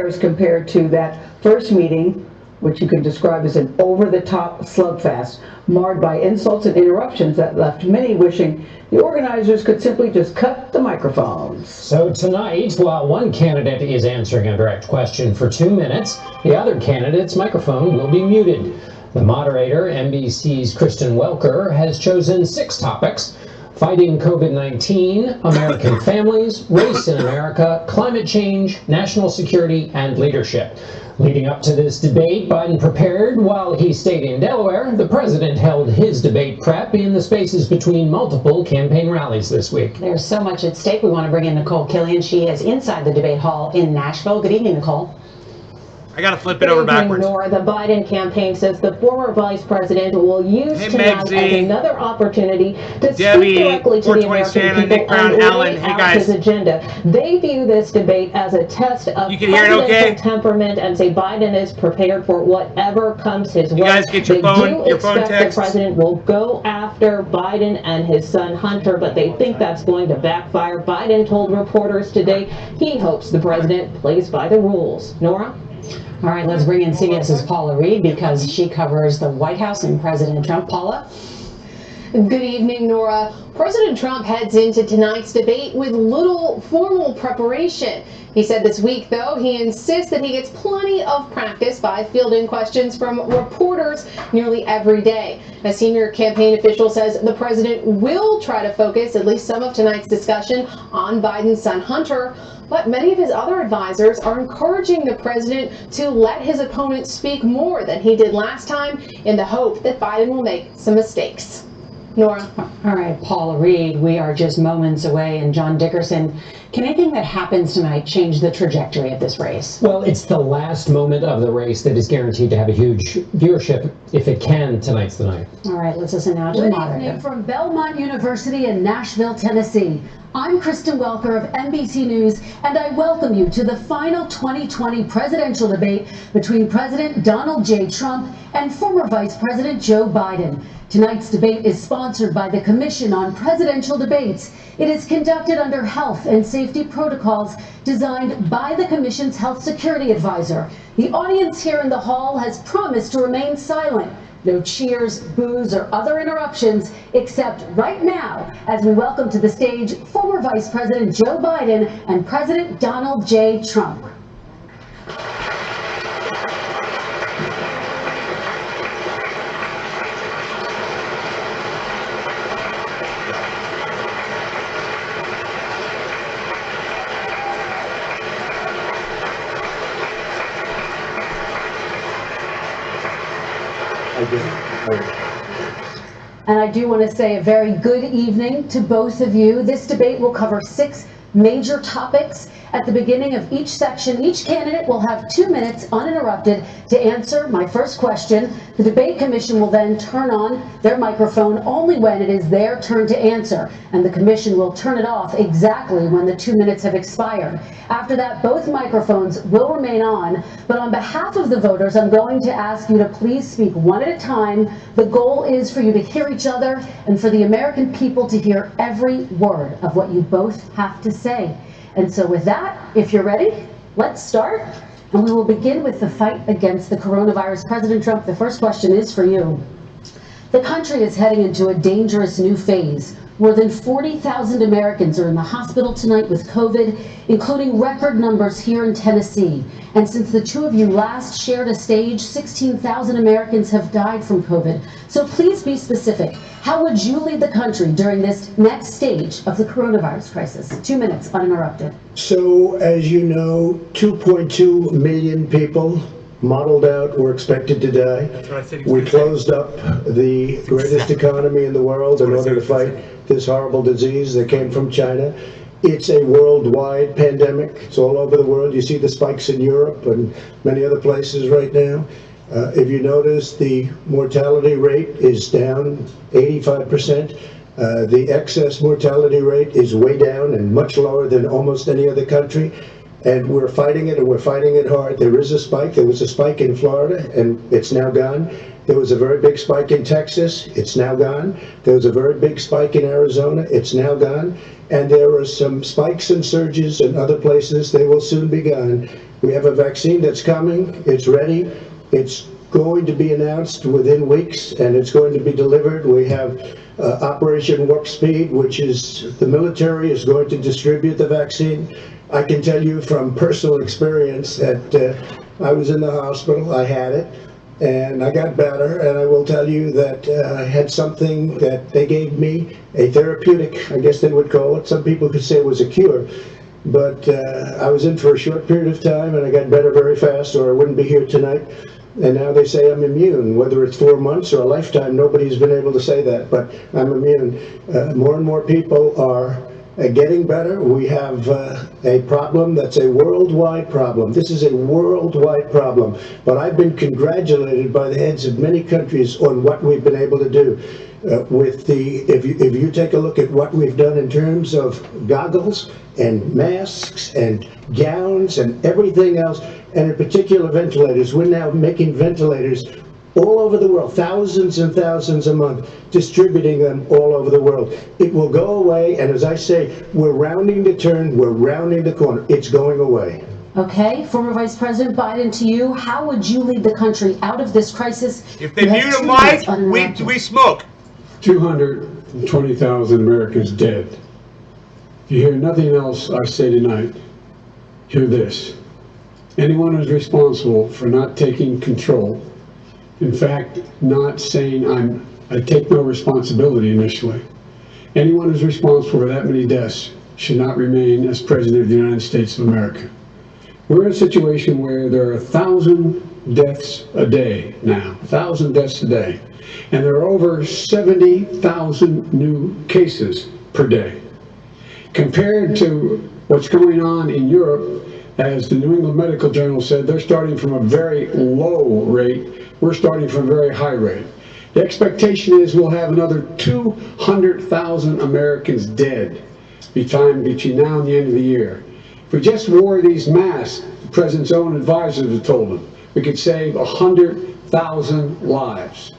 compares compared to that first meeting, which you could describe as an over-the-top slugfest, marred by insults and interruptions that left many wishing the organizers could simply just cut the microphones. So tonight, while one candidate is answering a direct question for 2 minutes, the other candidate's microphone will be muted. The moderator, NBC's Kristen Welker, has chosen 6 topics: fighting COVID-19, American families, race in America, climate change, national security, and leadership. Leading up to this debate, Biden prepared while he stayed in Delaware. The president held his debate prep in the spaces between multiple campaign rallies this week. There's so much at stake. We want to bring in Nicole Killian. She is inside the debate hall in Nashville. Good evening, Nicole. I gotta flip it over backwards. Nora, the Biden campaign says the former vice president will use tonight as another opportunity to speak directly to the American people and lay out his agenda. They view this debate as a test of presidential temperament and say Biden is prepared for whatever comes his way. You guys get your phone, your phone text. The president will go after Biden and his son Hunter, but they think that's going to backfire. Biden told reporters today he hopes the president plays by the rules. Nora? All right, let's bring in CBS's Paula Reed because she covers the White House and President Trump. Paula? Good evening, Nora. President Trump heads into tonight's debate with little formal preparation. He said this week, though, he insists that he gets plenty of practice by fielding questions from reporters nearly every day. A senior campaign official says the president will try to focus at least some of tonight's discussion on Biden's son Hunter, but many of his other advisors are encouraging the president to let his opponent speak more than he did last time in the hope that Biden will make some mistakes. Nora. All right, Paula Reed, we are just moments away, and John Dickerson, can anything that happens tonight change the trajectory of this race? Well, it's the last moment of the race that is guaranteed to have a huge viewership. If it can, tonight's the night. All right, let's listen now to the moderator. Good evening from Belmont University in Nashville, Tennessee. I'm Kristen Welker of NBC News, and I welcome you to the final 2020 presidential debate between President Donald J. Trump and former Vice President Joe Biden. Tonight's debate is sponsored by the Commission on Presidential Debates. It is conducted under health and safety protocols designed by the Commission's health security advisor. The audience here in the hall has promised to remain silent. No cheers, boos, or other interruptions, except right now as we welcome to the stage former Vice President Joe Biden and President Donald J. Trump. And I do want to say a very good evening to both of you. This debate will cover 6 major topics. At the beginning of each section, each candidate will have 2 minutes uninterrupted to answer my first question. The debate commission will then turn on their microphone only when it is their turn to answer, and the commission will turn it off exactly when the 2 minutes have expired. After that, both microphones will remain on, but on behalf of the voters, I'm going to ask you to please speak one at a time. The goal is for you to hear each other and for the American people to hear every word of what you both have to say. And so with that, if you're ready, let's start. And we will begin with the fight against the coronavirus. President Trump, the first question is for you. The country is heading into a dangerous new phase. More than 40,000 Americans are in the hospital tonight with COVID, including record numbers here in Tennessee. And since the two of you last shared a stage, 16,000 Americans have died from COVID. So please be specific. How would you lead the country during this next stage of the coronavirus crisis? 2 minutes, uninterrupted. So, as you know, 2.2 million people modeled out were expected to die. We closed up the greatest economy in the world in order to fight this horrible disease that came from China. It's a worldwide pandemic. It's all over the world. You see the spikes in Europe and many other places right now. If you notice, the mortality rate is down 85%. The excess mortality rate is way down and much lower than almost any other country. And we're fighting it, and we're fighting it hard. There is a spike. There was a spike in Florida, and it's now gone. There was a very big spike in Texas. It's now gone. There was a very big spike in Arizona. It's now gone. And there are some spikes and surges in other places. They will soon be gone. We have a vaccine that's coming. It's ready. It's going to be announced within weeks, and it's going to be delivered. We have Operation Warp Speed, which is the military is going to distribute the vaccine. I can tell you from personal experience that I was in the hospital, I had it, and I got better, and I will tell you that I had something that they gave me, a therapeutic, I guess they would call it. Some people could say it was a cure, but I was in for a short period of time, and I got better very fast, or I wouldn't be here tonight. And now they say I'm immune, whether it's 4 months or a lifetime. Nobody's been able to say that, but I'm immune. More and more people are getting better. We have a problem that's a worldwide problem. This is a worldwide problem, but I've been congratulated by the heads of many countries on what we've been able to do. If you take a look at what we've done in terms of goggles and masks and gowns and everything else, and in particular ventilators, we're now making ventilators all over the world, thousands and thousands a month, distributing them all over the world. It will go away, and as I say, we're rounding the turn, we're rounding the corner. It's going away. Okay, former Vice President Biden, to you, how would you lead the country out of this crisis? If they mute a mic, we smoke. 220,000 Americans dead. If you hear nothing else I say tonight, hear this. Anyone who's responsible for not taking control, in fact, not saying I take no responsibility initially, anyone who's responsible for that many deaths should not remain as President of the United States of America. We're in a situation where there are 1,000 deaths a day now, 1,000 deaths a day, and there are over 70,000 new cases per day. Compared to what's going on in Europe, as the New England Medical Journal said, they're starting from a very low rate. We're starting from a very high rate. The expectation is we'll have another 200,000 Americans dead between now and the end of the year. If we just wore these masks, the President's own advisors have told him, we could save 100,000 lives.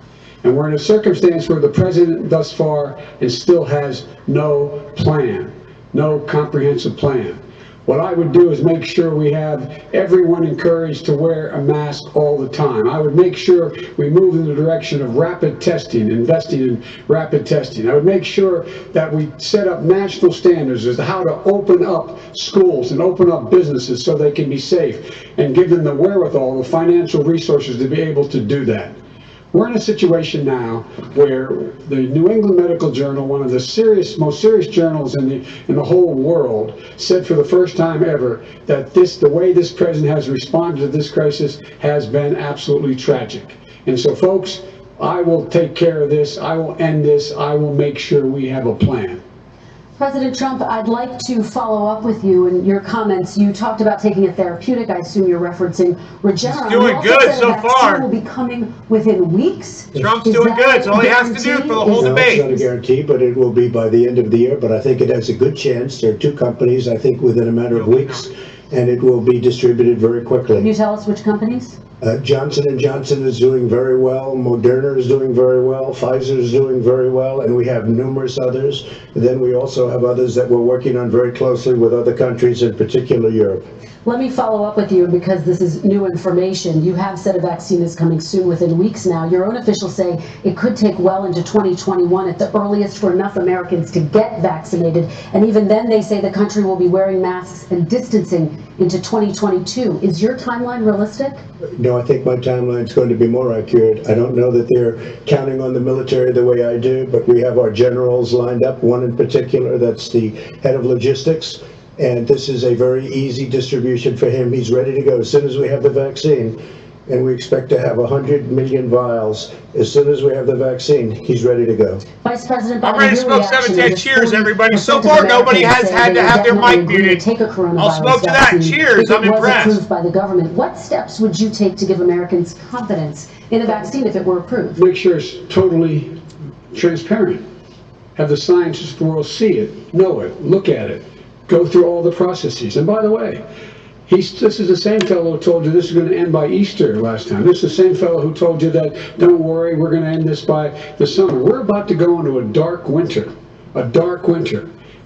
And we're in a circumstance where the President thus far still has no plan, no comprehensive plan. What I would do is make sure we have everyone encouraged to wear a mask all the time. I would make sure we move in the direction of rapid testing, investing in rapid testing. I would make sure that we set up national standards as to how to open up schools and open up businesses so they can be safe, and give them the wherewithal, the financial resources to be able to do that. We're in a situation now where the New England Medical Journal, one of the most serious journals in the whole world, said for the first time ever that the way this president has responded to this crisis has been absolutely tragic. And so, folks, I will take care of this. I will end this. I will make sure we have a plan. President Trump, I'd like to follow up with you in your comments. You talked about taking a therapeutic. I assume you're referencing Regeneron. He's doing good so far. Will be coming within weeks. Trump's doing good. It's all he has to do for the whole debate. It's not a guarantee, but it will be by the end of the year. But I think it has a good chance. There are two companies, I think, within a matter of weeks, and it will be distributed very quickly. Can you tell us which companies? Johnson & Johnson is doing very well, Moderna is doing very well, Pfizer is doing very well, and we have numerous others. And then we also have others that we're working on very closely with other countries, in particular Europe. Let me follow up with you because this is new information. You have said a vaccine is coming soon, within weeks now. Your own officials say it could take well into 2021 at the earliest for enough Americans to get vaccinated. And even then they say the country will be wearing masks and distancing into 2022. Is your timeline realistic? No, I think my timeline is going to be more accurate. I don't know that they're counting on the military the way I do, but we have our generals lined up, one in particular that's the head of logistics. And this is a very easy distribution for him. He's ready to go as soon as we have the vaccine. And we expect to have 100 million vials. As soon as we have the vaccine, he's ready to go. Vice President Biden, I'm ready to smoke 710. Cheers, everybody. So far, nobody has had to have their mic muted. I'll smoke to that. Cheers. I'm impressed. Approved by the government. What steps would you take to give Americans confidence in a vaccine if it were approved? Make sure it's totally transparent. Have the scientists of the world see it, know it, look at it. Go through all the processes. And by the way, this is the same fellow who told you this is going to end by Easter last time. This is the same fellow who told you that, don't worry, we're going to end this by the summer. We're about to go into a dark winter.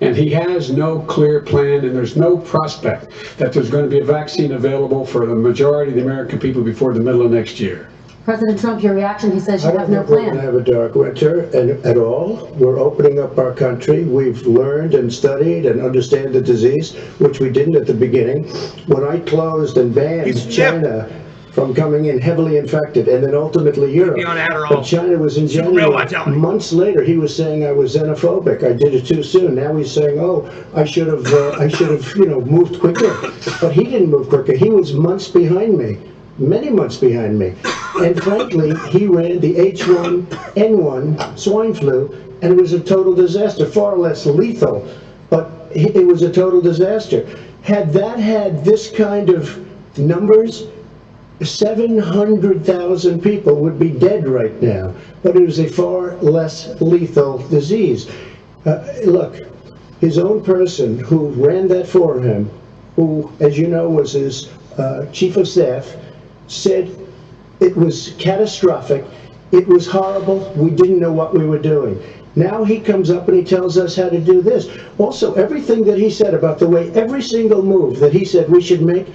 And he has no clear plan, and there's no prospect that there's going to be a vaccine available for the majority of the American people before the middle of next year. President Trump, your reaction, he says you have no I don't think we're going plan. to have a dark winter at all. We're opening up our country. We've learned and studied and understand the disease, which we didn't at the beginning. When I closed and banned China from coming in heavily infected, and then ultimately Europe, but China was in January. Months later, he was saying I was xenophobic. I did it too soon. Now he's saying, oh, I should have, moved quicker. But he didn't move quicker. He was months behind me. Many months behind me. And frankly, he ran the H1N1 swine flu, and it was a total disaster, far less lethal, but it was a total disaster. Had that had this kind of numbers, 700,000 people would be dead right now, but it was a far less lethal disease. Look, his own person who ran that for him, who, as you know, was his chief of staff, said it was catastrophic, it was horrible, we didn't know what we were doing. Now he comes up and he tells us how to do this. Also, everything that he said about the way, every single move that he said we should make,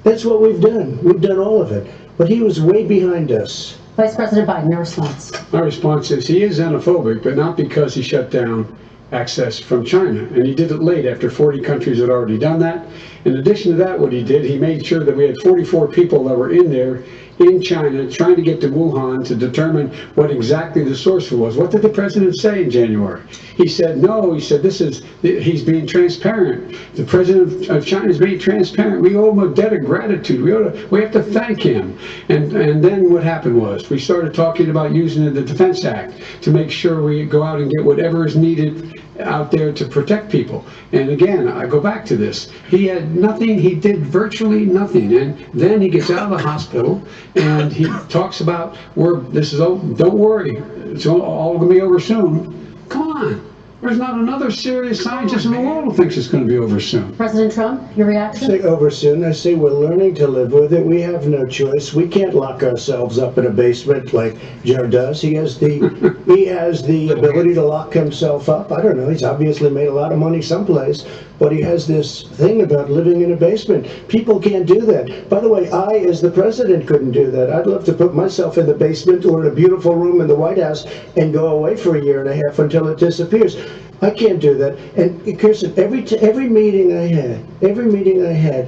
that's what we've done. We've done all of it. But he was way behind us. Vice President Biden, your response. My response is he is xenophobic, but not because he shut down access from China. And he did it late after 40 countries had already done that. In addition to that, what he did, he made sure that we had 44 people that were in there in China trying to get to Wuhan to determine what exactly the source was. What did the president say in January? He said, no, he said, he's being transparent. The president of China is being transparent. We owe him a debt of gratitude. We have to thank him. And then what happened was we started talking about using the Defense Act to make sure we go out and get whatever is needed out there to protect people. And again, I go back to this. He had nothing, he did virtually nothing. And then he gets out of the hospital and he talks about, don't worry, it's all going to be over soon. Come on. There's not another serious scientist in the world who thinks it's going to be over soon. President Trump, your reaction? I say over soon. I say we're learning to live with it. We have no choice. We can't lock ourselves up in a basement like Joe does. He has the ability to lock himself up. I don't know. He's obviously made a lot of money someplace, but he has this thing about living in a basement. People can't do that. By the way, I, as the president, couldn't do that. I'd love to put myself in the basement or in a beautiful room in the White House and go away for a year and a half until it disappears. I can't do that. And Kirsten, every meeting I had,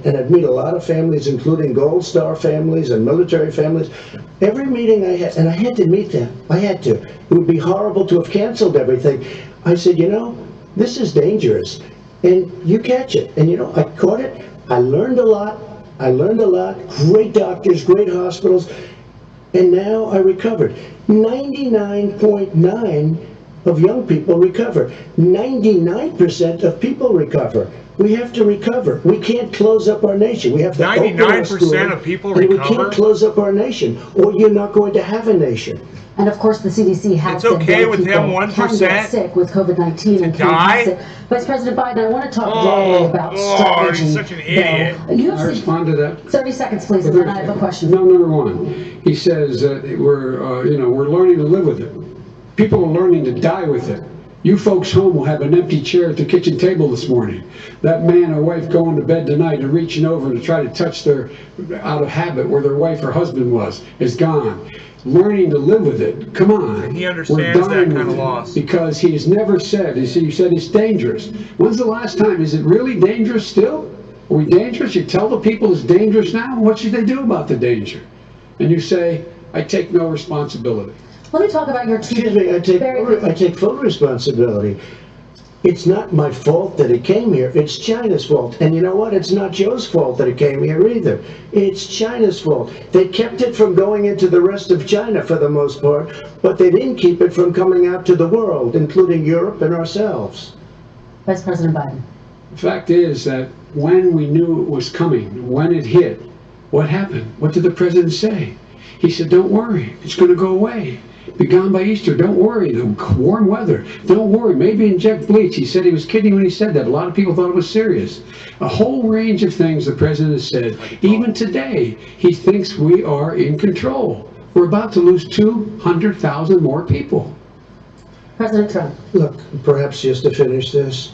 and I'd meet a lot of families, including Gold Star families and military families, every meeting I had, and I had to meet them. I had to. It would be horrible to have canceled everything. I said, this is dangerous. And you catch it. And I caught it. I learned a lot. Great doctors, great hospitals. And now I recovered. 99.9% of young people recover. 99% of people recover. We have to recover. We can't close up our nation. We have to 99% of people recover. We can't close up our nation, or you're not going to have a nation. And of course, the CDC has said that people can get sick with COVID-19 and can't get sick. Vice President Biden, I want to talk broadly about strategy. You're such an idiot. I respond to that. 30 seconds, please, and then I have a question. No, number one, he says that we're learning to live with it. People are learning to die with it. You folks home will have an empty chair at the kitchen table this morning. That man or wife going to bed tonight and reaching over to try to touch their, out of habit, where their wife or husband was, is gone. Learning to live with it. Come on. He understands that kind of loss. Because he has never said, you said it's dangerous. When's the last time? Is it really dangerous still? Are we dangerous? You tell the people it's dangerous now? What should they do about the danger? And you say, I take no responsibility. Let me talk about your two. Excuse me, I take full responsibility. It's not my fault that it came here. It's China's fault. And you know what? It's not Joe's fault that it came here either. It's China's fault. They kept it from going into the rest of China for the most part, but they didn't keep it from coming out to the world, including Europe and ourselves. Vice President Biden. The fact is that when we knew it was coming, when it hit, what happened? What did the president say? He said, don't worry, it's going to go away. Be gone by Easter. Don't worry. The warm weather. Don't worry. Maybe inject bleach. He said he was kidding when he said that. A lot of people thought it was serious. A whole range of things the president has said. Even today, he thinks we are in control. We're about to lose 200,000 more people. President Trump. Look, perhaps just to finish this,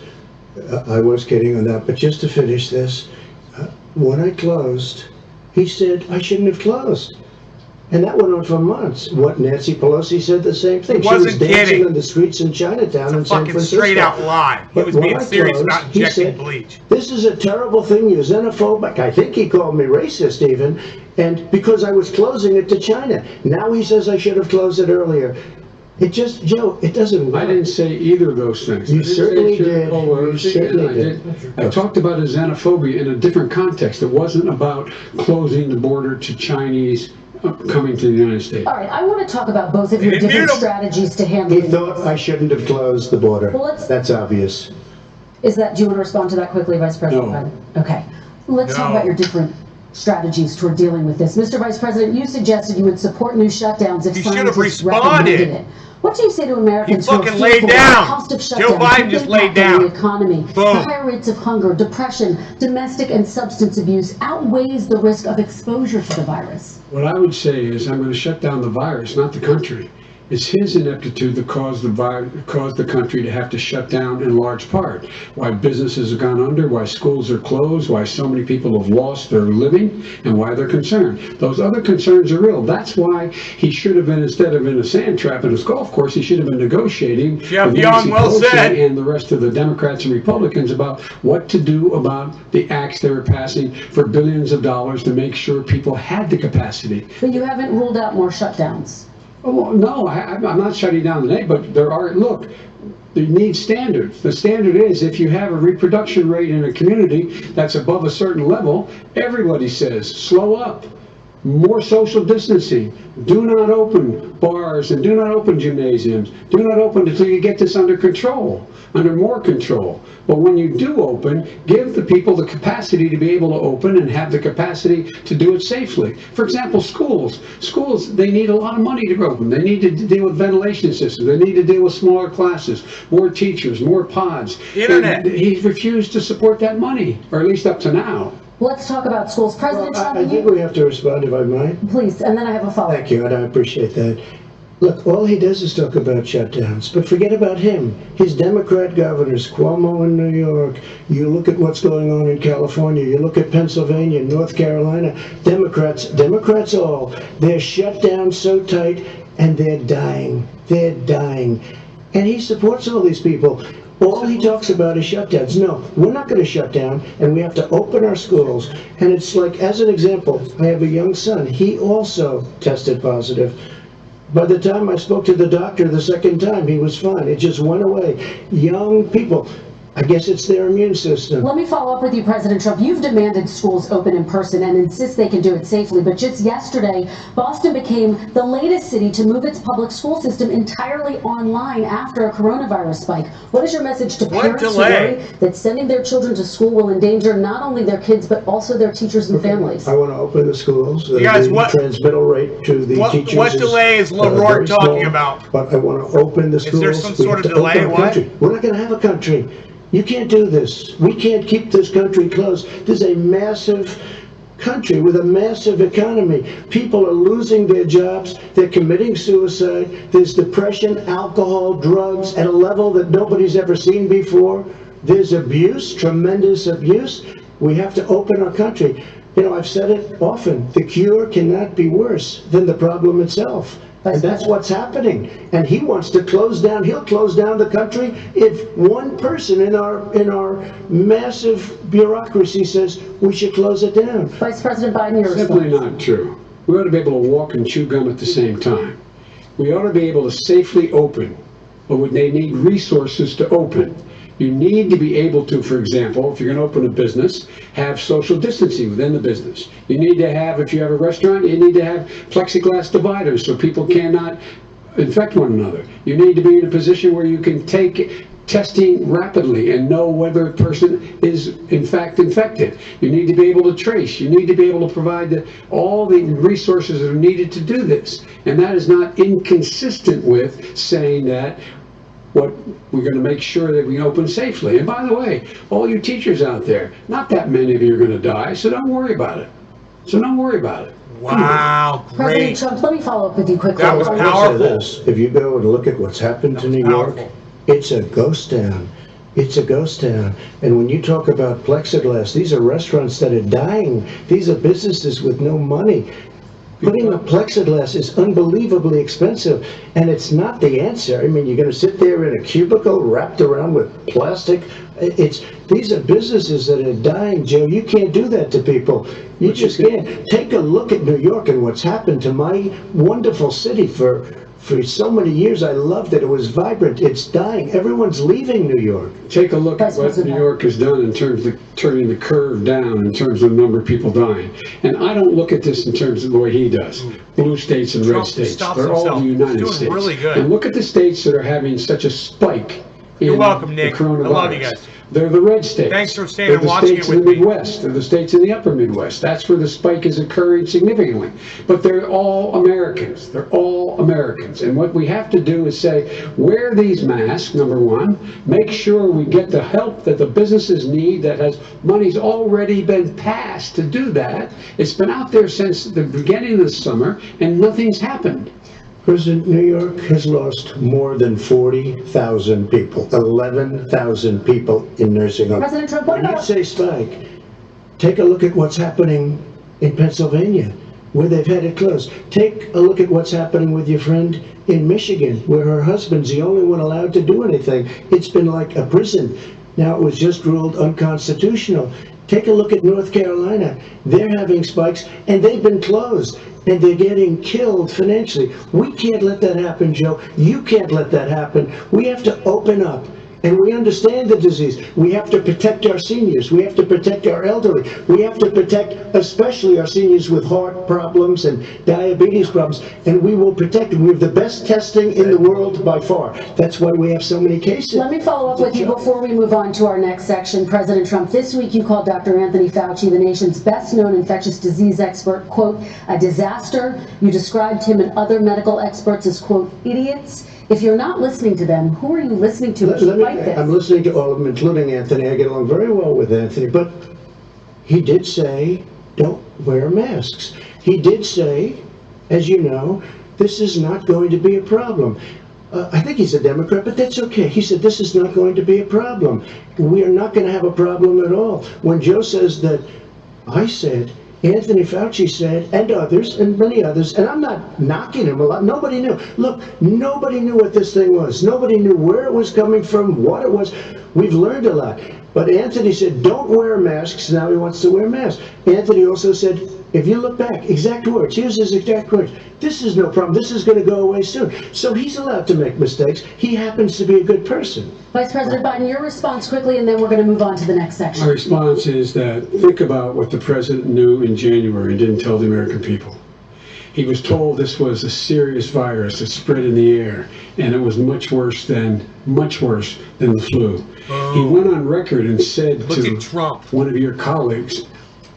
I was kidding on that, but just to finish this, when I closed, he said I shouldn't have closed. And that went on for months. What, Nancy Pelosi said the same thing. He wasn't she was dancing kidding. in the streets in Chinatown in San Fucking Francisco. straight out lie. He was being serious about injecting bleach. This is a terrible thing. You're xenophobic. I think he called me racist even. And because I was closing it to China. Now he says I should have closed it earlier. It just, Joe, it doesn't work. I didn't say either of those things. You certainly did. You certainly did. I talked about a xenophobia in a different context. It wasn't about closing the border to Chinese coming to the United States. All right, I want to talk about both of your different strategies to handle He thought I shouldn't have closed the border. Well, that's obvious. do you want to respond to that quickly, Vice President Biden? Okay. Let's talk about your different strategies toward dealing with this. Mr. Vice President, you suggested you would support new shutdowns if scientists recommended it. What do you say to Americans who are fearful laid down. the cost of shutdowns, Joe Biden just laid down. the economy, the higher rates of hunger, depression, domestic and substance abuse outweighs the risk of exposure to the virus? What I would say is I'm going to shut down the virus, not the country. It's his ineptitude that caused the country to have to shut down in large part. Why businesses have gone under, why schools are closed, why so many people have lost their living, and why they're concerned. Those other concerns are real. That's why he should have been, instead of in a sand trap in his golf course, he should have been negotiating with Nancy Pelosi and the rest of the Democrats and Republicans about what to do about the acts they were passing for billions of dollars to make sure people had the capacity. But you haven't ruled out more shutdowns. Oh, no, I'm not shutting down the name, but there are, look, you need standards. The standard is if you have a reproduction rate in a community that's above a certain level, everybody says, slow up, more social distancing, do not open bars and do not open gymnasiums, do not open until you get this under control, under more control. But when you do open, give the people the capacity to be able to open and have the capacity to do it safely. For example, schools. Schools, they need a lot of money to open. They need to deal with ventilation systems. They need to deal with smaller classes, more teachers, more pods. Internet. And he refused to support that money, or at least up to now. Let's talk about schools. President Trump, I think we have to respond, if I might. Please, and then I have a follow-up. Thank you, and I appreciate that. Look, all he does is talk about shutdowns, but forget about him. His Democrat governors, Cuomo in New York, you look at what's going on in California, you look at Pennsylvania, North Carolina, Democrats all, they're shut down so tight and they're dying. They're dying. And he supports all these people. All he talks about is shutdowns. No, we're not going to shut down, and we have to open our schools. And it's like, as an example, I have a young son. He also tested positive. By the time I spoke to the doctor the second time, he was fine. It just went away. Young people, I guess it's their immune system. Let me follow up with you, President Trump. You've demanded schools open in person and insist they can do it safely. But just yesterday, Boston became the latest city to move its public school system entirely online after a coronavirus spike. What is your message to parents who worry that sending their children to school will endanger not only their kids, but also their teachers and families? I want to open the schools. You guys, the transmittal rate to the teachers what delay is LaRourke talking about? But I want to open the schools. Is there some sort of delay? What? We're not going to have a country. You can't do this. We can't keep this country closed. This is a massive country with a massive economy. People are losing their jobs. They're committing suicide. There's depression, alcohol, drugs at a level that nobody's ever seen before. There's abuse, tremendous abuse. We have to open our country. You know, I've said it often. The cure cannot be worse than the problem itself. And that's what's happening. And he wants to close down. He'll close down the country if one person in our massive bureaucracy says we should close it down. Vice President Biden, your response. Simply not true. We ought to be able to walk and chew gum at the same time. We ought to be able to safely open, but they need resources to open. You need to be able to, for example, if you're going to open a business, have social distancing within the business. You need to have, if you have a restaurant, you need to have plexiglass dividers so people cannot infect one another. You need to be in a position where you can take testing rapidly and know whether a person is in fact infected. You need to be able to trace. You need to be able to provide all the resources that are needed to do this. And that is not inconsistent with saying that what we're going to make sure that we open safely. And by the way, all you teachers out there, not that many of you are going to die, so don't worry about it. So don't worry about it. Wow, great. President Trump, let me follow up with you quickly. That was powerful. If you go and look at what's happened to New York, it's a ghost town. It's a ghost town. And when you talk about plexiglass, these are restaurants that are dying. These are businesses with no money. Putting up plexiglass is unbelievably expensive, and it's not the answer. I mean, you're going to sit there in a cubicle wrapped around with plastic. These are businesses that are dying, Joe. You can't do that to people. You just can't. Take a look at New York and what's happened to my wonderful city for so many years. I loved it. It was vibrant. It's dying. Everyone's leaving New York. Take a look at what New York has done in terms of turning the curve down in terms of the number of people dying. And I don't look at this in terms of the way he does. Blue states and red states. They're all the United States. Really good. And look at the states that are having such a spike You're welcome, Nick. The coronavirus. I love you guys. They're the red states. Thanks for staying and watching it with me. They're the states in the Midwest. They're the states in the upper Midwest. That's where the spike is occurring significantly. But they're all Americans. They're all Americans. And what we have to do is say, wear these masks, number one. Make sure we get the help that the businesses need that has money's already been passed to do that. It's been out there since the beginning of the summer, and nothing's happened. President, New York has lost more than 40,000 people, 11,000 people in nursing homes. President Trump, what When about... you say spike, take a look at what's happening in Pennsylvania, where they've had it closed. Take a look at what's happening with your friend in Michigan, where her husband's the only one allowed to do anything. It's been like a prison. Now, it was just ruled unconstitutional. Take a look at North Carolina. They're having spikes, and they've been closed, and they're getting killed financially. We can't let that happen, Joe. You can't let that happen. We have to open up, and we understand the disease. We have to protect our seniors. We have to protect our elderly. We have to protect especially our seniors with heart problems and diabetes problems, and we will protect them. We have the best testing in the world by far. That's why we have so many cases. Let me follow up with you before we move on to our next section. President Trump, this week you called Dr. Anthony Fauci, the nation's best-known infectious disease expert, quote, a disaster. You described him and other medical experts as, quote, idiots. If you're not listening to them, who are you listening to fight this? I'm listening to all of them, including Anthony. I get along very well with Anthony, but he did say, don't wear masks. He did say, as you know, this is not going to be a problem. I think he's a Democrat, but that's okay. He said, this is not going to be a problem. We are not going to have a problem at all. When Joe says that, I said, Anthony Fauci said, and others, and many others, and I'm not knocking him a lot. Nobody knew. Look, nobody knew what this thing was. Nobody knew where it was coming from, what it was. We've learned a lot. But Anthony said, don't wear masks. Now he wants to wear masks. Anthony also said, if you look back, exact words, here's his exact words. This is no problem. This is going to go away soon. So he's allowed to make mistakes. He happens to be a good person. Vice President Biden, your response quickly, and then we're going to move on to the next section. My response is that think about what the president knew in January and didn't tell the American people. He was told this was a serious virus that spread in the air, and it was much worse than the flu. He went on record and said to one of your colleagues,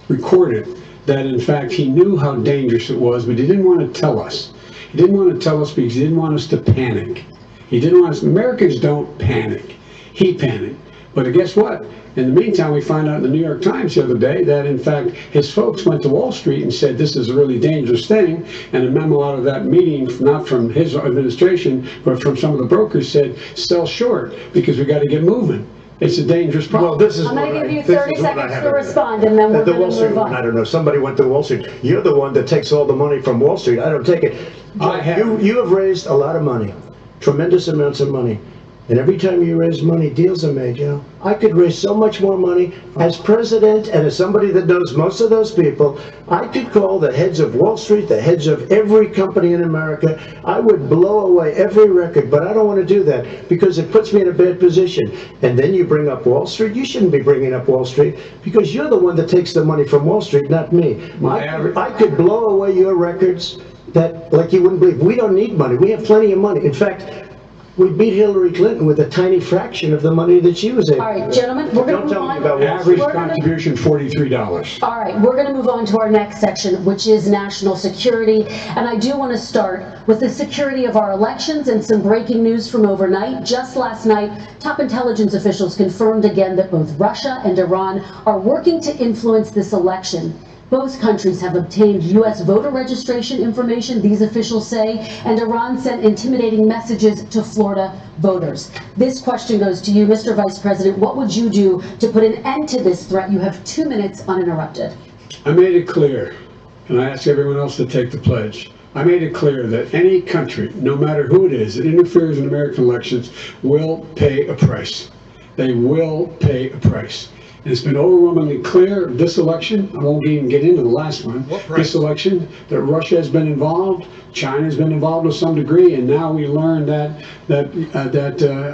recorded, that in fact he knew how dangerous it was, but he didn't want to tell us. He didn't want to tell us because he didn't want us to panic. He didn't want us, Americans don't panic. He panicked. But guess what? In the meantime, we find out in the New York Times the other day that, in fact, his folks went to Wall Street and said this is a really dangerous thing, and a memo out of that meeting, not from his administration, but from some of the brokers, said sell short because we got to get moving. It's a dangerous problem. Well, this is I'm going to give you 30 seconds to respond, and then we're going to move on. I don't know. Somebody went to Wall Street. You're the one that takes all the money from Wall Street. I don't take it. You have raised a lot of money, tremendous amounts of money. And every time you raise money, deals are made, you know. I could raise so much more money as president and as somebody that knows most of those people. I could call the heads of Wall Street, the heads of every company in America. I would blow away every record, but I don't want to do that because it puts me in a bad position. And then you bring up Wall Street. You shouldn't be bringing up Wall Street because you're the one that takes the money from Wall Street, not me. I could blow away your records that, like you wouldn't believe. We don't need money. We have plenty of money. In fact, we beat Hillary Clinton with a tiny fraction of the money that she was able. All right, gentlemen, we're going to move on. Average contribution, $43. All right, we're going to move on to our next section, which is national security. And I do want to start with the security of our elections and some breaking news from overnight. Just last night, top intelligence officials confirmed again that both Russia and Iran are working to influence this election. Both countries have obtained U.S. voter registration information, these officials say, and Iran sent intimidating messages to Florida voters. This question goes to you, Mr. Vice President. What would you do to put an end to this threat? You have 2 minutes uninterrupted. I made it clear, and I ask everyone else to take the pledge. I made it clear that any country, no matter who it is, that interferes in American elections will pay a price. They will pay a price. And it's been overwhelmingly clear this election, I won't even get into the last one, this election, that Russia has been involved, China has been involved to some degree, and now we learn that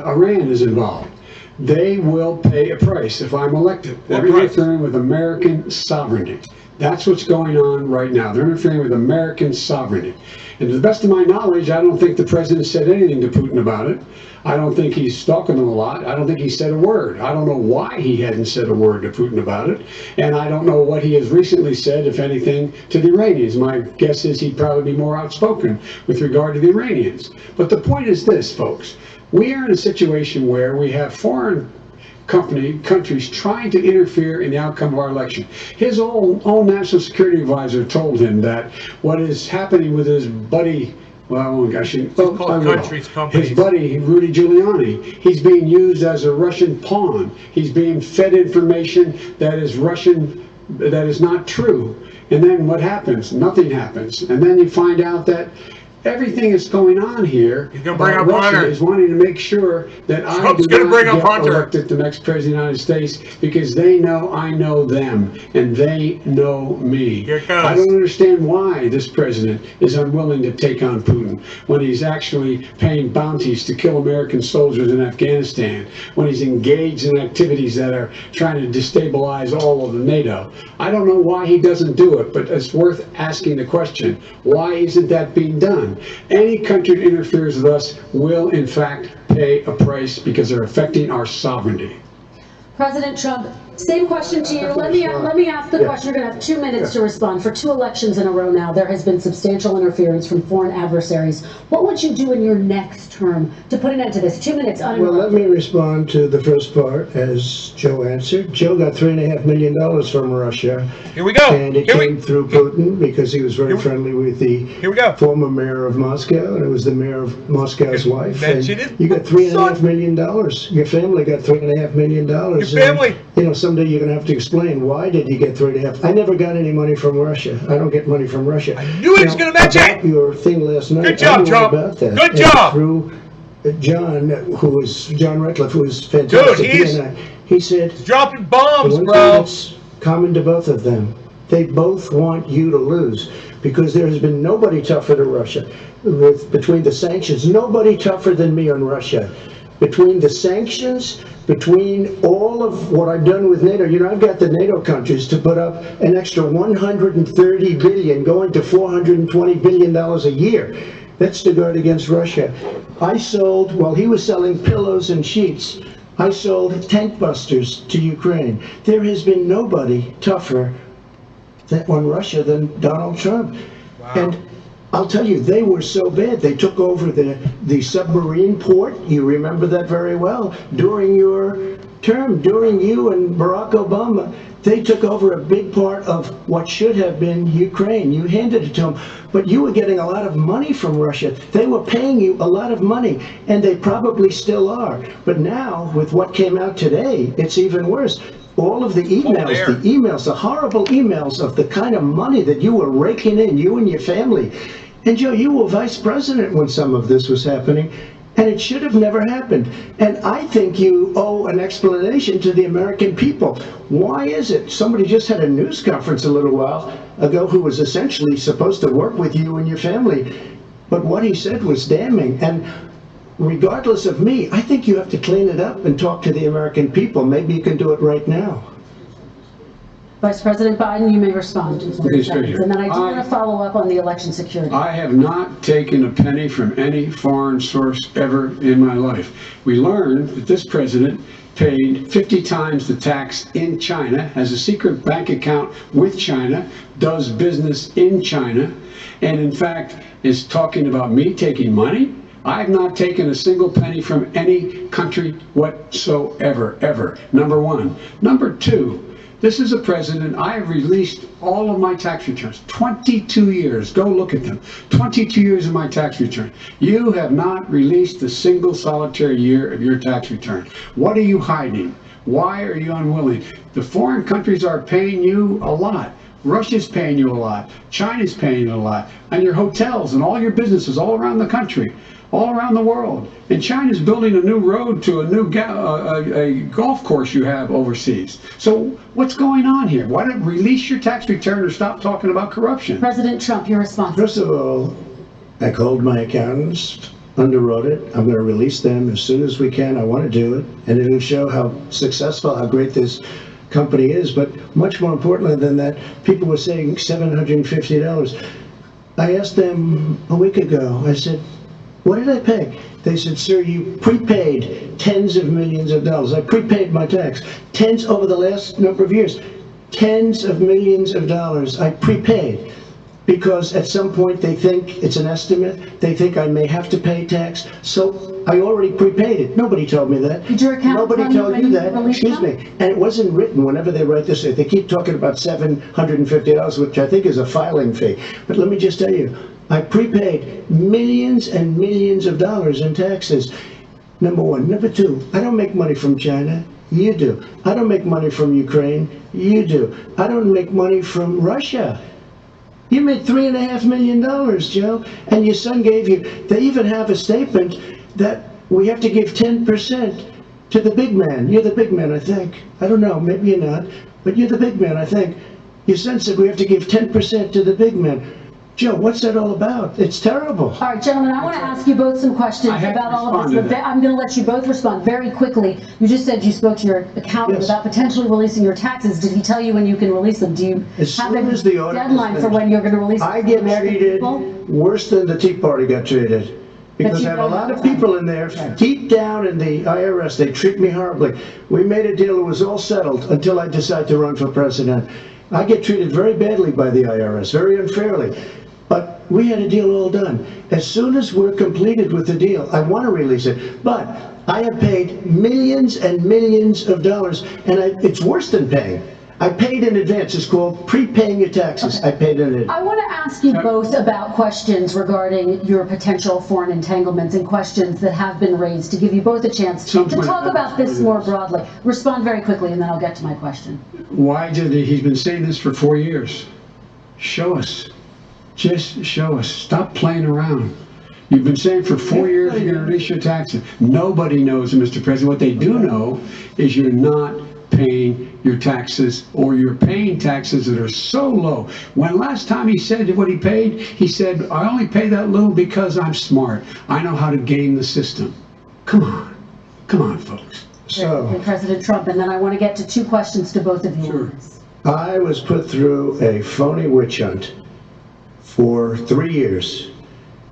Iran is involved. They will pay a price if I'm elected. They're interfering with American sovereignty. That's what's going on right now. They're interfering with American sovereignty. And to the best of my knowledge, I don't think the president said anything to Putin about it. I don't think he's stalking him a lot. I don't think he said a word. I don't know why he hadn't said a word to Putin about it. And I don't know what he has recently said, if anything, to the Iranians. My guess is he'd probably be more outspoken with regard to the Iranians. But the point is this, folks. We are in a situation where we have foreign countries trying to interfere in the outcome of our election. His own national security advisor told him that what is happening with his buddy, well, I shouldn't, his buddy, Rudy Giuliani, he's being used as a Russian pawn. He's being fed information that is Russian, that is not true. And then what happens? Nothing happens. And then you find out that everything that's going on here, Russia is wanting to make sure that I do not get elected the next president of the United States, because they know I know them and they know me. I don't understand why this president is unwilling to take on Putin when he's actually paying bounties to kill American soldiers in Afghanistan, when he's engaged in activities that are trying to destabilize all of the NATO. I don't know why he doesn't do it, but it's worth asking the question, why isn't that being done? Any country that interferes with us will, in fact, pay a price because they're affecting our sovereignty. President Trump, same question to you. Let me ask the question. You're going to have 2 minutes to respond. For 2 elections in a row now, there has been substantial interference from foreign adversaries. What would you do in your next term to put an end to this? 2 minutes uninterrupted. Well, let me respond to the first part as Joe answered. Joe got $3.5 million from Russia. Here we go. And it came through Putin because he was very friendly with the former mayor of Moscow, and it was the mayor of Moscow's wife. And you got $3.5 million. Your family got $3.5 million. Your family. You know, someday you're going to have to explain why did he get 3.5. I never got any money from Russia. I don't get money from Russia. I knew he was going to match it. Your thing last night. Good job, Trump. About that. Good job. Through John Ratcliffe, who was fantastic. Dude, he said, he's dropping bombs, one bro. thing that's common to both of them. They both want you to lose, because there has been nobody tougher to Russia. Between the sanctions, nobody tougher than me on Russia. Between the sanctions, between all of what I've done with NATO, you know, I've got the NATO countries to put up an extra $130 billion, going to $420 billion a year. That's to guard against Russia. I sold, while he was selling pillows and sheets, I sold tank busters to Ukraine. There has been nobody tougher on Russia than Donald Trump. Wow. And I'll tell you, they were so bad. They took over the submarine port. You remember that very well. During your term, during you and Barack Obama, they took over a big part of what should have been Ukraine. You handed it to them, but you were getting a lot of money from Russia. They were paying you a lot of money, and they probably still are. But now, with what came out today, it's even worse. All of the emails, the horrible emails of the kind of money that you were raking in, you and your family. And Joe, you were vice president when some of this was happening, and it should have never happened. And I think you owe an explanation to the American people. Why is it? Somebody just had a news conference a little while ago who was essentially supposed to work with you and your family, but what he said was damning. And regardless of me, I think you have to clean it up and talk to the American people. Maybe you can do it right now. Vice President Biden, you may respond in 30 seconds. And then I do want to follow up on the election security. I have not taken a penny from any foreign source ever in my life. We learned that this president paid 50 times the tax in China, has a secret bank account with China, does business in China, and in fact is talking about me taking money. I've not taken a single penny from any country whatsoever, ever. Number one. Number two, This is a president. I have released all of my tax returns. 22 years. Go look at them. 22 years of my tax return. You have not released a single solitary year of your tax return. What are you hiding? Why are you unwilling? The foreign countries are paying you a lot. Russia's paying you a lot. China's paying you a lot. And your hotels and all your businesses all around the country, all around the world. And China's building a new road to a new a golf course you have overseas. So what's going on here? Why don't release your tax return or stop talking about corruption? President Trump, your response. First of all, I called my accountants, underwrote it. I'm going to release them as soon as we can. I want to do it. And it'll show how successful, how great this company is. But much more importantly than that, people were saying $750. I asked them a week ago, I said, what did I pay? They said, sir, you prepaid tens of millions of dollars. I prepaid my tax. Tens over the last number of years. Tens of millions of dollars I prepaid. Because at some point they think it's an estimate. They think I may have to pay tax. So I already prepaid it. Nobody told me that. Did your accountant Nobody told you that. Excuse me. And it wasn't written whenever they write this. They keep talking about $750, which I think is a filing fee. But let me just tell you, I prepaid millions and millions of dollars in taxes. Number one. Number two, I don't make money from China. You do. I don't make money from Ukraine. You do. I don't make money from Russia. You made $3.5 million, Joe, and your son gave you, they even have a statement that we have to give 10% to the big man. You're the big man, I think. I don't know, maybe you're not, but you're the big man, I think. Your son said we have to give 10% to the big man. Joe, what's that all about? It's terrible. All right, gentlemen, I want to ask you both some questions about all of this, but I'm going to let you both respond very quickly. You just said you spoke to your accountant about potentially releasing your taxes. Did he tell you when you can release them? Do you have a deadline for when you're going to release them? I get treated worse than the Tea Party got treated. Because I have a lot of people in there, deep down in the IRS, they treat me horribly. We made a deal, it was all settled until I decide to run for president. I get treated very badly by the IRS, very unfairly. But we had a deal all done. As soon as we're completed with the deal, I want to release it. But I have paid millions and millions of dollars, and it's worse than paying. I paid in advance. It's called prepaying your taxes. Okay. I paid in advance. I want to ask you both about questions regarding your potential foreign entanglements and questions that have been raised to give you both a chance to talk about this more broadly. Respond very quickly, and then I'll get to my question. Why did he's been saying this for 4 years? Show us. Just show us. Stop playing around. You've been saying for 4 years you're going to release your taxes. Nobody knows, Mr. President. What they do know is you're not paying your taxes, or you're paying taxes that are so low. When last time he said what he paid, he said, I only pay that little because I'm smart. I know how to game the system. Come on. Come on, folks. So, President Trump, and then I want to get to two questions to both of you. Sure. I was put through a phony witch hunt for 3 years.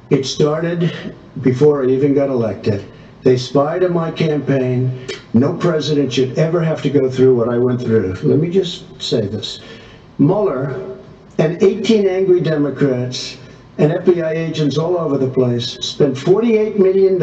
It started before I even got elected. They spied on my campaign. No president should ever have to go through what I went through. Let me just say this. Mueller and 18 angry Democrats and FBI agents all over the place spent $48 million.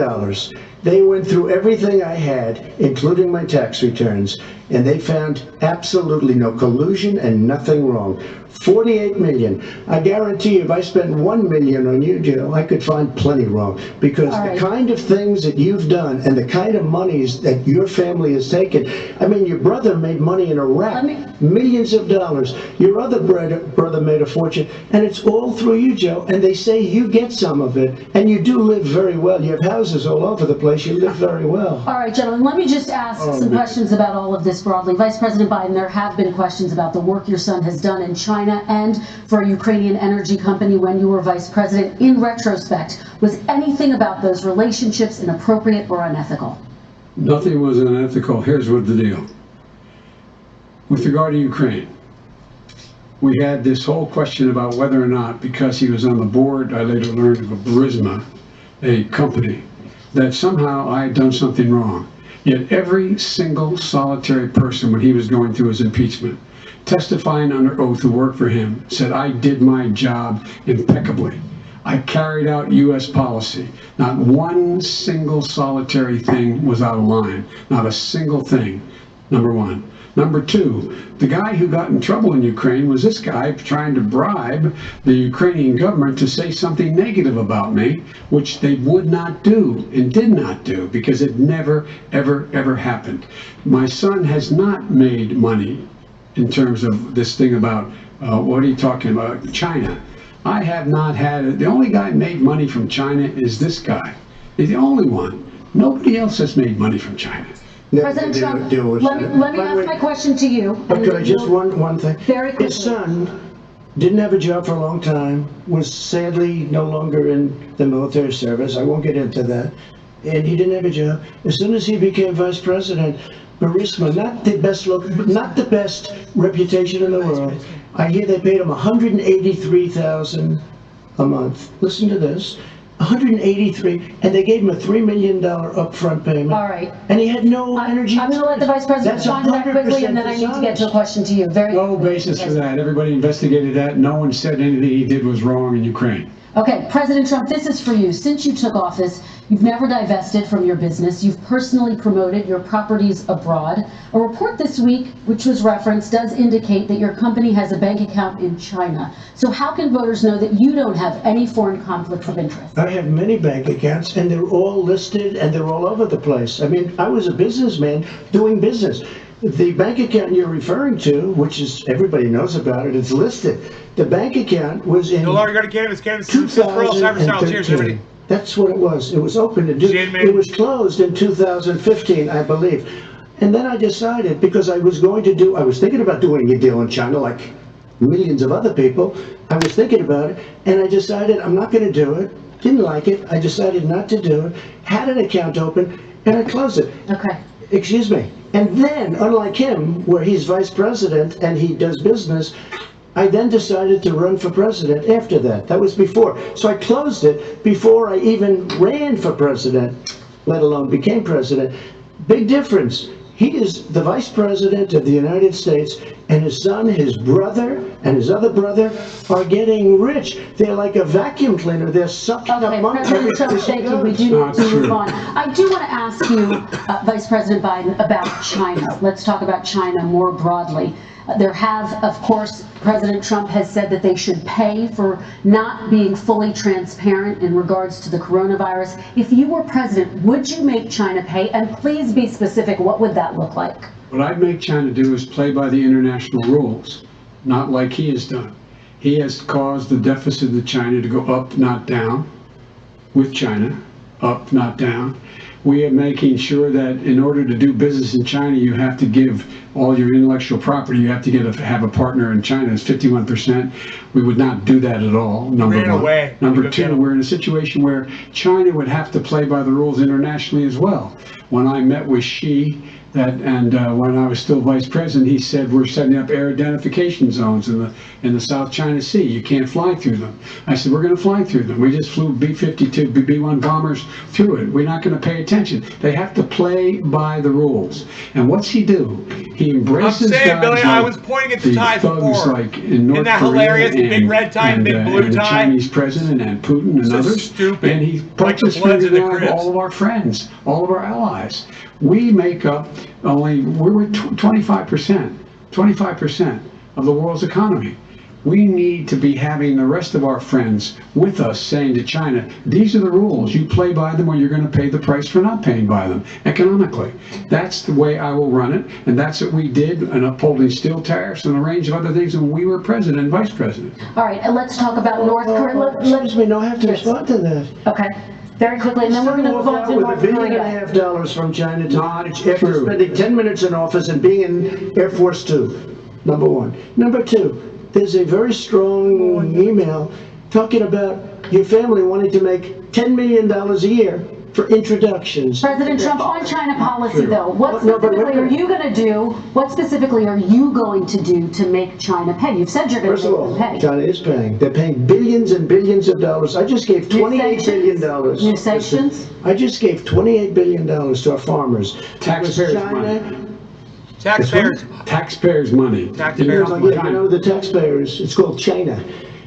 They went through everything I had, including my tax returns, and they found absolutely no collusion and nothing wrong. 48 million. I guarantee you, if I spent 1 million on you, Joe, I could find plenty wrong. Because the kind of things that you've done and the kind of monies that your family has taken, I mean, your brother made money in Iraq, millions of dollars. Your other brother made a fortune, and it's all through you, Joe. And they say you get some of it, and you do live very well. You have houses all over the place. You live very well. All right, gentlemen, let me just ask some questions about all of this broadly. Vice President Biden, there have been questions about the work your son has done in China and for a Ukrainian energy company when you were vice president. In retrospect, was anything about those relationships inappropriate or unethical? Nothing was unethical. Here's what the deal. With regard to Ukraine, we had this whole question about whether or not, because he was on the board, I later learned of a Burisma, a company, that somehow I had done something wrong. Yet every single solitary person, when he was going through his impeachment, testifying under oath who worked for him, said I did my job impeccably. I carried out U.S. policy. Not one single solitary thing was out of line. Not a single thing, number one. Number two, the guy who got in trouble in Ukraine was this guy trying to bribe the Ukrainian government to say something negative about me, which they would not do and did not do because it never, ever, ever happened. My son has not made money in terms of this thing about, what are you talking about, China. I have not had it. The only guy who made money from China is this guy. He's the only one. Nobody else has made money from China. President Trump, let me ask my question to you. Okay, just one thing. Very quickly. His son didn't have a job for a long time, was sadly no longer in the military service. I won't get into that. And he didn't have a job. As soon as he became vice president, Burisma, not the best reputation in the world. I hear they paid him $183,000 a month. Listen to this. 183, and they gave him a $3 million upfront payment. All right. And he had no energy. I'm going to let the Vice President respond to that quickly, and then I need to get to a question to you. No basis for that. Everybody investigated that. No one said anything he did was wrong in Ukraine. Okay, President Trump, this is for you. Since you took office, you've never divested from your business. You've personally promoted your properties abroad. A report this week, which was referenced, does indicate that your company has a bank account in China. So how can voters know that you don't have any foreign conflicts of interest? I have many bank accounts, and they're all listed, and they're all over the place. I mean, I was a businessman doing business. The bank account you're referring to, which is, everybody knows about it, it's listed. The bank account was in 2013. That's what it was. It was open to do. It was closed in 2015, I believe. And then I decided, because I was thinking about doing a deal in China like millions of other people. I was thinking about it, and I decided I'm not going to do it. Didn't like it. I decided not to do it. Had an account open, and I closed it. Okay. Excuse me. And then, unlike him, where he's vice president and he does business, I then decided to run for president after that. That was before. So I closed it before I even ran for president, let alone became president. Big difference. He is the vice president of the United States, and his son, his brother, and his other brother are getting rich. They're like a vacuum cleaner. They're sucking up money. President Trump, thank you. We do need to move on. I do want to ask you, Vice President Biden, about China. Let's talk about China more broadly. There have, of course, President Trump has said that they should pay for not being fully transparent in regards to the coronavirus. If you were president, would you make China pay? And please be specific, what would that look like? What I'd make China do is play by the international rules, not like he has done. He has caused the deficit of China to go up, not down, with China, up, not down. We are making sure that in order to do business in China, you have to give all your intellectual property. You have to have a partner in China. It's 51%. We would not do that at all, number one. Number two, we're in a situation where China would have to play by the rules internationally as well. When I met with Xi, when I was still vice president, he said we're setting up air identification zones in the South China Sea. You can't fly through them. I said we're going to fly through them. We just flew B-52, B-1 bombers through it. We're not going to pay attention. They have to play by the rules. And what's he do? He embraces guys Billy, like I was pointing at the tie before. Like in North Isn't that Korea hilarious? The big red tie and big blue tie. The Chinese president and Putin and others. Stupid. And he puts his finger down all of our friends, all of our allies. We make up we're 25% of the world's economy. We need to be having the rest of our friends with us saying to China, these are the rules. You play by them or you're going to pay the price for not paying by them economically. That's the way I will run it. And that's what we did in upholding steel tariffs and a range of other things when we were president and vice president. All right, and let's talk about North Korea. Excuse me, no, I have to respond to that. Okay. Very quickly, and then we're going to move on to North Korea. With $1.5 billion from China after spending 10 minutes in office and being in Air Force 2, number one. Number two, there's a very strong email talking about your family wanting to make $10 million a year for introductions. President Trump, on China policy though, what specifically are you going to do? What specifically are you going to do to make China pay? You've said you're going to make them pay. China is paying. They're paying billions and billions of dollars. I just gave $28 billion. New sanctions? I just gave $28 billion to our farmers. Taxpayers' money. Taxpayers' money. You know, the taxpayers, it's called China.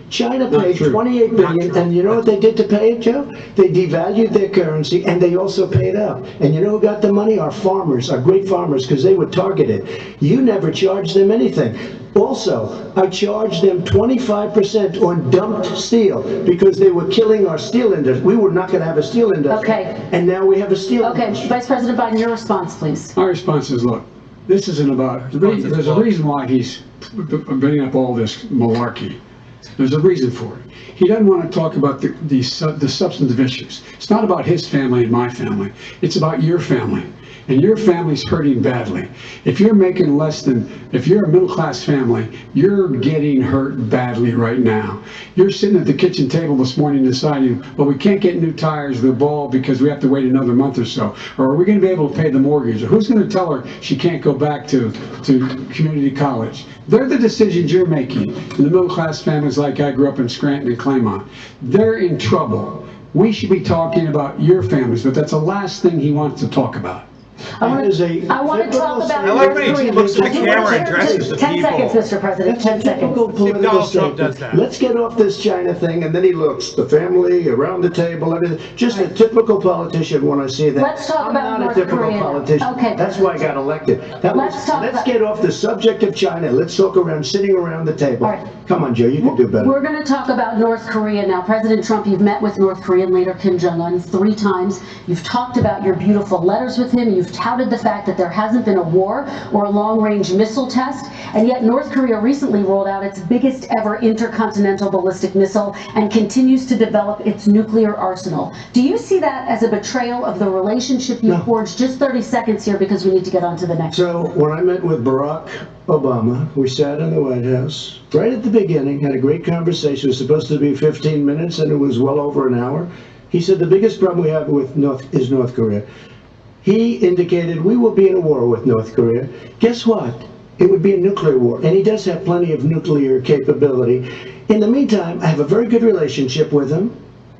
China Not paid true. $28 billion, and you know what they did to pay it, Joe? They devalued their currency, and they also paid up. And you know who got the money? Our farmers, our great farmers, because they were targeted. You never charged them anything. Also, I charged them 25% on dumped steel because they were killing our steel industry. We were not going to have a steel industry. Okay. And now we have a steel industry. Vice President Biden, your response, please. My response is, look, this isn't about, there's a reason why he's bringing up all this malarkey. There's a reason for it. He doesn't want to talk about the substantive issues. It's not about his family and my family. It's about your family. And your family's hurting badly. If you're making less than, if you're a middle-class family, you're getting hurt badly right now. You're sitting at the kitchen table this morning deciding, well, we can't get new tires, the ball, because we have to wait another month or so. Or are we going to be able to pay the mortgage? Or who's going to tell her she can't go back to community college? They're the decisions you're making. And the middle-class families like I grew up in Scranton and Claymont, they're in trouble. We should be talking about your families, but that's the last thing he wants to talk about. I want to talk about I like when he looks at the camera and addresses the people. 10 seconds, Mr. President, 10 seconds. Political Trump does statement. that. Let's get off this China thing, and then he looks, the family, around the table, everything. Just a typical politician when I see that. Let's talk about I'm not North a typical Korea. politician. Okay. That's why I got elected. Let's get off the subject of China. Let's talk around, sitting around the table. All right. Come on, Joe, you can do better. We're going to talk about North Korea now. President Trump, you've met with North Korean leader Kim Jong-un 3 times. You've talked about your beautiful letters with him. You've touted the fact that there hasn't been a war or a long-range missile test, and yet North Korea recently rolled out its biggest ever intercontinental ballistic missile and continues to develop its nuclear arsenal. Do you see that as a betrayal of the relationship you forged? Just 30 seconds here because we need to get on to the next. So when I met with Barack Obama, we sat in the White House right at the beginning, had a great conversation. It was supposed to be 15 minutes and it was well over an hour. He said the biggest problem we have with North Korea. He indicated we will be in a war with North Korea. Guess what? It would be a nuclear war, and he does have plenty of nuclear capability. In the meantime, I have a very good relationship with him.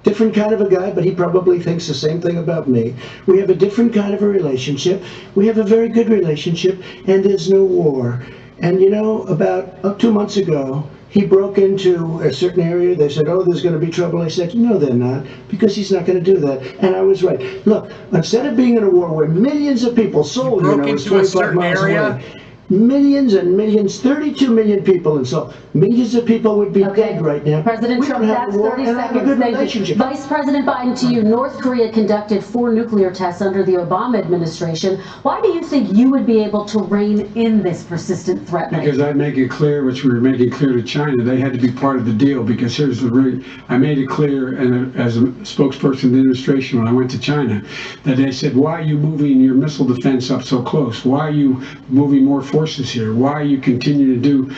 Different kind of a guy, but he probably thinks the same thing about me. We have a different kind of a relationship. We have a very good relationship, and there's no war. And you know, about 2 months ago, he broke into a certain area. They said, oh, there's going to be trouble. I said, no, they're not, because he's not going to do that. And I was right. Look, instead of being in a war where millions of people, Seoul, you know, is 25 miles away, millions and millions, 32 million people in Seoul, millions of people would be dead right now. President Trump, that's 30 seconds. Thank you. Vice President Biden, to you. North Korea conducted 4 nuclear tests under the Obama administration. Why do you think you would be able to rein in this persistent threat? Because I make it clear, which we were making clear to China, they had to be part of the deal. Because here's the reason. I made it clear, and as a spokesperson of the administration when I went to China, that they said, why are you moving your missile defense up so close? Why are you moving more forces here? Why are you continuing to do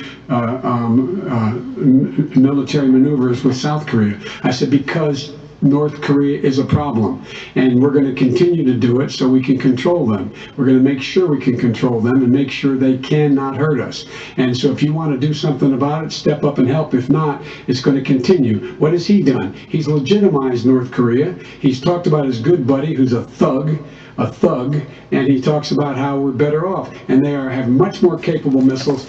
military maneuvers with South Korea? I said, because North Korea is a problem, and we're going to continue to do it so we can control them. We're going to make sure we can control them and make sure they cannot hurt us. And so if you want to do something about it, step up and help. If not, it's going to continue. What has he done? He's legitimized North Korea. He's talked about his good buddy who's a thug, and he talks about how we're better off, and they have much more capable missiles,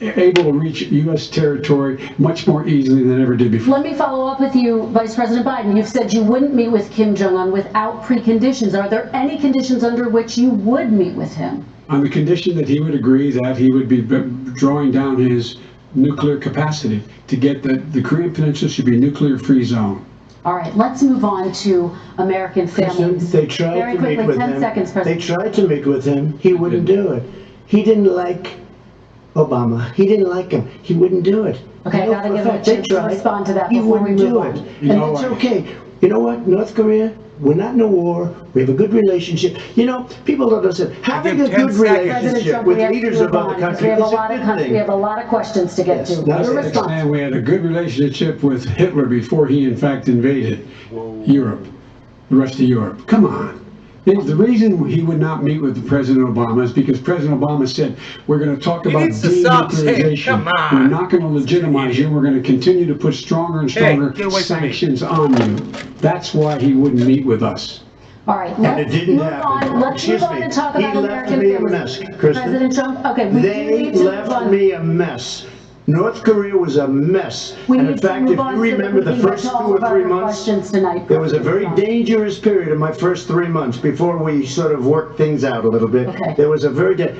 able to reach U.S. territory much more easily than ever did before. Let me follow up with you, Vice President Biden. You've said you wouldn't meet with Kim Jong-un without preconditions. Are there any conditions under which you would meet with him? On the condition that he would agree that he would be drawing down his nuclear capacity to get the Korean Peninsula should be a nuclear-free zone. All right, let's move on to American families. They tried to meet with him. 10 seconds, President. They tried to meet with him. He wouldn't do it. He didn't like Obama. He didn't like him. He wouldn't do it. Okay, I gotta give him a chance to respond to that before we move on. And that's okay. You know what, North Korea, we're not in a war. We have a good relationship. You know, people don't understand. Having a good relationship with leaders of other countries is a good thing. We have a lot of questions to get to. Your response. And we had a good relationship with Hitler before he, in fact, invaded Europe, the rest of Europe. Come on. The reason he would not meet with President Obama is because President Obama said, we're going to talk about denuclearization. We're not going to legitimize you. We're going to continue to put stronger and stronger sanctions on you. That's why he wouldn't meet with us. All right, let's move on. Let's move on and talk about American families. He left me a mess, Kristen. President Trump, okay. They left me a mess. North Korea was a mess. And in fact, if you remember the first 2 or 3 months, there was a very dangerous period in my first 3 months before we sort of worked things out a little bit. Okay. There was a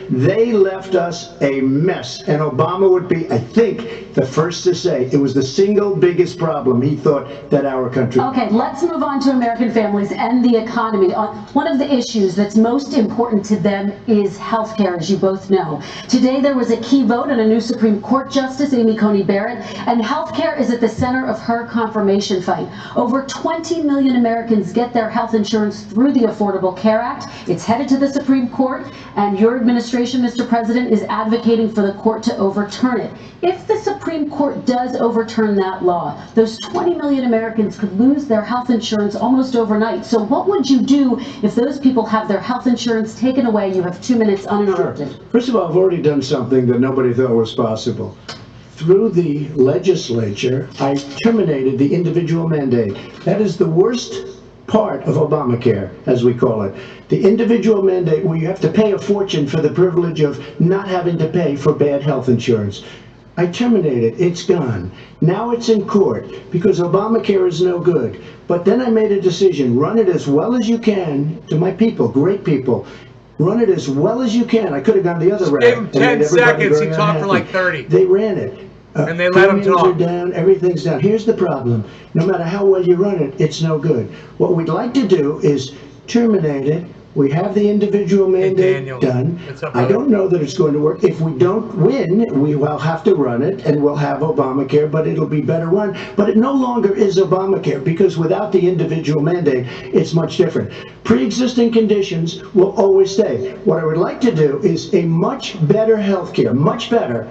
they left us a mess. And Obama would be, I think, the first to say it was the single biggest problem he thought that our country. Okay, let's move on to American families and the economy. One of the issues that's most important to them is health care, as you both know. Today there was a key vote on a new Supreme Court Justice, Amy Coney Barrett, and health care is at the center of her confirmation fight. Over 20 million Americans get their health insurance through the Affordable Care Act. It's headed to the Supreme Court, and your administration, Mr. President, is advocating for the court to overturn it. If the Supreme Court does overturn that law, those 20 million Americans could lose their health insurance almost overnight. So what would you do if those people have their health insurance taken away? You have 2 minutes uninterrupted. Sure. First of all, I've already done something that nobody thought was possible. Through the legislature, I terminated the individual mandate. That is the worst part of Obamacare, as we call it. The individual mandate where you have to pay a fortune for the privilege of not having to pay for bad health insurance. I terminated. It's gone. Now it's in court because Obamacare is no good. But then I made a decision. Run it as well as you can to my people, great people. Run it as well as you can. I could have gone the other route. Give him 10 seconds. He talked for like 30. They ran it. And they let him talk. Premiums are down, everything's down. Here's the problem. No matter how well you run it, it's no good. What we'd like to do is terminate it. We have the individual mandate done. I don't know that it's going to work. If we don't win, we will have to run it, and we'll have Obamacare, but it'll be better run. But it no longer is Obamacare, because without the individual mandate, it's much different. Pre-existing conditions will always stay. What I would like to do is a much better health care, much better,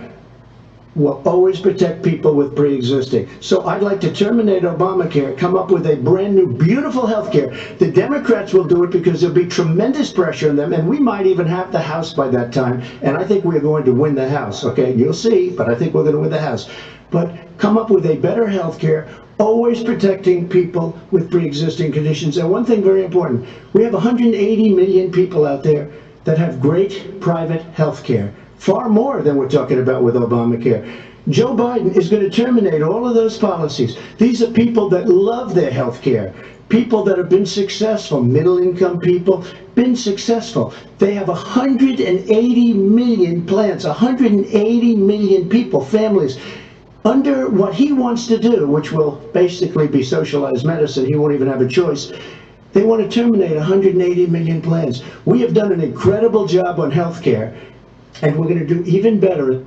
will always protect people with pre-existing. So I'd like to terminate Obamacare, come up with a brand new, beautiful health care. The Democrats will do it because there'll be tremendous pressure on them, and we might even have the House by that time, and I think we're going to win the House, okay? You'll see, but I think we're going to win the House. But come up with a better health care, always protecting people with pre-existing conditions. And one thing very important, we have 180 million people out there that have great private health care. Far more than we're talking about with Obamacare. Joe Biden is going to terminate all of those policies. These are people that love their health care. People that have been successful, middle-income people, been successful. They have 180 million plans, 180 million people, families. Under what he wants to do, which will basically be socialized medicine, he won't even have a choice. They want to terminate 180 million plans. We have done an incredible job on health care. And we're going to do even better.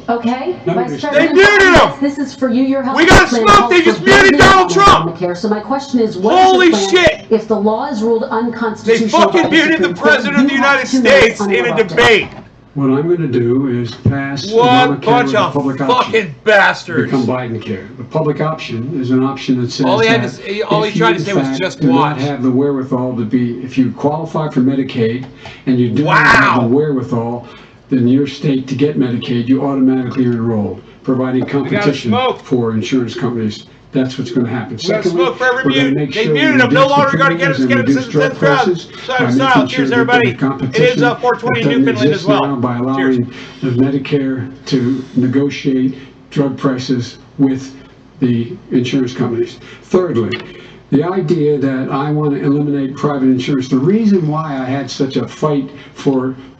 Okay, Vice President, they muted him. This is for you. Your health we got smoked. They just muted Donald Trump. So my question is, what holy is your plan shit! If the law is ruled unconstitutional, they fucking muted the president of the United States in a debate. What I'm going to do is pass what bunch of public fucking bastards. Become Biden care. The public option is an option that says all he tried to say was just do watch. Not have the wherewithal to be, if you qualify for Medicaid and you do not have the wherewithal, then your state to get Medicaid, you automatically are enrolled, providing competition for insurance companies. That's what's going to happen. Secondly, smoke for every mute. They muted him. No longer going to get him to the crowd. Style. Cheers, everybody. It is 420 in Newfoundland as well. By allowing the Medicare to negotiate drug prices with the insurance companies. Thirdly, the idea that I want to eliminate private insurance, the reason why I had such a fight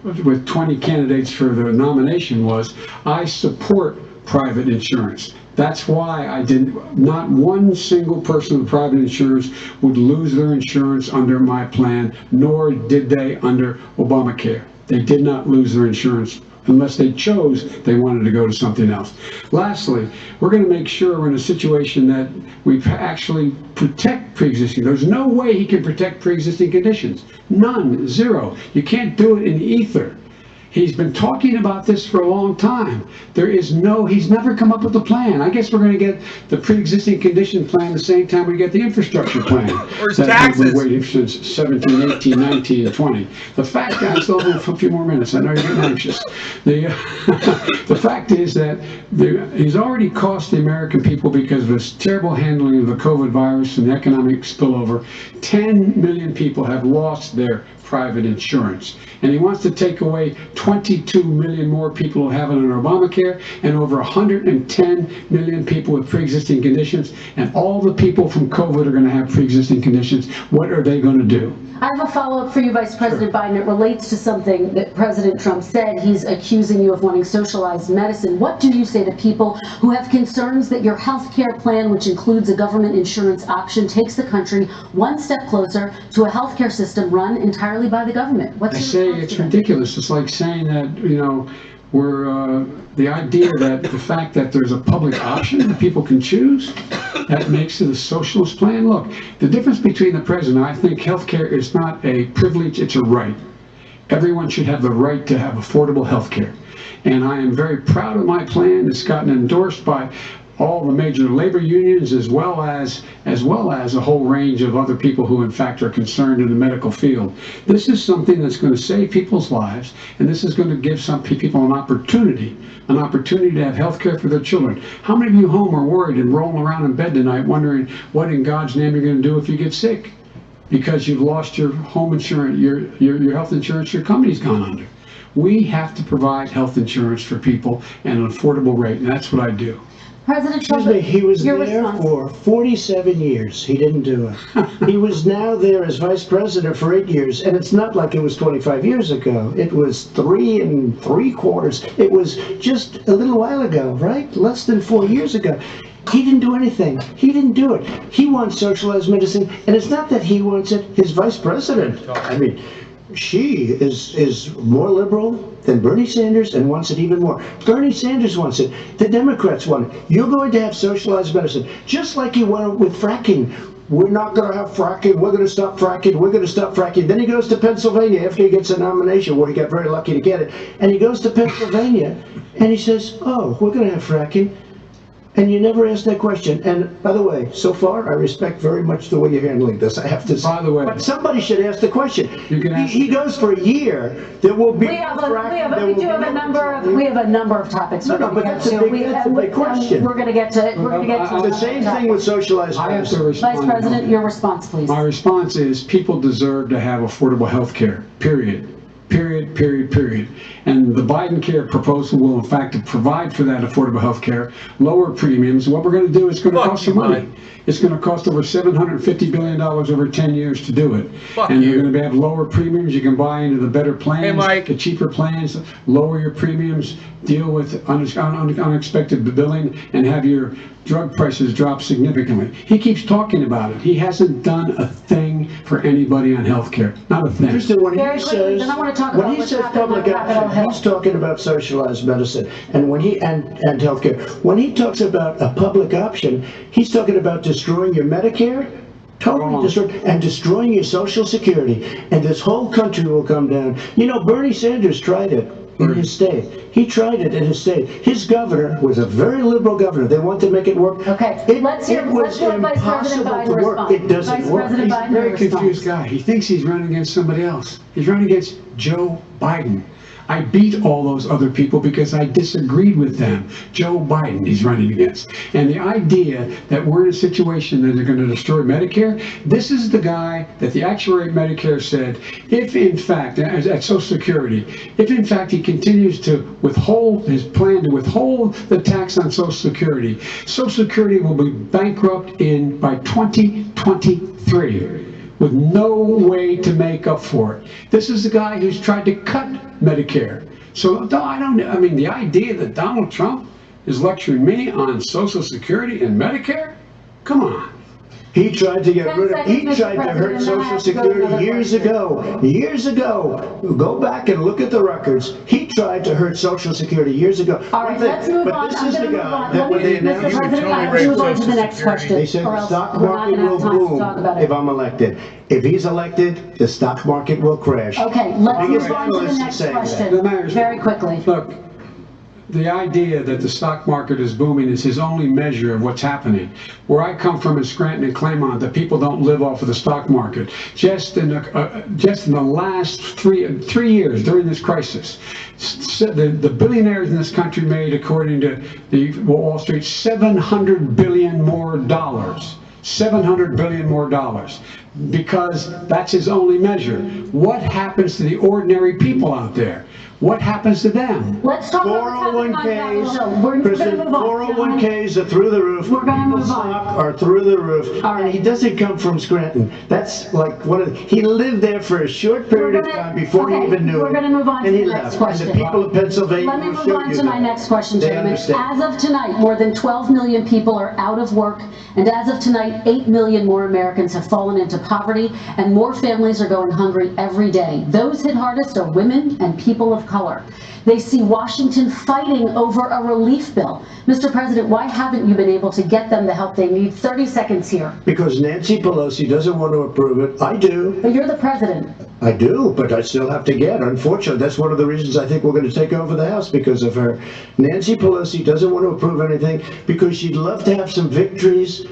with 20 candidates for the nomination was I support private insurance. That's why I didn't, not one single person with private insurance would lose their insurance under my plan, nor did they under Obamacare. They did not lose their insurance unless they chose they wanted to go to something else. Lastly, we're going to make sure we're in a situation that we actually protect pre-existing. There's no way he can protect pre-existing conditions. None, zero. You can't do it in ether. He's been talking about this for a long time. He's never come up with a plan. I guess we're going to get the pre-existing condition plan the same time we get the infrastructure plan. Where's taxes? We've been waiting since 17, 18, 19, and 20. The fact, I still have a few more minutes. I know you're getting anxious. The fact is that he's already cost the American people, because of his terrible handling of the COVID virus and the economic spillover, 10 million people have lost their private insurance. And he wants to take away 22 million more people who have it on Obamacare, and over 110 million people with pre-existing conditions, and all the people from COVID are going to have pre-existing conditions. What are they going to do? I have a follow-up for you, Vice President Biden. It relates to something that President Trump said. He's accusing you of wanting socialized medicine. What do you say to people who have concerns that your health care plan, which includes a government insurance option, takes the country one step closer to a health care system run entirely by the government? I say it's ridiculous. It's like saying that, you know, the idea that the fact that there's a public option that people can choose, that makes it a socialist plan. Look, the difference between the president, I think healthcare is not a privilege, it's a right. Everyone should have the right to have affordable healthcare. And I am very proud of my plan. It's gotten endorsed by all the major labor unions, as well as a whole range of other people who in fact are concerned in the medical field. This is something that's going to save people's lives, and this is going to give some people an opportunity to have health care for their children. How many of you home are worried and rolling around in bed tonight wondering what in God's name you're going to do if you get sick? Because you've lost your home insurance, your health insurance, your company's gone under. We have to provide health insurance for people at an affordable rate, and that's what I do. President Trump, he was there for 47 years. He didn't do it. He was now there as vice president for 8 years, and it's not like it was 25 years ago. It was 3 3/4. It was just a little while ago, right? Less than 4 years ago. He didn't do anything. He didn't do it. He wants socialized medicine, and it's not that he wants it. His vice president, I mean, she is more liberal than Bernie Sanders and wants it even more. Bernie Sanders wants it. The Democrats want it. You're going to have socialized medicine, just like you want it with fracking. We're not going to have fracking. We're going to stop fracking. We're going to stop fracking. Then he goes to Pennsylvania after he gets a nomination, where he got very lucky to get it. And he goes to Pennsylvania and he says, oh, we're going to have fracking. And you never ask that question. And by the way, so far, I respect very much the way you're handling this, I have to say. By the way, but somebody should ask the question. You can ask he goes for a year. There will be we have a number of topics. No, but that's a big question. We're going to get to the same thing with socialized medicine. Vice President, your response, please. My response is people deserve to have affordable health care, period. Period. And the Biden care proposal will in fact provide for that affordable health care, lower premiums. What we're going to do is going to cost some money. It's going to cost over $750 billion over 10 years to do it. And you're going to have lower premiums. You can buy into the better plans, the cheaper plans, lower your premiums, deal with unexpected billing, and have your drug prices drop significantly. He keeps talking about it. He hasn't done a thing for anybody on health care. Not a thing. When he says public option, he's talking about socialized medicine and and health care. When he talks about a public option, he's talking about destroying your Medicare, totally destroying your Social Security, and this whole country will come down. You know, Bernie Sanders tried it in his state. He tried it in his state. His governor was a very liberal governor. They wanted to make it work. Okay, let's hear Vice President Biden respond. It doesn't work. He's a very confused guy. He thinks he's running against somebody else. He's running against Joe Biden. I beat all those other people because I disagreed with them. Joe Biden he's running against. And the idea that we're in a situation that they're going to destroy Medicare, this is the guy that the actuary at Medicare said, if in fact, at Social Security, if in fact he continues to withhold his plan to withhold the tax on Social Security will be bankrupt by 2023. With no way to make up for it. This is the guy who's tried to cut Medicare. So I mean, the idea that Donald Trump is lecturing me on Social Security and Medicare? Come on. He tried to get rid of, he tried to hurt Social Security years ago. Years ago. Go back and look at the records. He tried to hurt Social Security years ago. All right, let's move on. This is the guy that when they announced Mr. President, I will move on to the next question. They said the stock market will boom if I'm elected. If he's elected, the stock market will crash. Okay, let's move on to the next question very quickly. Look, the idea that the stock market is booming is his only measure of what's happening. Where I come from in Scranton and Claymont, the people don't live off of the stock market. Just in the last three years during this crisis, the billionaires in this country made, according to the Wall Street, $700 billion more dollars. $700 billion more dollars, because that's his only measure. What happens to the ordinary people out there? What happens to them? Let's talk about 401ks. We're going to move on. 401ks are through the roof. We're going to move on. Stock are through the roof. All right. And he doesn't come from Scranton. That's like he lived there for a short period of time before he even knew it. We're going to move on to the next question. And the people of Pennsylvania Let me move on to my next question, They gentlemen. understand. As of tonight, more than 12 million people are out of work, and as of tonight, 8 million more Americans have fallen into poverty, and more families are going hungry every day. Those hit hardest are women and people of color. They see Washington fighting over a relief bill. Mr. President, why haven't you been able to get them the help they need? 30 seconds here. Because Nancy Pelosi doesn't want to approve it. I do. But you're the president. I do, but I still have to get. Unfortunately, that's one of the reasons I think we're going to take over the House, because of her. Nancy Pelosi doesn't want to approve anything because she'd love to have some victories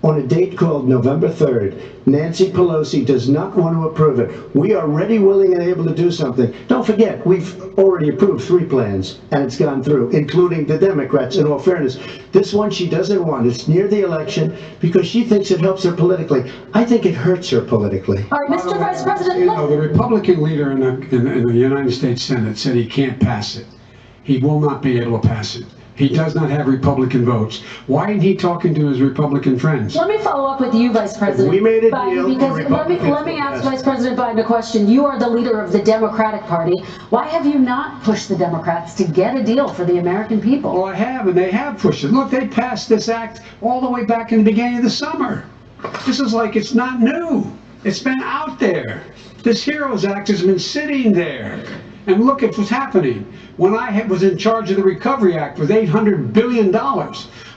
on a date called November 3rd. Nancy Pelosi does not want to approve it. We are ready, willing, and able to do something. Don't forget, we've already approved 3 plans, and it's gone through, including the Democrats, in all fairness. This one she doesn't want. It's near the election because she thinks it helps her politically. I think it hurts her politically. All right, Mr. Vice President. You know, the Republican leader in the United States Senate said he can't pass it. He will not be able to pass it. He does not have Republican votes. Why isn't he talking to his Republican friends? Let me follow up with you, Vice President. We made a Biden, deal. because let me ask Vice President Biden a question. You are the leader of the Democratic Party. Why have you not pushed the Democrats to get a deal for the American people? Well, I have, and they have pushed it. Look, they passed this act all the way back in the beginning of the summer. This is like it's not new. It's been out there. This HEROES Act has been sitting there. And look at what's happening. When I was in charge of the Recovery Act with $800 billion,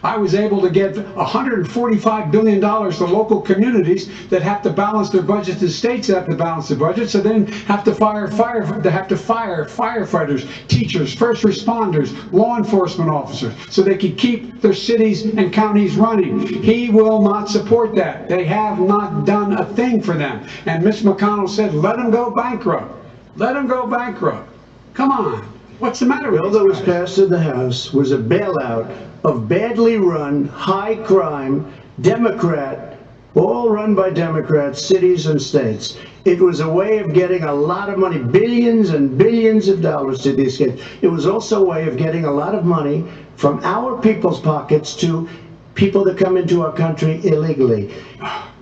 I was able to get $145 billion to local communities that have to balance their budgets, and states that have to balance their budgets, so then have to fire firefighters, teachers, first responders, law enforcement officers, so they can keep their cities and counties running. He will not support that. They have not done a thing for them. And Mitch McConnell said, let them go bankrupt. Let them go bankrupt. Come on. What's the matter with The bill that was passed in the House was a bailout of badly run, high crime, Democrat, all run by Democrats, cities and states. It was a way of getting a lot of money, billions and billions of dollars to these kids. It was also a way of getting a lot of money from our people's pockets to people that come into our country illegally.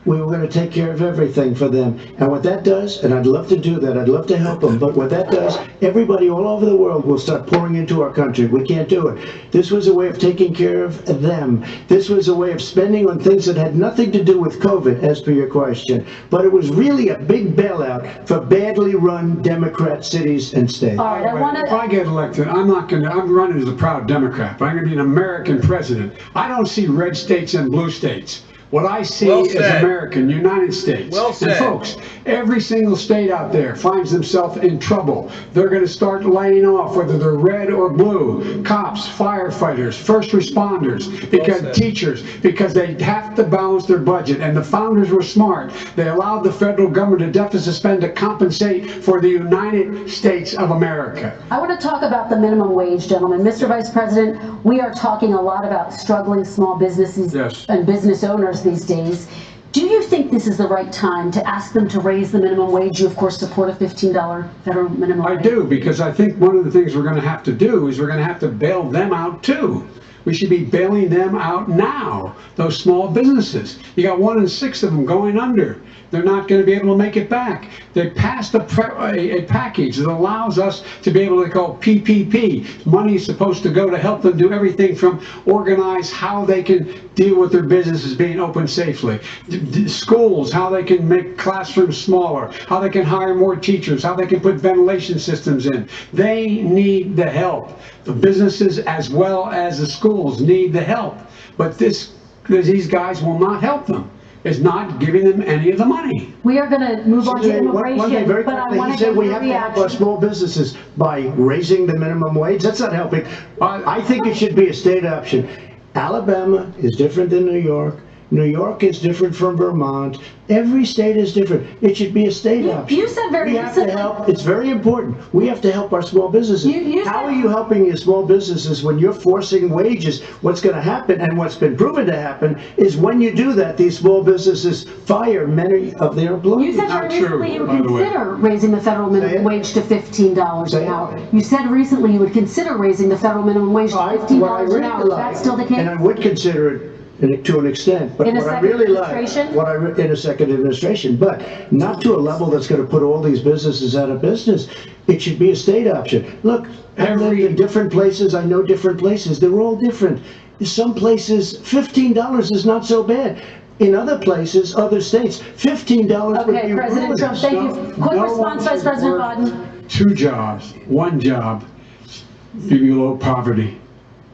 We were going to take care of everything for them. And what that does, and I'd love to do that, I'd love to help them, but what that does, everybody all over the world will start pouring into our country. We can't do it. This was a way of taking care of them. This was a way of spending on things that had nothing to do with COVID, as per your question. But it was really a big bailout for badly run Democrat cities and states. All right, If I get elected, I'm running as a proud Democrat, but I'm going to be an American president. I don't see red states and blue states. What I see is American, United States. Well said. And folks, every single state out there finds themselves in trouble. They're going to start laying off, whether they're red or blue, cops, firefighters, first responders, because teachers, because they have to balance their budget. And the founders were smart. They allowed the federal government to deficit spend to compensate for the United States of America. I want to talk about the minimum wage, gentlemen. Mr. Vice President, we are talking a lot about struggling small businesses and business owners these days. Do you think this is the right time to ask them to raise the minimum wage? You, of course, support a $15 federal minimum wage. I do, because I think one of the things we're going to have to do is we're going to have to bail them out, too. We should be bailing them out now, those small businesses. You got 1 in 6 of them going under. They're not going to be able to make it back. They passed a package that allows us to be able to call PPP. Money is supposed to go to help them do everything from organize how they can deal with their businesses being open safely. Schools, how they can make classrooms smaller, how they can hire more teachers, how they can put ventilation systems in. They need the help. The businesses as well as the schools need the help. But these guys will not help them. Is not giving them any of the money. We are going to move on to immigration, but I want to get your reaction. We have to help our small businesses by raising the minimum wage. That's not helping. I think it should be a state option. Alabama is different than New York. New York is different from Vermont. Every state is different. It should be a state option. You said very We have to help. It's very important. We have to help our small businesses. How are you helping your small businesses when you're forcing wages? What's going to happen, and what's been proven to happen, is when you do that, these small businesses fire many of their employees. You said very recently you would consider raising the federal minimum wage to $15 an hour. You said recently you would consider raising the federal minimum wage to $15 an hour. Is that still the case? And I would consider it to an extent, but what I really like, in a second administration, but not to a level that's going to put all these businesses out of business. It should be a state option. Look, I've lived in different places. I know different places. They're all different. Some places, $15 is not so bad. In other places, other states, $15 would be Okay, President Trump, thank you. Quick response, Vice President Biden. 2 jobs, 1 job, be below poverty.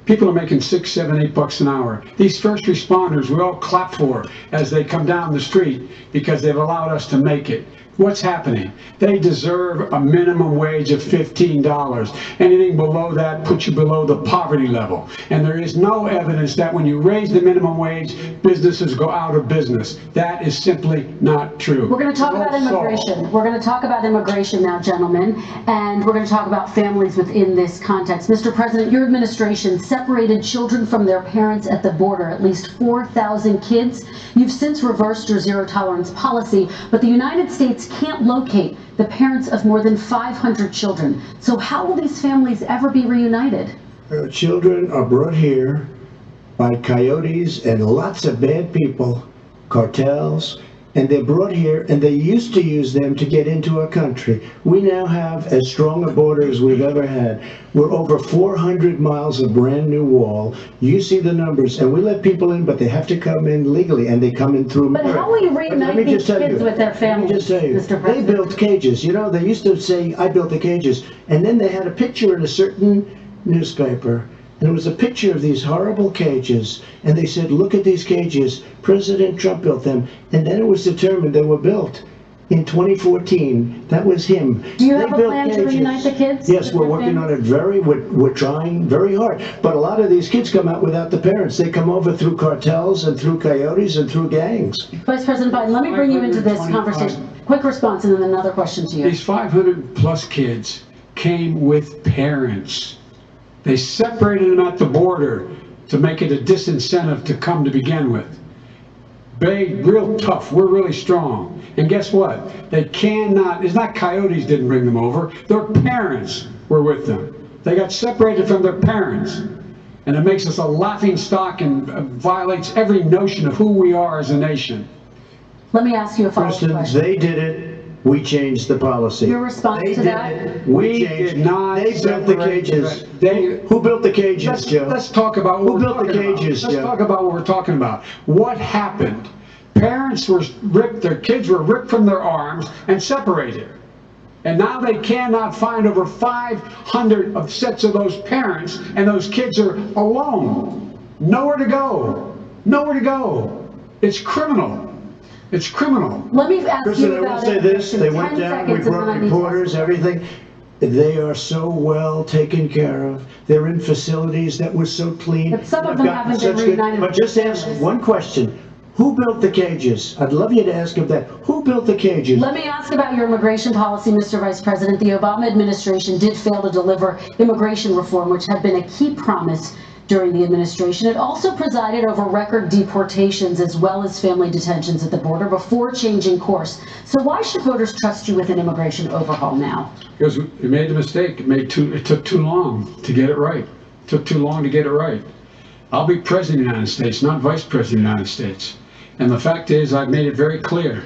People are making $6, $7, $8 an hour. These first responders we all clap for as they come down the street because they've allowed us to make it. What's happening? They deserve a minimum wage of $15. Anything below that puts you below the poverty level. And there is no evidence that when you raise the minimum wage, businesses go out of business. That is simply not true. We're going to talk about immigration. We're going to talk about immigration now, gentlemen, and we're going to talk about families within this context. Mr. President, your administration separated children from their parents at the border, at least 4,000 kids. You've since reversed your zero-tolerance policy, but the United States can't locate the parents of more than 500 children. So how will these families ever be reunited? Children are brought here by coyotes and lots of bad people, cartels, and they're brought here, and they used to use them to get into our country. We now have as strong a border as we've ever had. We're over 400 miles of brand new wall. You see the numbers, and we let people in, but they have to come in legally, and they come in through But how will you reunite these kids with their families, Mr. President? They built cages. You know, they used to say, I built the cages, and then they had a picture in a certain newspaper, and it was a picture of these horrible cages, and they said, look at these cages. President Trump built them, and then it was determined they were built in 2014. That was him. Do you have a plan to reunite the kids? Yes, we're working on it we're trying very hard. But a lot of these kids come out without the parents. They come over through cartels and through coyotes and through gangs. Vice President Biden, let me bring you into this conversation. Quick response and then another question to you. These 500 plus kids came with parents. They separated them at the border to make it a disincentive to come to begin with. Real tough, we're really strong. And guess what? They cannot, it's not coyotes didn't bring them over, their parents were with them. They got separated from their parents. And it makes us a laughing stock and violates every notion of who we are as a nation. Let me ask you a follow-up question. They did it. We changed the policy. Your response to that? We changed. They built the cages. Who built the cages, Joe? Let's talk about what Who built the cages, Joe? Let's talk about what we're talking about. What happened? Parents were ripped, their kids were ripped from their arms and separated. And now they cannot find over 500 of sets of those parents, and those kids are alone. Nowhere to go. Nowhere to go. It's criminal. It's criminal. Let me ask you about I will say this. They went down, we brought reporters, everything. They are so well taken care of. They're in facilities that were so clean. But some of them haven't been reunited. But just ask one question. Who built the cages? I'd love you to ask him that. Who built the cages? Let me ask about your immigration policy, Mr. Vice President. The Obama administration did fail to deliver immigration reform, which had been a key promise during the administration. It also presided over record deportations as well as family detentions at the border before changing course. So why should voters trust you with an immigration overhaul now? Because we made the mistake. It took too long to get it right. It took too long to get it right. I'll be president of the United States, not vice president of the United States. And the fact is, I've made it very clear.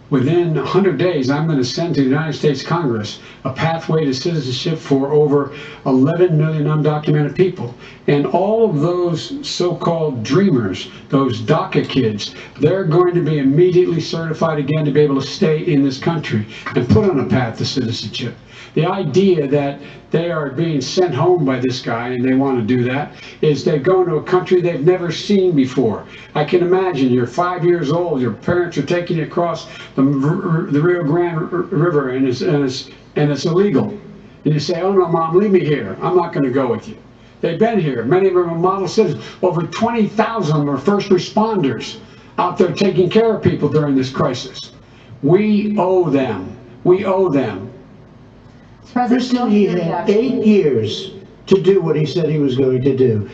Within 100 days, I'm going to send to the United States Congress a pathway to citizenship for over 11 million undocumented people. And all of those so-called dreamers, those DACA kids, they're going to be immediately certified again to be able to stay in this country and put on a path to citizenship. The idea that they are being sent home by this guy, and they want to do that, is they're going to a country they've never seen before. I can imagine you're 5 years old, your parents are taking you across the Rio Grande River, and it's illegal. And you say, oh no, Mom, leave me here. I'm not going to go with you. They've been here. Many of them are model citizens. Over 20,000 of them are first responders. out there taking care of people during this crisis. We owe them. We owe them. Kristen, he had 8 years to do what he said he was going to do.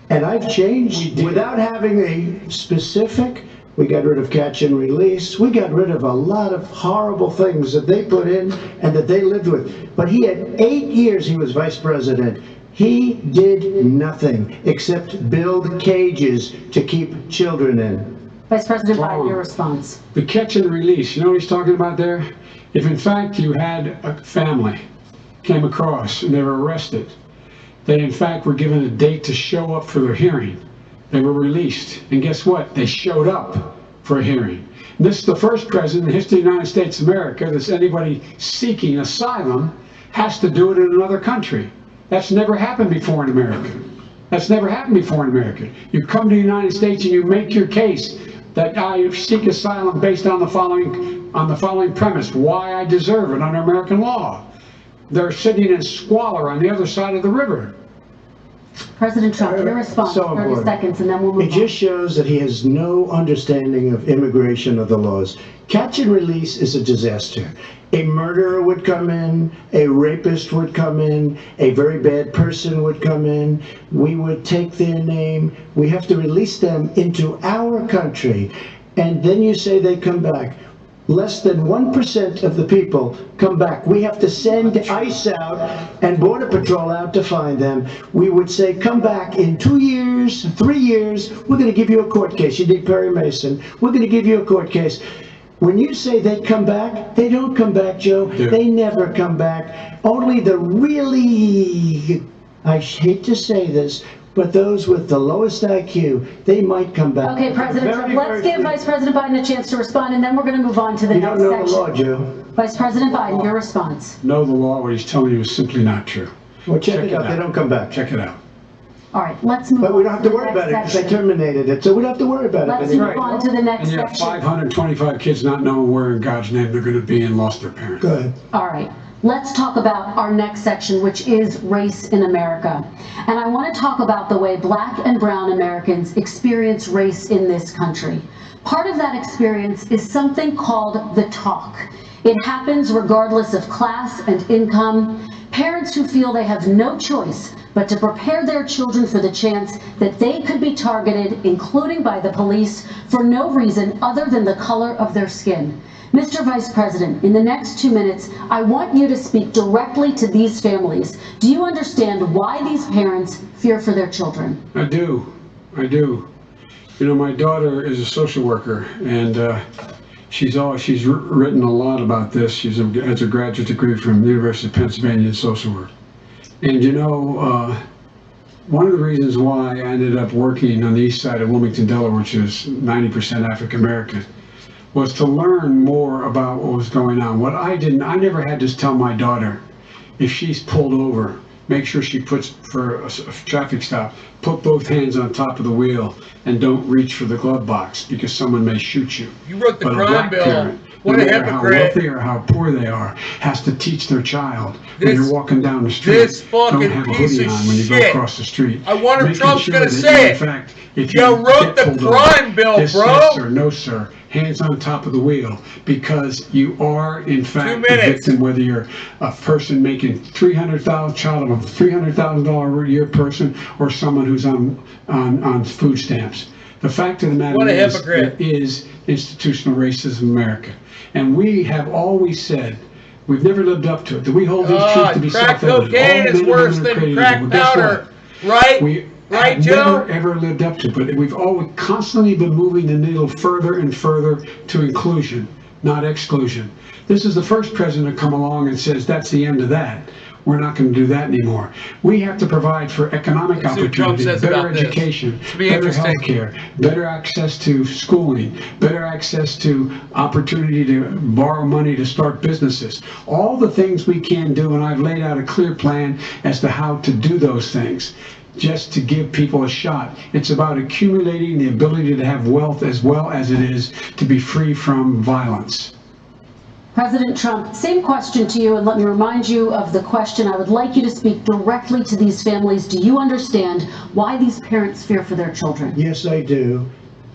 And I've changed without having a specific. We got rid of catch and release. We got rid of a lot of horrible things that they put in and that they lived with. But he had 8 years he was vice president. He did nothing except build cages to keep children in. Vice President Biden, your response. The catch and release, you know what he's talking about there? If in fact you had a family came across and they were arrested, they in fact were given a date to show up for their hearing. They were released, and guess what? They showed up for a hearing. And this is the first president in the history of the United States of America that anybody seeking asylum has to do it in another country. That's never happened before in America. That's never happened before in America. You come to the United States and you make your case that I seek asylum based on the following premise: why I deserve it under American law. They're sitting in squalor on the other side of the river. President Trump, your response, 30 seconds, and then we'll move on. It just shows that he has no understanding of immigration or the laws. Catch and release is a disaster. A murderer would come in, a rapist would come in, a very bad person would come in. We would take their name. We have to release them into our country. And then you say they come back. Less than 1% of the people come back. We have to send ICE out and Border Patrol out to find them. We would say, come back in 2 years, 3 years. We're going to give you a court case. You did Perry Mason. We're going to give you a court case. When you say they come back, they don't come back, Joe. Yeah. They never come back. Only the really, I hate to say this, but those with the lowest IQ, they might come back. Okay, President Trump, let's give Vice President Biden a chance to respond, and then we're going to move on to the next section. You don't know the law, Joe. Vice President Biden, your response. Know the law, what he's telling you is simply not true. Well, check it out. They don't come back. Check it out. All right, let's move on. But we don't have to worry about it because they terminated it, so we don't have to worry about it. Let's move on to the next section. And you have 525 kids not knowing where in God's name they're going to be and lost their parents. Go ahead. All right. Let's talk about our next section, which is race in America. And I want to talk about the way Black and brown Americans experience race in this country. Part of that experience is something called the talk. It happens regardless of class and income. Parents who feel they have no choice but to prepare their children for the chance that they could be targeted, including by the police, for no reason other than the color of their skin. Mr. Vice President, in the next 2 minutes, I want you to speak directly to these families. Do you understand why these parents fear for their children? I do. I do. You know, my daughter is a social worker, and she's written a lot about this. She has a graduate degree from the University of Pennsylvania in social work. And you know, one of the reasons why I ended up working on the east side of Wilmington, Delaware, which is 90% African American, was to learn more about what was going on. I never had to tell my daughter, if she's pulled over, make sure she puts, for a traffic stop, put both hands on top of the wheel and don't reach for the glove box because someone may shoot you. You wrote the crime bill. Parent, what no a hypocrite. How wealthy or how poor they are, has to teach their child when you're walking down the street. This fucking don't have a piece hoodie of on when you shit. go across the street. I wonder if Trump's sure going to that say in it. fact, if you wrote the crime bill, this, bro. Yes, sir. No, sir. Hands on top of the wheel, because you are in fact the victim, whether you're a person making child of a $300,000 a year person or someone who's on food stamps. The fact of the matter is there is institutional racism in America. And we have always said, we've never lived up to it. Do we hold these truths to be self-evident? Crack cocaine is worse than crack powder, right? Right, Joe? Never ever lived up to it, but we've always constantly been moving the needle further and further to inclusion, not exclusion. This is the first president to come along and says that's the end of that. We're not going to do that anymore. We have to provide for economic opportunity, better education, better health care, better access to schooling, better access to opportunity to borrow money to start businesses. All the things we can do, and I've laid out a clear plan as to how to do those things, just to give people a shot. It's about accumulating the ability to have wealth as well as it is to be free from violence. President Trump, same question to you, and let me remind you of the question. I would like you to speak directly to these families. Do you understand why these parents fear for their children? Yes, I do.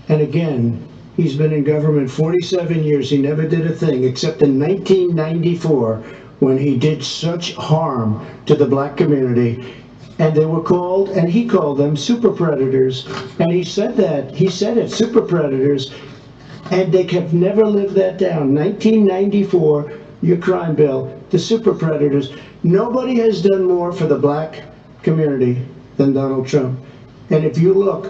And again, He's been in government 47 years. He never did a thing except in 1994 when he did such harm to the black community. And they were called, and he called them super predators. And he said that. He said it, super predators. And they have never lived that down. 1994, your crime bill, the super predators. Nobody has done more for the black community than Donald Trump. And if you look,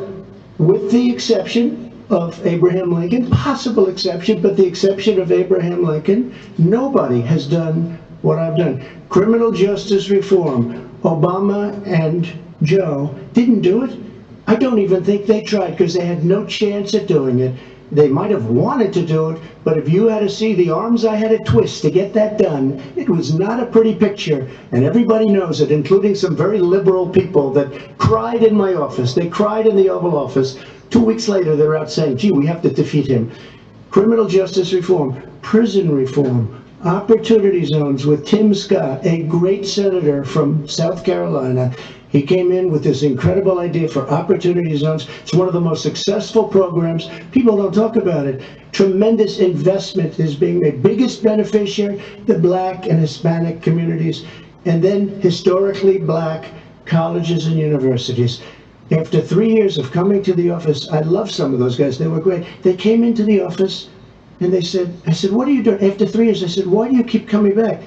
with the exception of Abraham Lincoln, possible exception, but the exception of Abraham Lincoln, nobody has done what I've done. Criminal justice reform, Obama and Joe didn't do it. I don't even think they tried because they had no chance at doing it. They might have wanted to do it, but if you had to see the arms I had to twist to get that done, it was not a pretty picture. And everybody knows it, including some very liberal people that cried in my office. They cried in the Oval Office. 2 weeks later, they're out saying, gee, we have to defeat him. Criminal justice reform, prison reform, opportunity zones with Tim Scott, a great senator from South Carolina. He came in with this incredible idea for opportunity zones. It's one of the most successful programs. People don't talk about it. Tremendous investment is being made. Biggest beneficiary, the black and Hispanic communities, and then historically black colleges and universities. After 3 years of coming to the office, I love some of those guys. They were great. They came into the office and they said, I said, what are you doing? After 3 years, I said, why do you keep coming back?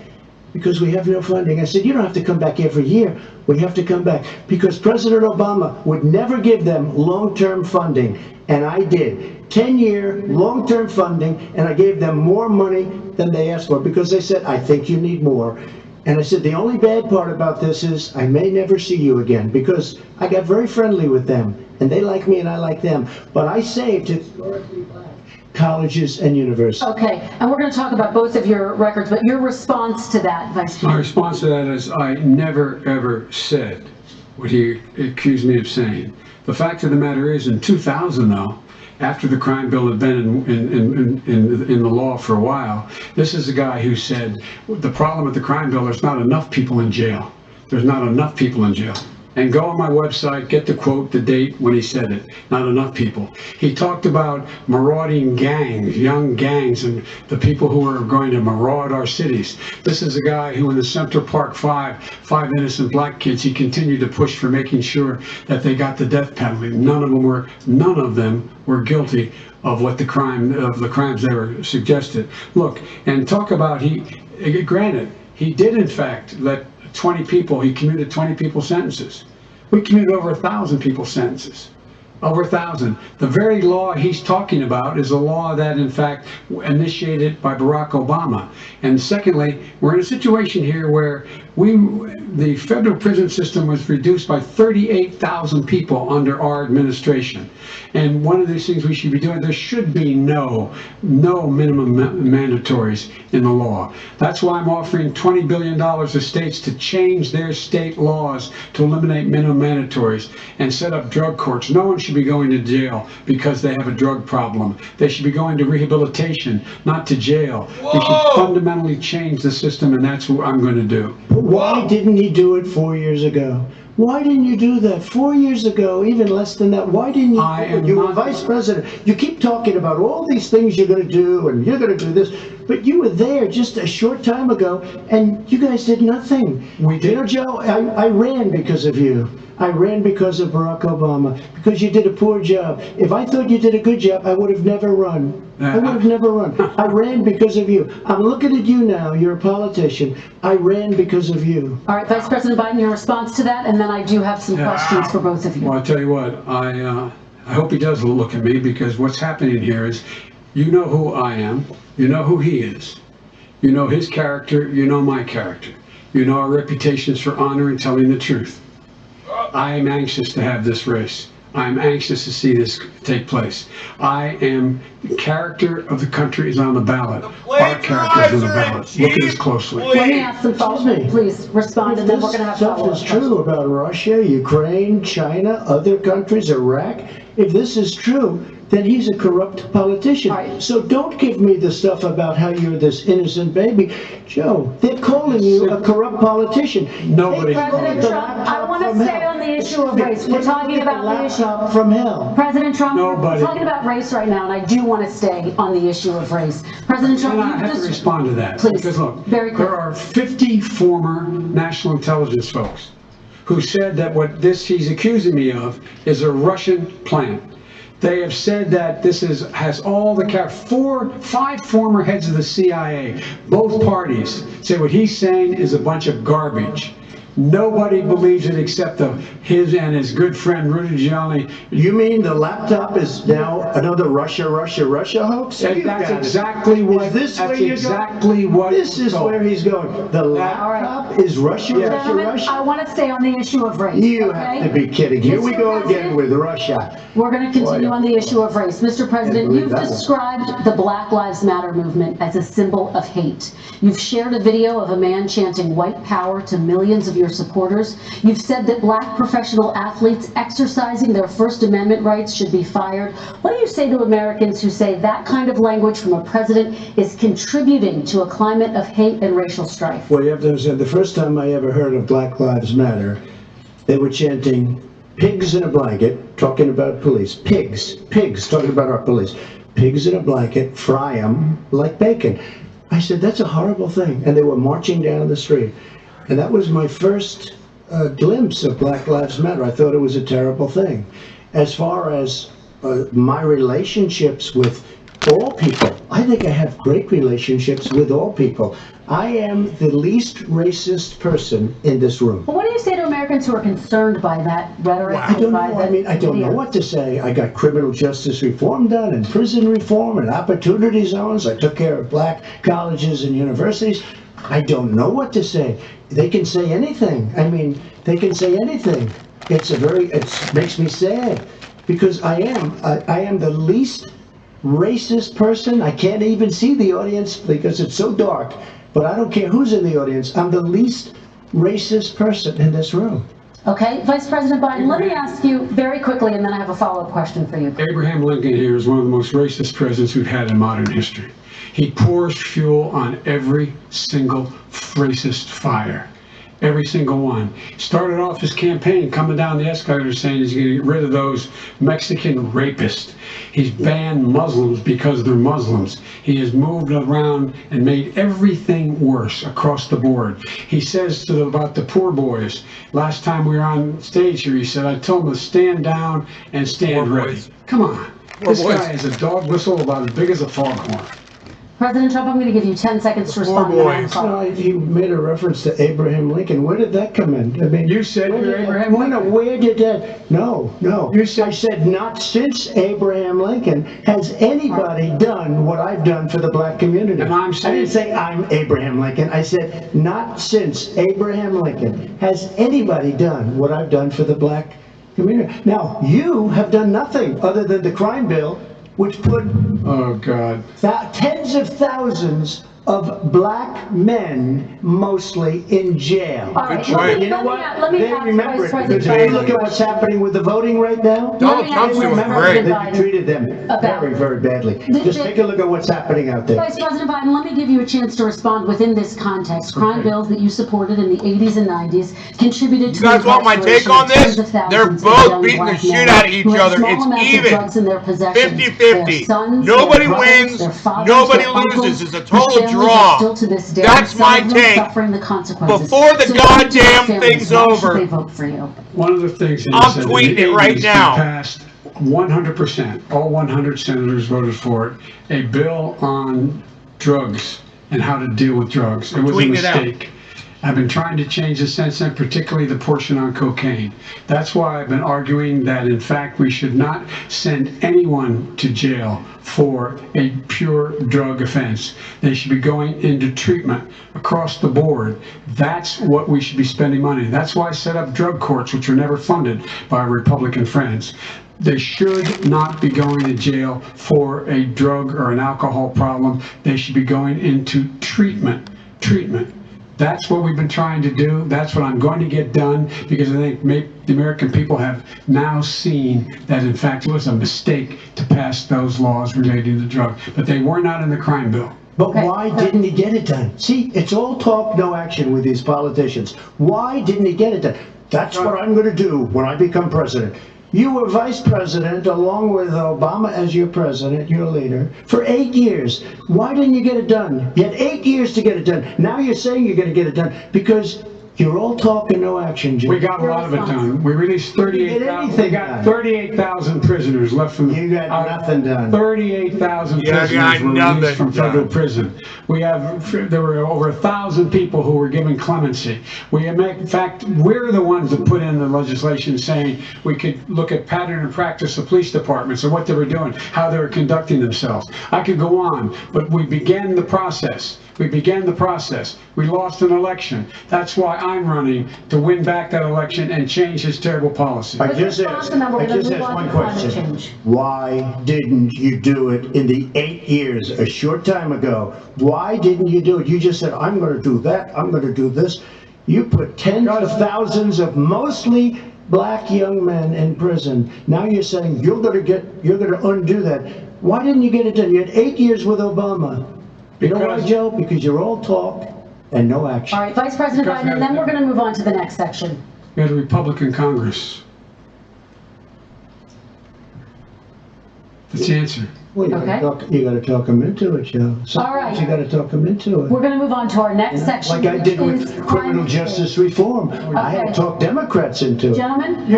Because we have no funding. I said, you don't have to come back every year. We have to come back. Because President Obama would never give them long-term funding. And I did. 10-year long-term funding, and I gave them more money than they asked for because they said, I think you need more. And I said, the only bad part about this is I may never see you again because I got very friendly with them. And they like me and I like them. But I saved historically black colleges and universities. Okay, and we're going to talk about both of your records, but your response to that, Vice Chair. My response to that is I never, ever said what he accused me of saying. The fact of the matter is, in 2000, though, after the crime bill had been in the law for a while, this is a guy who said, the problem with the crime bill, there's not enough people in jail. There's not enough people in jail. And go on my website, get the quote, the date when he said it. Not enough people. He talked about marauding gangs, young gangs, and the people who are going to maraud our cities. This is a guy who in the Central Park five innocent black kids, he continued to push for making sure that they got the death penalty. None of them were guilty of the crimes they were suggested. Look, and talk about granted, he did in fact let 20 people, he commuted 20 people's sentences. We commuted over 1,000 people's sentences. Over 1,000. The very law he's talking about is a law that, in fact, initiated by Barack Obama. And secondly, we're in a situation here where the federal prison system was reduced by 38,000 people under our administration. And one of these things we should be doing, there should be no minimum mandatories in the law. That's why I'm offering $20 billion to states to change their state laws to eliminate minimum mandatories and set up drug courts. No one should be going to jail because they have a drug problem. They should be going to rehabilitation, not to jail. Whoa! We should fundamentally change the system, and that's what I'm going to do. Why didn't he do it 4 years ago? Why didn't you do that 4 years ago, even less than that? Why didn't you? You were vice president. You keep talking about all these things you're going to do and you're going to do this, but you were there just a short time ago and you guys did nothing. We did. You know, Joe, I ran because of you. I ran because of Barack Obama, because you did a poor job. If I thought you did a good job, I would have never run. I would have never run. I ran because of you. I'm looking at you now. You're a politician. I ran because of you. All right, Vice President Biden, your response to that, and then I do have some questions for both of you. Well, I'll tell you what, I hope he does look at me, because what's happening here is, you know who I am, you know who he is, you know his character, you know my character, you know our reputations for honor and telling the truth. I am anxious to have this race. I'm anxious to see this take place. The character of the country is on the ballot. Our character is on the ballot. Look at this closely. Let me ask some follow-up. Please respond, and then we're going to have follow-up. If this stuff is true about Russia, Ukraine, China, other countries, Iraq, if this is true, then he's a corrupt politician. Right. So don't give me the stuff about how you're this innocent baby. Joe, they're calling you a corrupt politician. Nobody. President Trump, I want to stay on the issue of race. We're talking about the issue from hell. President Trump, Nobody. we're talking about race right now, and I do want to stay on the issue of race. President Trump, And I have to respond to that. Please, because look, very quick. there are 50 former national intelligence folks who said that what he's accusing me of is a Russian plant. They have said that this has all the 5 former heads of the CIA, both parties, say what he's saying is a bunch of garbage. Nobody believes it except his and his good friend Rudy Giuliani. You mean the laptop is now another Russia hoax? That's exactly what. Is this that's where you're exactly going? what. This is where he's going. The laptop is Russia. Gentlemen, I want to stay on the issue of race. You okay? have to be kidding. Here we Mr. go President, again with Russia. We're going to continue on the issue of race. Mr. President, believe you've that one. described the Black Lives Matter movement as a symbol of hate. You've shared a video of a man chanting white power to millions of your supporters. You've said that black professional athletes exercising their First Amendment rights should be fired. What do you say to Americans who say that kind of language from a president is contributing to a climate of hate and racial strife? Well, you have to understand, the first time I ever heard of Black Lives Matter, they were chanting pigs in a blanket, talking about police. Pigs, talking about our police. Pigs in a blanket, fry them like bacon. I said, that's a horrible thing. And they were marching down the street. And that was my first glimpse of Black Lives Matter. I thought it was a terrible thing. As far as my relationships with all people, I think I have great relationships with all people. I am the least racist person in this room. Well, what do you say to Americans who are concerned by that rhetoric? I don't know. I mean, I don't know what to say. I got criminal justice reform done and prison reform and opportunity zones. I took care of black colleges and universities. I don't know what to say. They can say anything. I mean, they can say anything. It makes me sad because I am the least racist person. I can't even see the audience because it's so dark, but I don't care who's in the audience. I'm the least racist person in this room. Okay, Vice President Biden, let me ask you very quickly, and then I have a follow-up question for you. Abraham Lincoln here is one of the most racist presidents we've had in modern history. He pours fuel on every single racist fire. Every single one. Started off his campaign coming down the escalator saying he's going to get rid of those Mexican rapists. He's banned Muslims because they're Muslims. He has moved around and made everything worse across the board. He says about the poor boys, last time we were on stage here, he said, I told them to stand down and stand ready. Come on. This guy is a dog whistle about as big as a foghorn. President Trump, I'm going to give you 10 seconds to respond. You made a reference to Abraham Lincoln. Where did that come in? I mean, you said you're Abraham Lincoln. Where did that? No. I said not since Abraham Lincoln has anybody done what I've done for the black community. And I'm saying, I didn't say I'm Abraham Lincoln. I said not since Abraham Lincoln has anybody done what I've done for the black community. Now, you have done nothing other than the crime bill, which put tens of thousands of black men, mostly, in jail. All right, You know what? They remember it because if you look at what's happening with the voting right now, Donald Trump's doing great. they treated them very, very badly. Just take a look at what's happening out there. Vice President Biden, let me give you a chance to respond within this context. Crime bills that you supported in the 80s and 90s contributed to You guys want my take on this? They're both beating the shit out of each other. It's even. 50-50. Nobody wins, nobody loses. It's a total draw. That's my take. Before the goddamn thing's over. One of the things I'm tweeting it right now. Passed 100%. All 100 senators voted for it. A bill on drugs and how to deal with drugs. It was a mistake. I've been trying to change the sense, and particularly the portion on cocaine. That's why I've been arguing that, in fact, we should not send anyone to jail for a pure drug offense. They should be going into treatment across the board. That's what we should be spending money. That's why I set up drug courts, which are never funded by our Republican friends. They should not be going to jail for a drug or an alcohol problem. They should be going into treatment. That's what we've been trying to do. That's what I'm going to get done, because I think the American people have now seen that, in fact, it was a mistake to pass those laws related to the drug. But they were not in the crime bill. But why didn't he get it done? See, it's all talk, no action with these politicians. Why didn't he get it done? That's what I'm going to do when I become president. You were vice president along with Obama as your president, your leader, for 8 years. Why didn't you get it done? You had 8 years to get it done. Now you're saying you're going to get it done because you're all talk and no action, Jim. We got a lot of it done. We released 38,000. We got 38,000 prisoners left from. You got nothing done. 38,000 prisoners were released from federal prison. There were over 1,000 people who were given clemency. In fact, we're the ones that put in the legislation saying we could look at pattern and practice of police departments and what they were doing, how they were conducting themselves. I could go on, but we began the process. We began the process. We lost an election. That's why I'm running to win back that election and change his terrible policy. I just asked one question. Why didn't you do it in the 8 years, a short time ago? Why didn't you do it? You just said, I'm going to do that, I'm going to do this. You put tens of thousands of mostly black young men in prison. Now you're saying you're going to undo that. Why didn't you get it done? You had 8 years with Obama. You know why, Joe? Because you're all talk and no action. All right, Vice President Biden, and then we're going to move on to the next section. We had a Republican Congress. That's the answer. Well, you got to talk them into it, Joe. All right. You got to talk them into it. We're going to move on to our next section. Like I did with criminal justice reform. I had to talk Democrats into it. Gentlemen,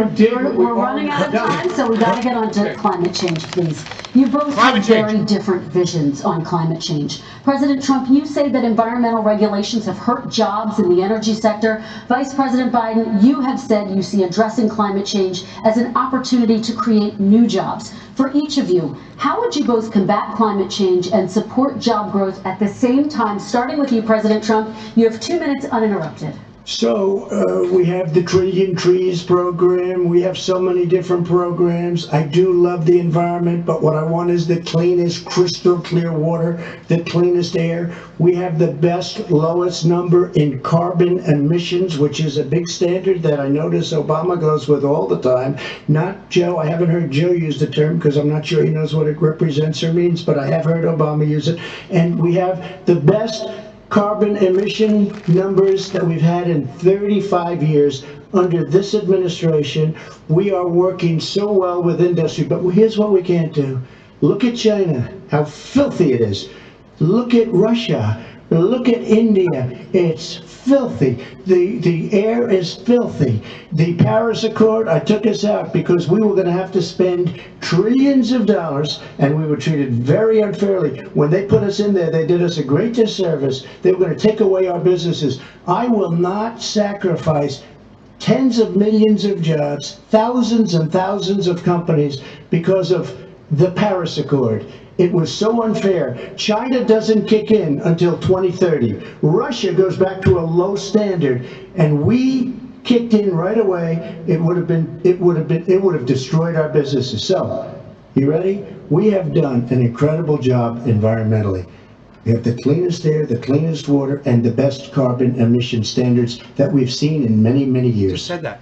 we're running out of time, so we got to get on to climate change, please. You both have very different visions on climate change. President Trump, you say that environmental regulations have hurt jobs in the energy sector. Vice President Biden, you have said you see addressing climate change as an opportunity to create new jobs. For each of you, how would you both combat climate change and support job growth at the same time? Starting with you, President Trump, you have 2 minutes uninterrupted. So we have the Trillion Trees program. We have so many different programs. I do love the environment, but what I want is the cleanest, crystal clear water, the cleanest air. We have the best, lowest number in carbon emissions, which is a big standard that I notice Obama goes with all the time. Not Joe. I haven't heard Joe use the term because I'm not sure he knows what it represents or means, but I have heard Obama use it. And we have the best carbon emission numbers that we've had in 35 years under this administration. We are working so well with industry, but here's what we can't do. Look at China, how filthy it is. Look at Russia. Look at India. It's filthy. The air is filthy. The Paris Accord, I took us out because we were going to have to spend trillions of dollars, and we were treated very unfairly. When they put us in there, they did us a great disservice. They were going to take away our businesses. I will not sacrifice tens of millions of jobs, thousands and thousands of companies because of the Paris Accord. It was so unfair. China doesn't kick in until 2030. Russia goes back to a low standard, and we kicked in right away. It would have destroyed our businesses. So, you ready? We have done an incredible job environmentally. We have the cleanest air, the cleanest water, and the best carbon emission standards that we've seen in many, many years. Just said that.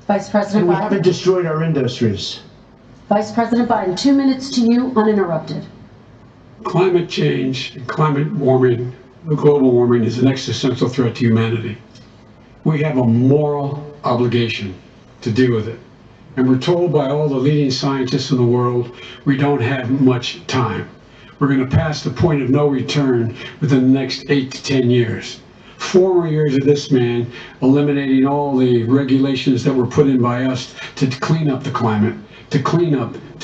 Vice President We Biden. haven't destroyed our industries. Vice President Biden, 2 minutes to you, uninterrupted. Climate change and climate warming, global warming, is an existential threat to humanity. We have a moral obligation to deal with it. And we're told by all the leading scientists in the world, we don't have much time. We're going to pass the point of no return within the next 8 to 10 years. 4 more years of this man eliminating all the regulations that were put in by us to clean up the climate, to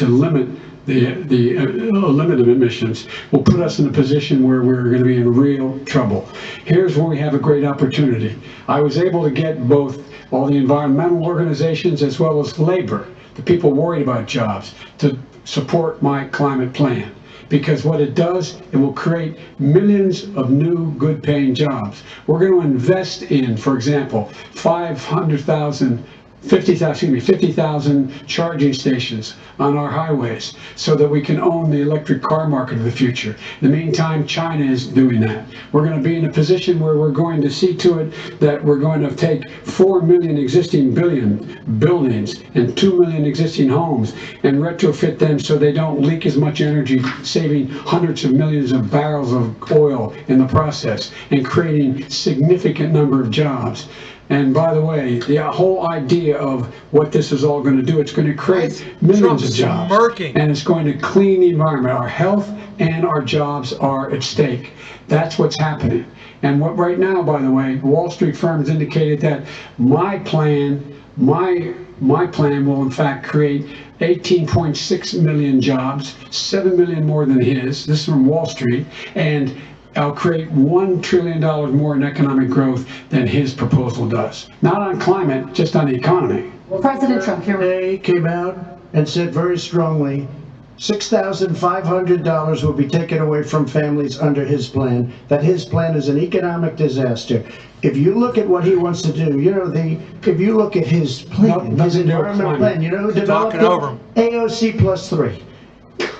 limit the emissions, will put us in a position where we're going to be in real trouble. Here's where we have a great opportunity. I was able to get both all the environmental organizations as well as labor, the people worried about jobs, to support my climate plan. Because what it does, it will create millions of new good-paying jobs. We're going to invest in, for example, 500,000 50,000 charging stations on our highways so that we can own the electric car market of the future. In the meantime, China is doing that. We're going to be in a position where we're going to see to it that we're going to take 4 million existing buildings and 2 million existing homes and retrofit them so they don't leak as much energy, saving hundreds of millions of barrels of oil in the process and creating significant number of jobs. And by the way, the whole idea of what this is all going to do, it's going to create millions of jobs. And it's going to clean the environment. Our health and our jobs are at stake. That's what's happening. And what right now, by the way, Wall Street firms indicated that my plan will in fact create 18.6 million jobs, 7 million more than his. This is from Wall Street. And I'll create $1 trillion more in economic growth than his proposal does. Not on climate, just on the economy. Well, President Trump here came out and said very strongly, $6,500 will be taken away from families under his plan, that his plan is an economic disaster. If you look at what he wants to do, you know, if you look at his plan, his environmental plan, you know who developed it? AOC +3.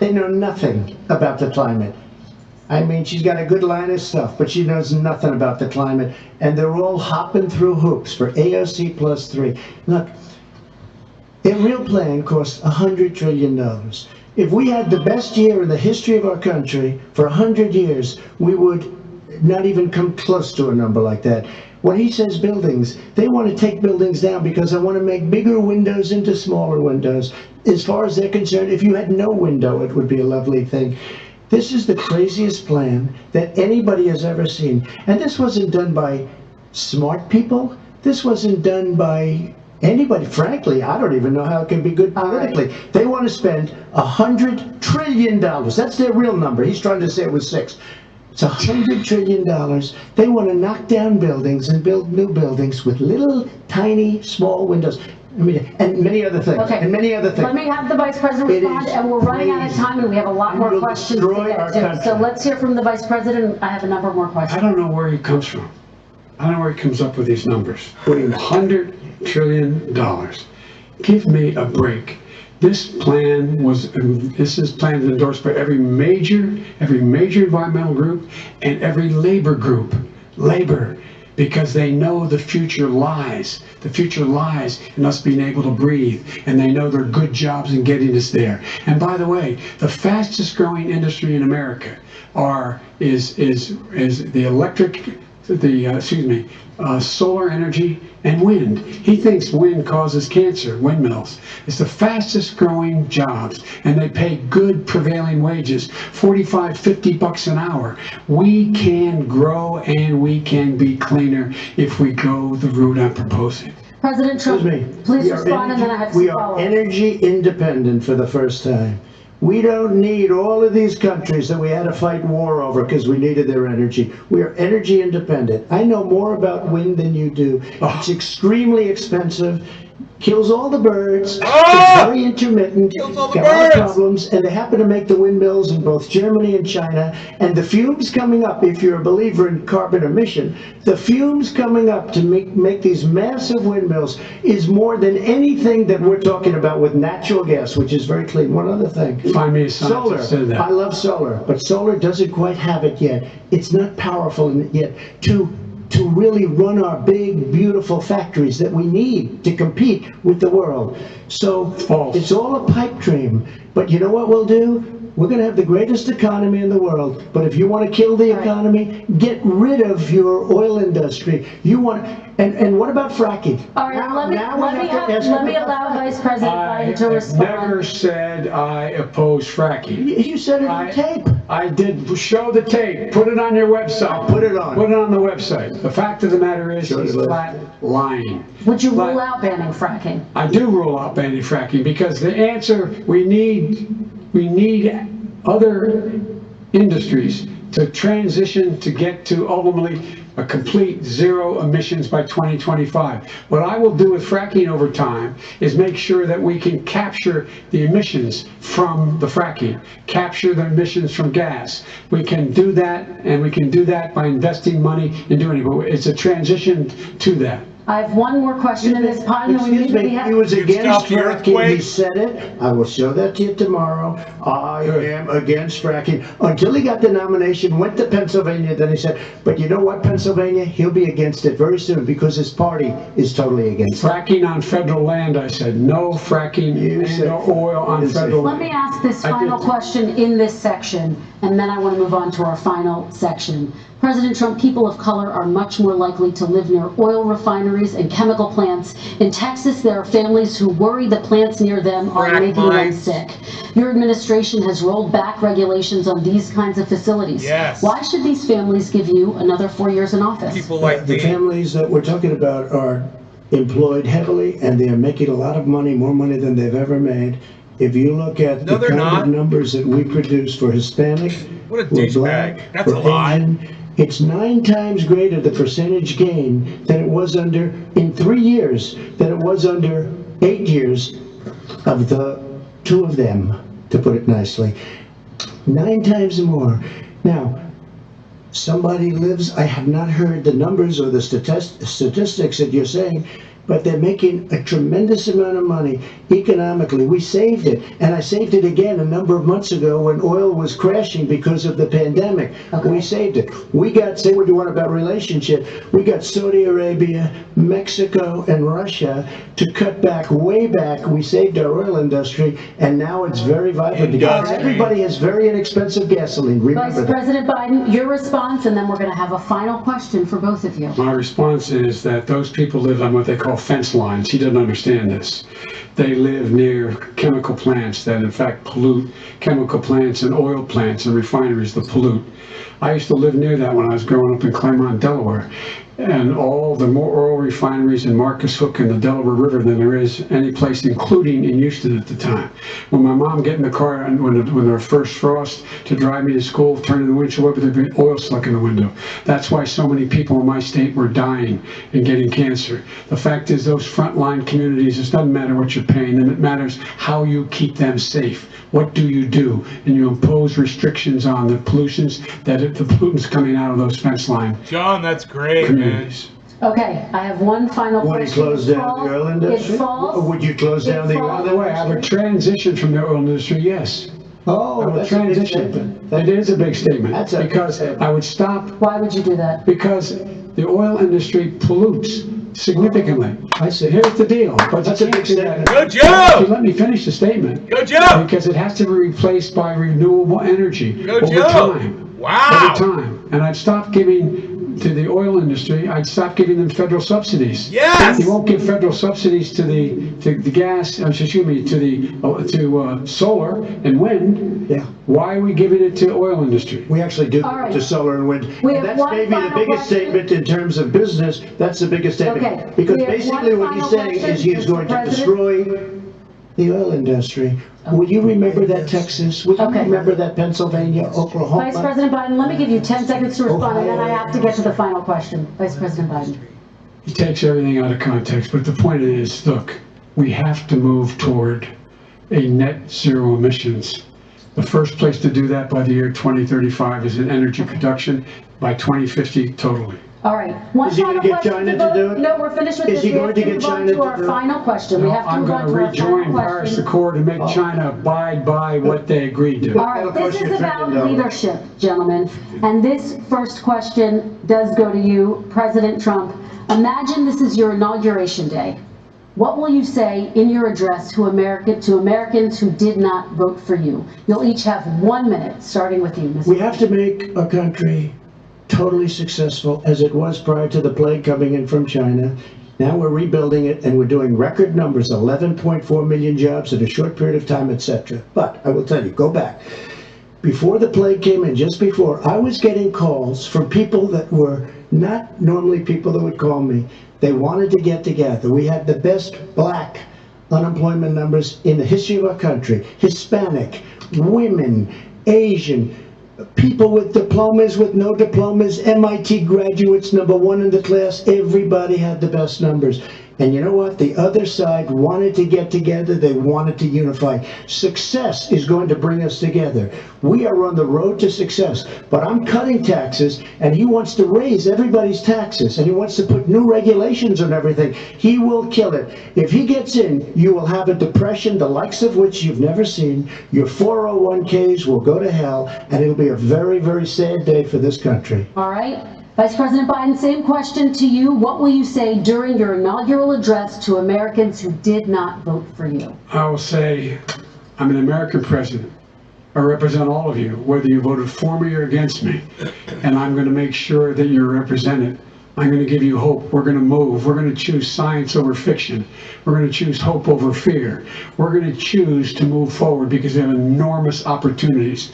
They know nothing about the climate. I mean, she's got a good line of stuff, but she knows nothing about the climate, and they're all hopping through hoops for AOC +3. Look, a real plan costs $100 trillion. If we had the best year in the history of our country for 100 years, we would not even come close to a number like that. When he says buildings, they want to take buildings down because they want to make bigger windows into smaller windows. As far as they're concerned, if you had no window, it would be a lovely thing. This is the craziest plan that anybody has ever seen. And this wasn't done by smart people. This wasn't done by anybody. Frankly, I don't even know how it can be good politically. They want to spend $100 trillion. That's their real number. He's trying to say it was 6. It's $100 trillion. They want to knock down buildings and build new buildings with little, tiny, small windows. I mean, and many other things. Okay. And many other things. Let me have the Vice President respond, and we're running out of time, and we have a lot more questions to get to. So let's hear from the Vice President. I have a number more questions. I don't know where he comes from. I don't know where he comes up with these numbers. Putting $100 trillion. Give me a break. This plan is endorsed by every major environmental group and every labor group. Labor. Because they know the future lies. The future lies in us being able to breathe, and they know there are good jobs in getting us there. And by the way, the fastest growing industry in America is solar energy and wind. He thinks wind causes cancer, windmills. It's the fastest growing jobs, and they pay good prevailing wages, 45, 50 bucks an hour. We can grow and we can be cleaner if we go the route I'm proposing. President Trump, please respond, and then I have to follow. We are energy independent for the first time. We don't need all of these countries that we had to fight war over because we needed their energy. We are energy independent. I know more about wind than you do. It's extremely expensive. Kills all the birds. It's very intermittent. Kills all the birds. Problems, and they happen to make the windmills in both Germany and China. And the fumes coming up, if you're a believer in carbon emission, the fumes coming up to make these massive windmills is more than anything that we're talking about with natural gas, which is very clean. One other thing. Find me a solar. I love solar, but solar doesn't quite have it yet. It's not powerful yet to really run our big, beautiful factories that we need to compete with the world. So it's all a pipe dream. But you know what we'll do? We're going to have the greatest economy in the world. But if you want to kill the economy, get rid of your oil industry. You want, and what about fracking? All right, let me allow Vice President Biden to respond. I never said I oppose fracking. You said it on tape. I did show the tape. Put it on your website. I'll put it on. Put it on the website. The fact of the matter is, he's flat lying. Would you rule out banning fracking? I do rule out banning fracking because the answer, we need other industries to transition to get to ultimately a complete zero emissions by 2025. What I will do with fracking over time is make sure that we can capture the emissions from the fracking, capture the emissions from gas. We can do that, and we can do that by investing money in doing it, but it's a transition to that. I have one more question in this pod. Excuse me, he was against fracking. He said it. I will show that to you tomorrow. I am against fracking. Until he got the nomination, went to Pennsylvania, then he said, but you know what, Pennsylvania? He'll be against it very soon because his party is totally against it. Fracking on federal land, I said. No fracking and no oil on federal land. Let me ask this final question in this section, and then I want to move on to our final section. President Trump, people of color are much more likely to live near oil refineries and chemical plants. In Texas, there are families who worry the plants near them are making them sick. Your administration has rolled back regulations on these kinds of facilities. Yes. Why should these families give you another 4 years in office? People like the families that we're talking about are employed heavily, and they are making a lot of money, more money than they've ever made. If you look at the kind of numbers that we produce for Hispanic, what a douchebag. That's a lie. It's 9 times greater the percentage gain than it was under, in 3 years, than it was under 8 years of the 2 of them, to put it nicely. 9 times more. Now, somebody lives, I have not heard the numbers or the statistics that you're saying, but they're making a tremendous amount of money economically. We saved it, and I saved it again a number of months ago when oil was crashing because of the pandemic. We saved it. We got, say what you want about relationship, we got Saudi Arabia, Mexico, and Russia to cut back, way back. We saved our oil industry, and now it's very vibrant again. Everybody has very inexpensive gasoline. Remember Vice President Biden, your response, and then we're going to have a final question for both of you. My response is that those people live on what they call fence lines. He doesn't understand this. They live near chemical plants that in fact pollute, chemical plants and oil plants and refineries that pollute. I used to live near that when I was growing up in Claremont, Delaware. And all the more oil refineries in Marcus Hook and the Delaware River than there is any place, including in Houston at the time. When my mom get in the car and when there was first frost to drive me to school, turning the windshield over, there'd be oil stuck in the window. That's why so many people in my state were dying and getting cancer. The fact is, those frontline communities, it doesn't matter what you're paying them, it matters how you keep them safe. What do? And you impose restrictions on the pollutions, the pollutants coming out of those fence line. John, that's great, communities. man. Okay, I have one final question. Would you close down the oil industry? Would you close down the oil industry? I would transition from the oil industry, yes. Oh, that's a big statement. It is a big statement. Because I would stop. Why would you do that? Because the oil industry pollutes significantly. I see. Here's the deal. But that's a big statement. Good job! Let me finish the statement. Good job! Because it has to be replaced by renewable energy over time. Wow! Over time. And I'd stop giving to the oil industry, I'd stop giving them federal subsidies. Yes! You won't give federal subsidies to the gas, excuse me, to solar and wind. Yeah. Why are we giving it to oil industry? We actually do to solar and wind. And that's maybe the biggest statement in terms of business. That's the biggest statement. Okay. Because basically what he's saying is he is going to destroy the oil industry. Would you remember that, Texas? Would you remember that, Pennsylvania, Oklahoma? Vice President Biden, let me give you 10 seconds to respond, and then I have to get to the final question. Vice President Biden. He takes everything out of context, but the point is, look, we have to move toward a net zero emissions. The first place to do that by the year 2035 is in energy production, by 2050 totally. All right. One is he going to get China to do it? No, we're finished with this. Is he going to get China to do it? Our final question. We have to move on to our final question. I'm going to rejoin Paris Accord and make China abide by what they agreed to. All right. This is about leadership, gentlemen. And this first question does go to you, President Trump. Imagine this is your inauguration day. What will you say in your address to Americans who did not vote for you? You'll each have 1 minute, starting with you, Mr. We have to make our country totally successful as it was prior to the plague coming in from China. Now we're rebuilding it and we're doing record numbers, 11.4 million jobs in a short period of time, etc. But I will tell you, go back. Before the plague came in, just before, I was getting calls from people that were not normally people that would call me. They wanted to get together. We had the best black unemployment numbers in the history of our country. Hispanic, women, Asian, people with diplomas, with no diplomas, MIT graduates, #1 in the class. Everybody had the best numbers. And you know what? The other side wanted to get together. They wanted to unify. Success is going to bring us together. We are on the road to success. But I'm cutting taxes, and he wants to raise everybody's taxes, and he wants to put new regulations on everything. He will kill it. If he gets in, you will have a depression, the likes of which you've never seen. Your 401ks will go to hell, and it'll be a very, very sad day for this country. All right. Vice President Biden, same question to you. What will you say during your inaugural address to Americans who did not vote for you? I will say, I'm an American president. I represent all of you, whether you voted for me or against me. And I'm going to make sure that you're represented. I'm going to give you hope. We're going to move. We're going to choose science over fiction. We're going to choose hope over fear. We're going to choose to move forward because we have enormous opportunities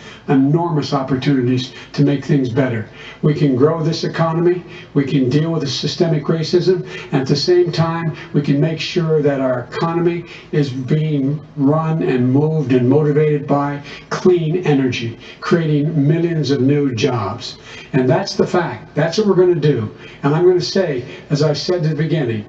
to make things better. We can grow this economy. We can deal with the systemic racism. And at the same time, we can make sure that our economy is being run and moved and motivated by clean energy, creating millions of new jobs. And that's the fact. That's what we're going to do. And I'm going to say, as I said at the beginning,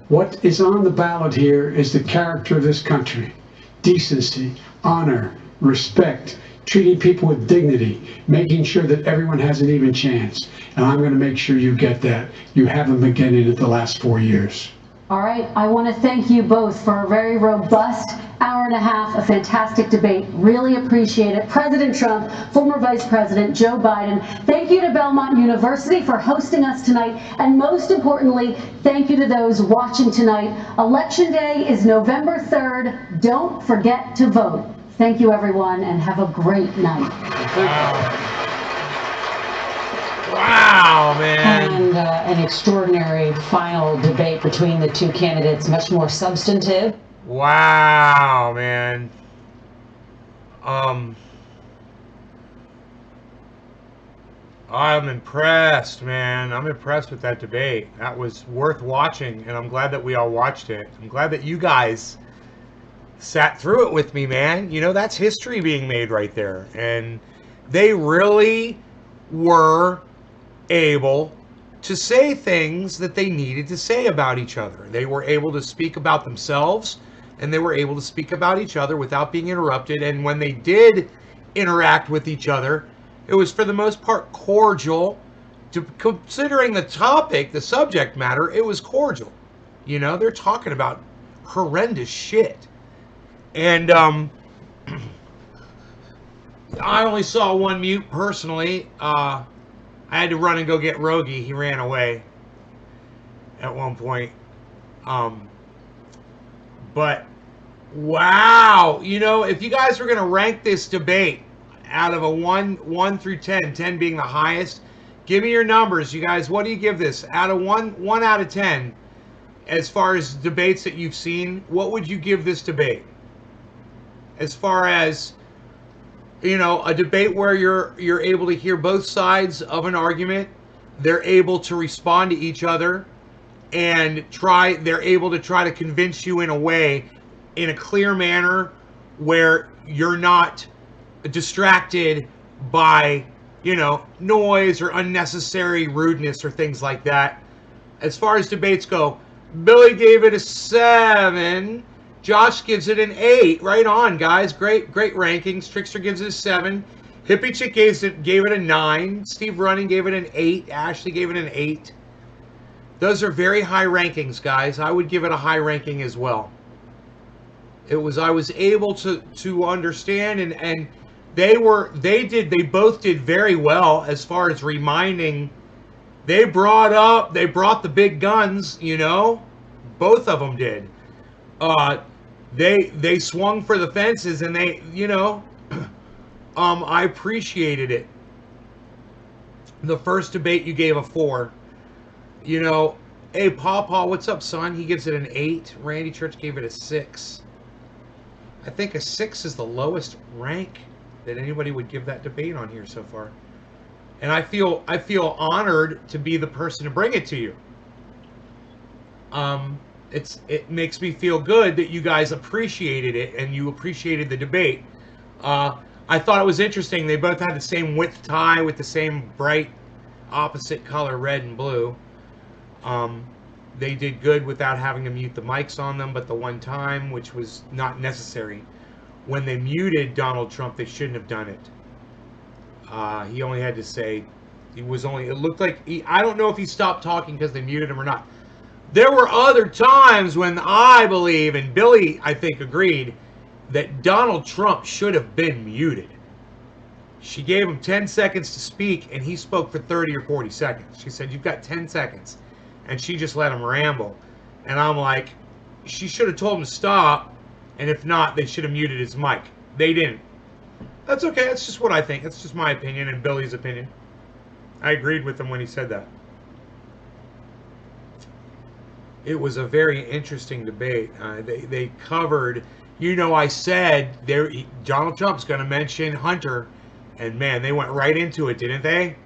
what is on the ballot here is the character of this country. Decency, honor, respect, treating people with dignity, making sure that everyone has an even chance. And I'm going to make sure you get that. You haven't been getting it the last 4 years. All right, I want to thank you both for a very robust hour and a half, a fantastic debate. Really appreciate it. President Trump, former Vice President Joe Biden, thank you to Belmont University for hosting us tonight. And most importantly, thank you to those watching tonight. Election Day is November 3rd. Don't forget to vote. Thank you, everyone, and have a great night. Wow, man. And an extraordinary final debate between the two candidates, much more substantive. Wow, man. I'm impressed, man. I'm impressed with that debate. That was worth watching, and I'm glad that we all watched it. I'm glad that you guys sat through it with me, man. You know, that's history being made right there. And they really were able to say things that they needed to say about each other. They were able to speak about themselves, and they were able to speak about each other without being interrupted. And when they did interact with each other, it was for the most part cordial. Considering the topic, the subject matter, it was cordial. You know, they're talking about horrendous shit. And I only saw one mute personally. I had to run and go get Rogie. He ran away at one point. But wow, you know, if you guys were going to rank this debate out of a 1 through 10, 10 being the highest, give me your numbers, you guys. What do you give this? Out of 1 out of 10, as far as debates that you've seen, what would you give this debate? As far as, you know, a debate where you're able to hear both sides of an argument, they're able to respond to each other, and they're able to try to convince you in a way, in a clear manner, where you're not distracted by, you know, noise or unnecessary rudeness or things like that. As far as debates go, Billy gave it a 7. Josh gives it an 8. Right on, guys. Great rankings. Trickster gives it a 7. Hippie Chick gave it a 9. Steve Running gave it an 8. Ashley gave it an 8. Those are very high rankings, guys. I would give it a high ranking as well. I was able to understand, and they both did very well as far as reminding. They brought the big guns, you know. Both of them did. They swung for the fences, and they, you know, I appreciated it. The first debate you gave a 4. You know, hey, Paw, what's up, son? He gives it an 8. Randy Church gave it a 6. I think a 6 is the lowest rank that anybody would give that debate on here so far. And I feel honored to be the person to bring it to you. It makes me feel good that you guys appreciated it and you appreciated the debate. I thought it was interesting. They both had the same width tie with the same bright opposite color, red and blue. They did good without having to mute the mics on them, but the one time, which was not necessary, when they muted Donald Trump, they shouldn't have done it. He only had to say, it looked like, I don't know if he stopped talking because they muted him or not. There were other times when I believe, and Billy, I think, agreed, that Donald Trump should have been muted. She gave him 10 seconds to speak, and he spoke for 30 or 40 seconds. She said, you've got 10 seconds. And she just let him ramble. And I'm like, she should have told him to stop, and if not, they should have muted his mic. They didn't. That's okay. That's just what I think. That's just my opinion and Billy's opinion. I agreed with him when he said that. It was a very interesting debate. They covered, I said Donald Trump's going to mention Hunter, and man, they went right into it, didn't they?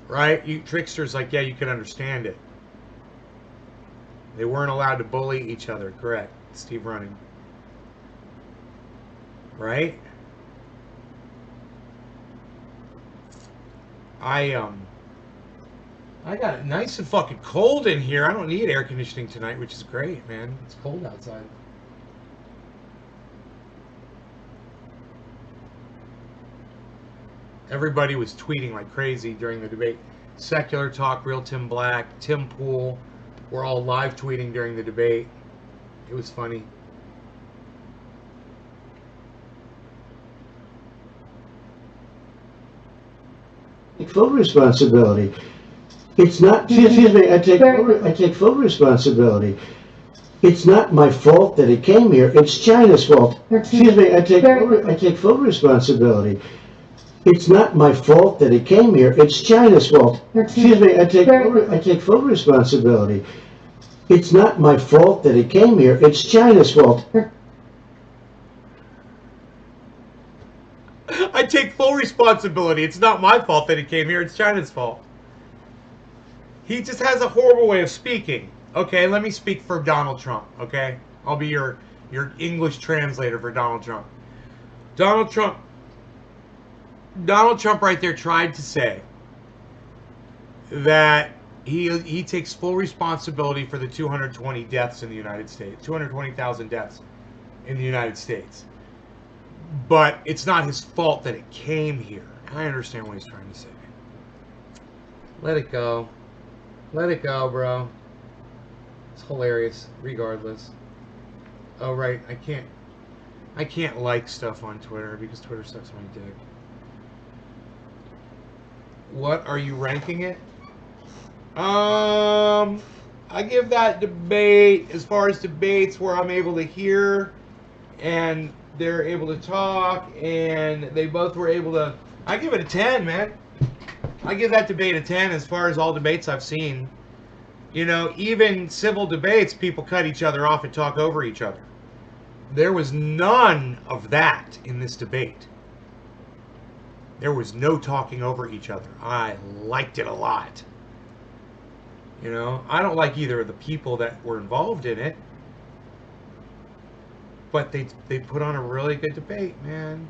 Right? You tricksters, like, yeah, you could understand it. They weren't allowed to bully each other, correct? Steve Running. Right? I got it nice and fucking cold in here. I don't need air conditioning tonight, which is great, man. It's cold outside. Everybody was tweeting like crazy during the debate. Secular Talk, Real Tim Black, Tim Pool were all live tweeting during the debate. It was funny. Full responsibility. It's not, excuse me, I take full responsibility. It's not my fault that it came here. It's China's fault. Excuse me, I take full responsibility. It's not my fault that it came here. It's China's fault. Excuse me, I take full responsibility. It's not my fault that it came here. It's China's fault. I take full responsibility. It's not my fault that it came here. It's China's fault. He just has a horrible way of speaking. Okay, let me speak for Donald Trump, okay? I'll be your English translator for Donald Trump. Donald Trump right there tried to say that he takes full responsibility for the 220 deaths in the United States, 220,000 deaths in the United States. But it's not his fault that it came here. I understand what he's trying to say. Let it go. Let it go, bro. It's hilarious, regardless. Oh, right. I can't like stuff on Twitter because Twitter sucks my dick. What are you ranking it? I give that debate, as far as debates where I'm able to hear and they're able to talk and they both were able to, I give it a 10, man. I give that debate a 10 as far as all debates I've seen. Even civil debates, people cut each other off and talk over each other. There was none of that in this debate. There was no talking over each other. I liked it a lot. I don't like either of the people that were involved in it. But they put on a really good debate, man.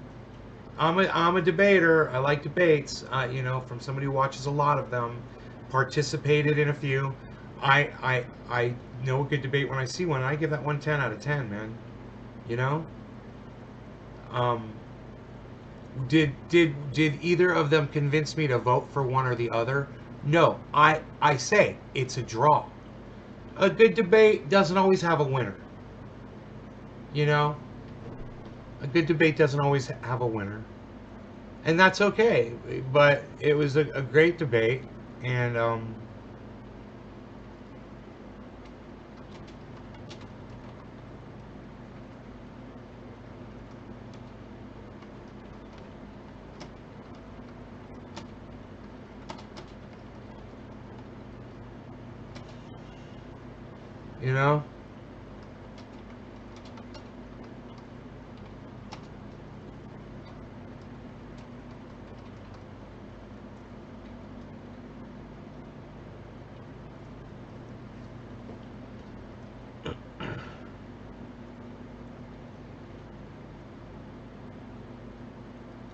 I'm a debater. I like debates. From somebody who watches a lot of them, participated in a few. I know a good debate when I see one. I give that one 10 out of 10, man. Did either of them convince me to vote for one or the other? No. I say it's a draw. A good debate doesn't always have a winner. A good debate doesn't always have a winner. And that's okay. But it was a great debate. And,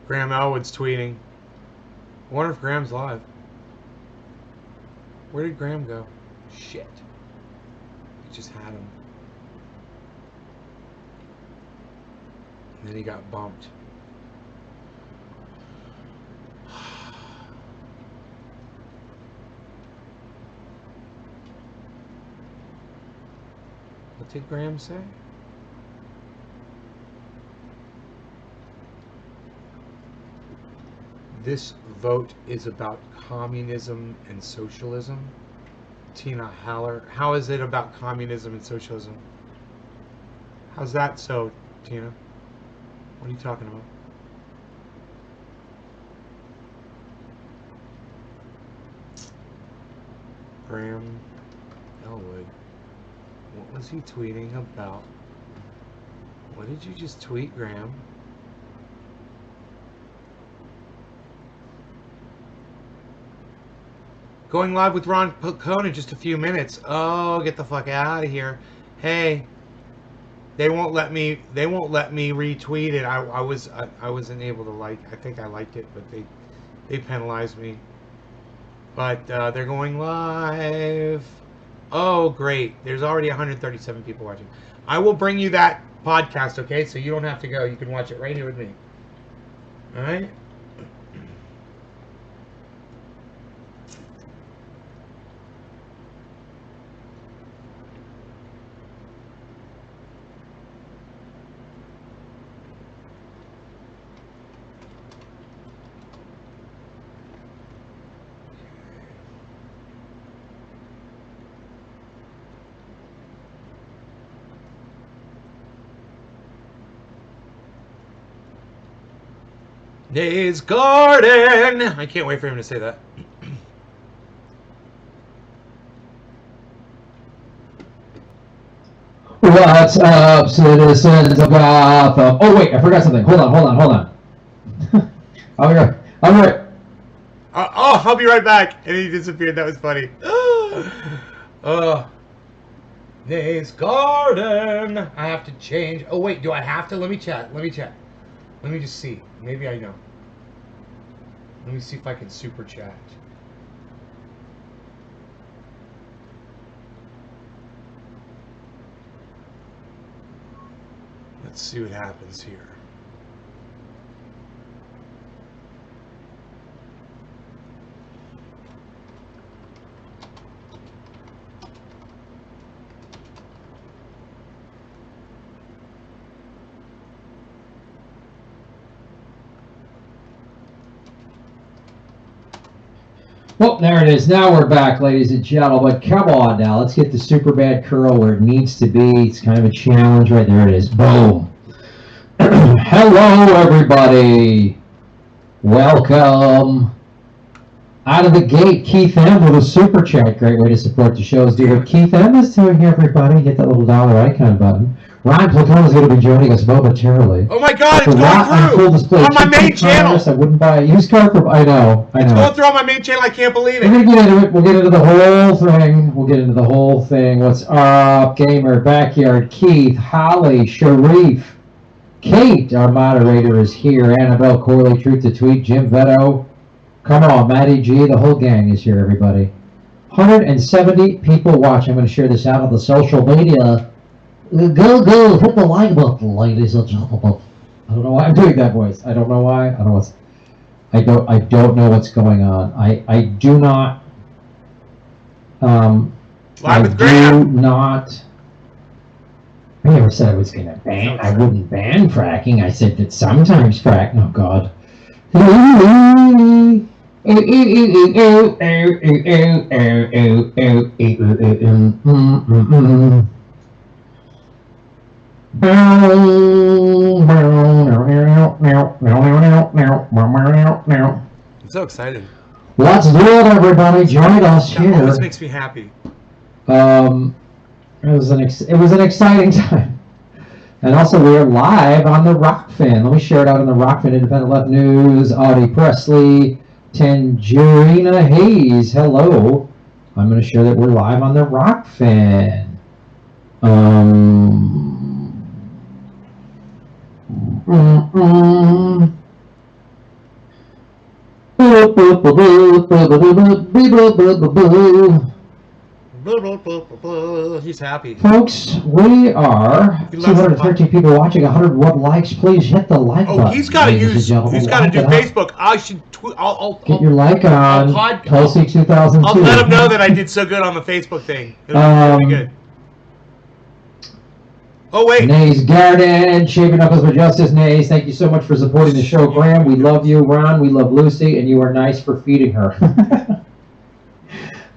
Graham Elwood's tweeting. I wonder if Graham's live. Where did Graham go? Shit. We just had him. And then he got bumped. What did Graham say? This vote is about communism and socialism. Tina Haller, how is it about communism and socialism? How's that so, Tina? What are you talking about? Graham Elwood. What was he tweeting about? What did you just tweet, Graham? Going live with Ron Cohn in just a few minutes. Oh, get the fuck out of here. Hey, they won't let me retweet it. I wasn't able to like. I think I liked it, but they penalized me. But they're going live. Oh, great. There's already 137 people watching. I will bring you that podcast, okay? So you don't have to go. You can watch it right here with me. All right? Days Garden. I can't wait for him to say that. What's up, citizens of Gotham? Oh wait, I forgot something. Hold on. I'll be right. I'll be right back. And he disappeared. That was funny. Days Garden. I have to change. Oh wait, do I have to? Let me check. Let me just see. Maybe I know. Let me see if I can super chat. Let's see what happens here. Well, there it is. Now we're back, ladies and gentlemen. Come on now. Let's get the super bad curl where it needs to be. It's kind of a challenge. Right there it is. Boom. Hello, everybody. Welcome. Out of the gate, Keith M. with a super chat. Great way to support the shows. Do what Keith M. is doing, everybody. Hit that little dollar icon button. Ryan Platone is going to be joining us momentarily. Oh my God, it's going through on my main channel. I wouldn't buy a used car from. I know. It's going through on my main channel. I can't believe it. We're going to get into it. We'll get into the whole thing. What's up, Gamer, Backyard, Keith, Holly, Sharif, Kate, our moderator, is here. Annabelle Corley, Truth to Tweet, Jim Vetto. Come on, Matty G. The whole gang is here, everybody. 170 people watching. I'm going to share this out on the social media. Go, hit the like button, ladies and gentlemen. I don't know why I'm doing that voice. I don't know why. I don't know what's going on. I do not. I never said I was going to ban. I wouldn't ban fracking. I said that sometimes frack. Oh God. I'm so excited. Let's do it, everybody. Join us here. That always makes me happy. It was an exciting time. And also, we're live on the Rockfin. Let me share it out on the Rockfin Independent Left News. Audie Presley, Tangerina Hayes. Hello. I'm going to share that we're live on the Rockfin. He's happy. Folks, we are 213 people watching, 101 likes. Please hit the like button. He's got to use. He's got to do Facebook. I should. I'll get your like on. Tulsi 2002. I'll let him know that I did so good on the Facebook thing. It'll be good. Oh wait. Nays Garden, Shaving Knuckles for Justice. Nays, thank you so much for supporting the show, Graham. We love you, Ron. We love Lucy, and you are nice for feeding her.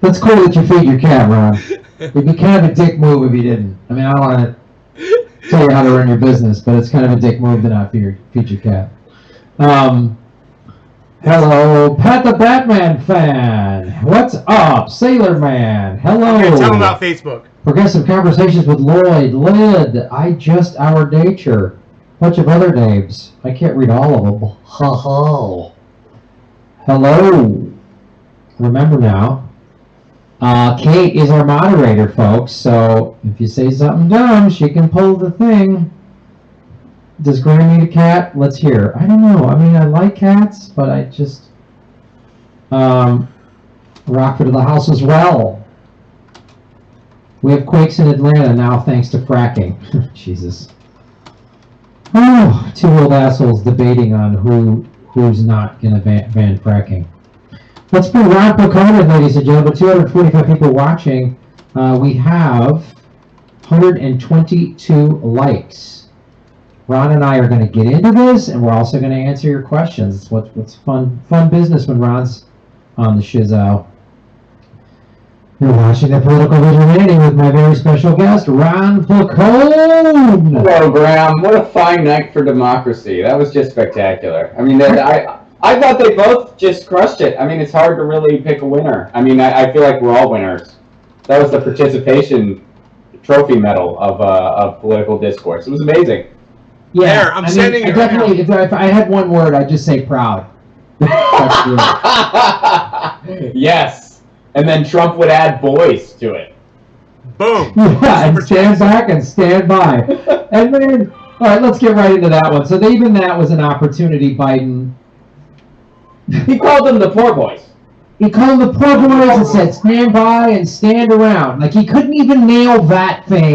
That's cool that you feed your cat, Ron. It'd be kind of a dick move if you didn't. I mean, I don't want to tell you how to run your business, but it's kind of a dick move to not feed your cat. Hello, Pat the Batman fan. What's up, Sailor Man? Hello. Okay, tell him about Facebook. Progressive Conversations with Lloyd. Lid. I Just Our Nature. Bunch of other names. I can't read all of them. Ha ha. Hello. Remember now. Kate is our moderator, folks, so if you say something dumb, she can pull the thing. Does Graham need a cat? Let's hear. I don't know. I mean, I like cats, but I just... Rockford of the house as well. We have quakes in Atlanta now thanks to fracking. Jesus. Oh, two old assholes debating on who's not going to ban fracking. Let's bring Ron Pocona, ladies and gentlemen. 245 people watching. We have 122 likes. Ron and I are going to get into this, and we're also going to answer your questions. It's what's fun business when Ron's on the shizzo. You're watching The Political Vigilante with my very special guest, Ron Pocone. Hello, Graham. What a fine night for democracy. That was just spectacular. I mean, I thought they both just crushed it. I mean, it's hard to really pick a winner. I mean, I feel like we're all winners. That was the participation trophy medal of political discourse. It was amazing. Yeah, there, I'm sending it. Definitely. If I had one word, I'd just say proud. Yes, and then Trump would add boys to it. Boom. Yeah, and stand back and stand by. And then, all right, let's get right into that one. So even that was an opportunity, Biden. He called them the poor boys. He called them the poor boys and said, stand by and stand around. Like, he couldn't even nail that thing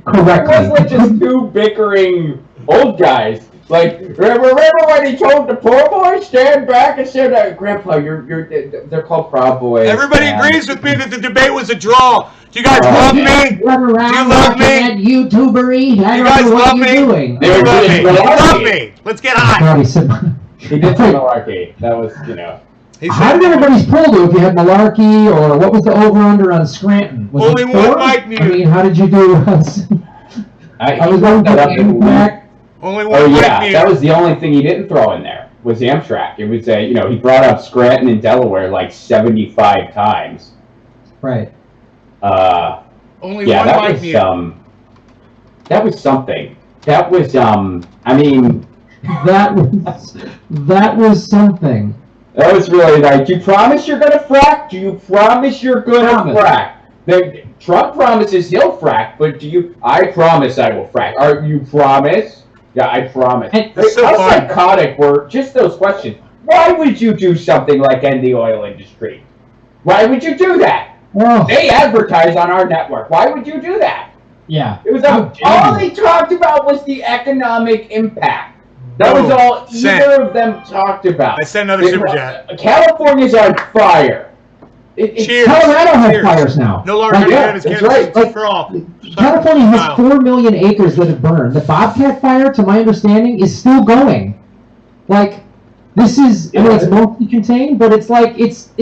correctly. It was like just two bickering old guys. Like, remember when he told the poor boys, stand back and stand out? Grandpa, they're called Proud Boys. Everybody agrees with me that the debate was a draw. Do you guys love me? Do you love me? YouTubery. You guys love me? You love me. Let's get high. He did say malarkey. That was, you know. How did everybody's poll do if you had malarkey, or what was the over-under on Scranton? Was only it one 4? mic mute. I mean, how did you do? I was going to impact. Only one mic mute. That was the only thing he didn't throw in there, was Amtrak. It was he brought up Scranton in Delaware like 75 times. Right. Only one mic mute. That was something. That was, I mean... That was something. That was really like, do you promise you're going to frack? Do you promise you're going to frack? Trump promises he'll frack, but I promise I will frack. You promise? Yeah, I promise. How psychotic were just those questions? Why would you do something like end the oil industry? Why would you do that? Oh. They advertise on our network. Why would you do that? Yeah. It was all they talked about was the economic impact. That was all either of them talked about. I sent another super chat. California's on fire. Cheers. Colorado has fires now. No longer that's right. For all. California has 4 million acres that have burned. The Bobcat fire, to my understanding, is still going. Like, this is, it's mostly contained, but it's like, it's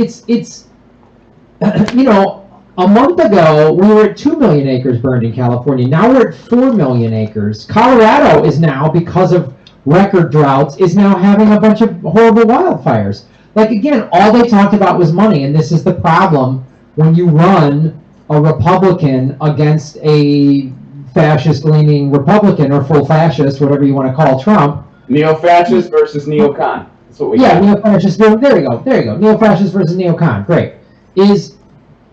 you know, a month ago, we were at 2 million acres burned in California. Now we're at 4 million acres. Colorado is now, because of record droughts, is now having a bunch of horrible wildfires. Like, again, all they talked about was money, and this is the problem when you run a Republican against a fascist-leaning Republican, or full fascist, whatever you want to call Trump. Neo-fascist versus neo-con. That's what we got. Neo-fascist. There you go. Neo-fascist versus neo-con. Great. Is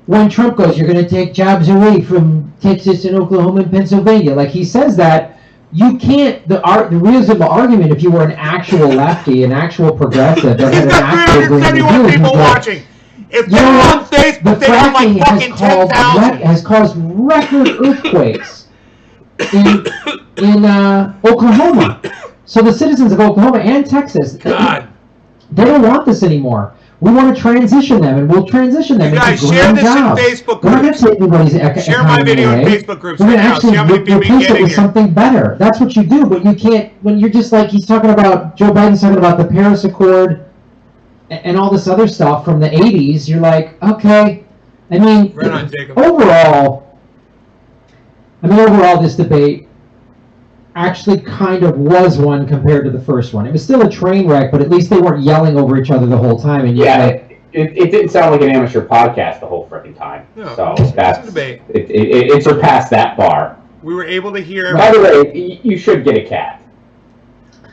when Trump goes, you're going to take jobs away from Texas and Oklahoma and Pennsylvania. Like, he says that, you can't, the reasonable argument, if you were an actual lefty, an actual progressive, that had an actual 371 people watching. If they're on Facebook, they have like fucking 10,000. Has caused record earthquakes in Oklahoma. So the citizens of Oklahoma and Texas, God, they don't want this anymore. We want to transition them, and we'll transition them. You guys share this in Facebook groups. We're not going to take anybody's share my video in Facebook groups. We're going to right actually replace it with something better. That's what you do, but you can't, when you're just like, he's talking about, Joe Biden's talking about the Paris Accord and all this other stuff from the 80s, you're like, okay. I mean, overall, this debate actually kind of was one compared to the first one. It was still a train wreck, but at least they weren't yelling over each other the whole time. And it didn't sound like an amateur podcast the whole freaking time. No, so that's a debate. It surpassed that bar. We were able to hear. By the way, you should get a cat.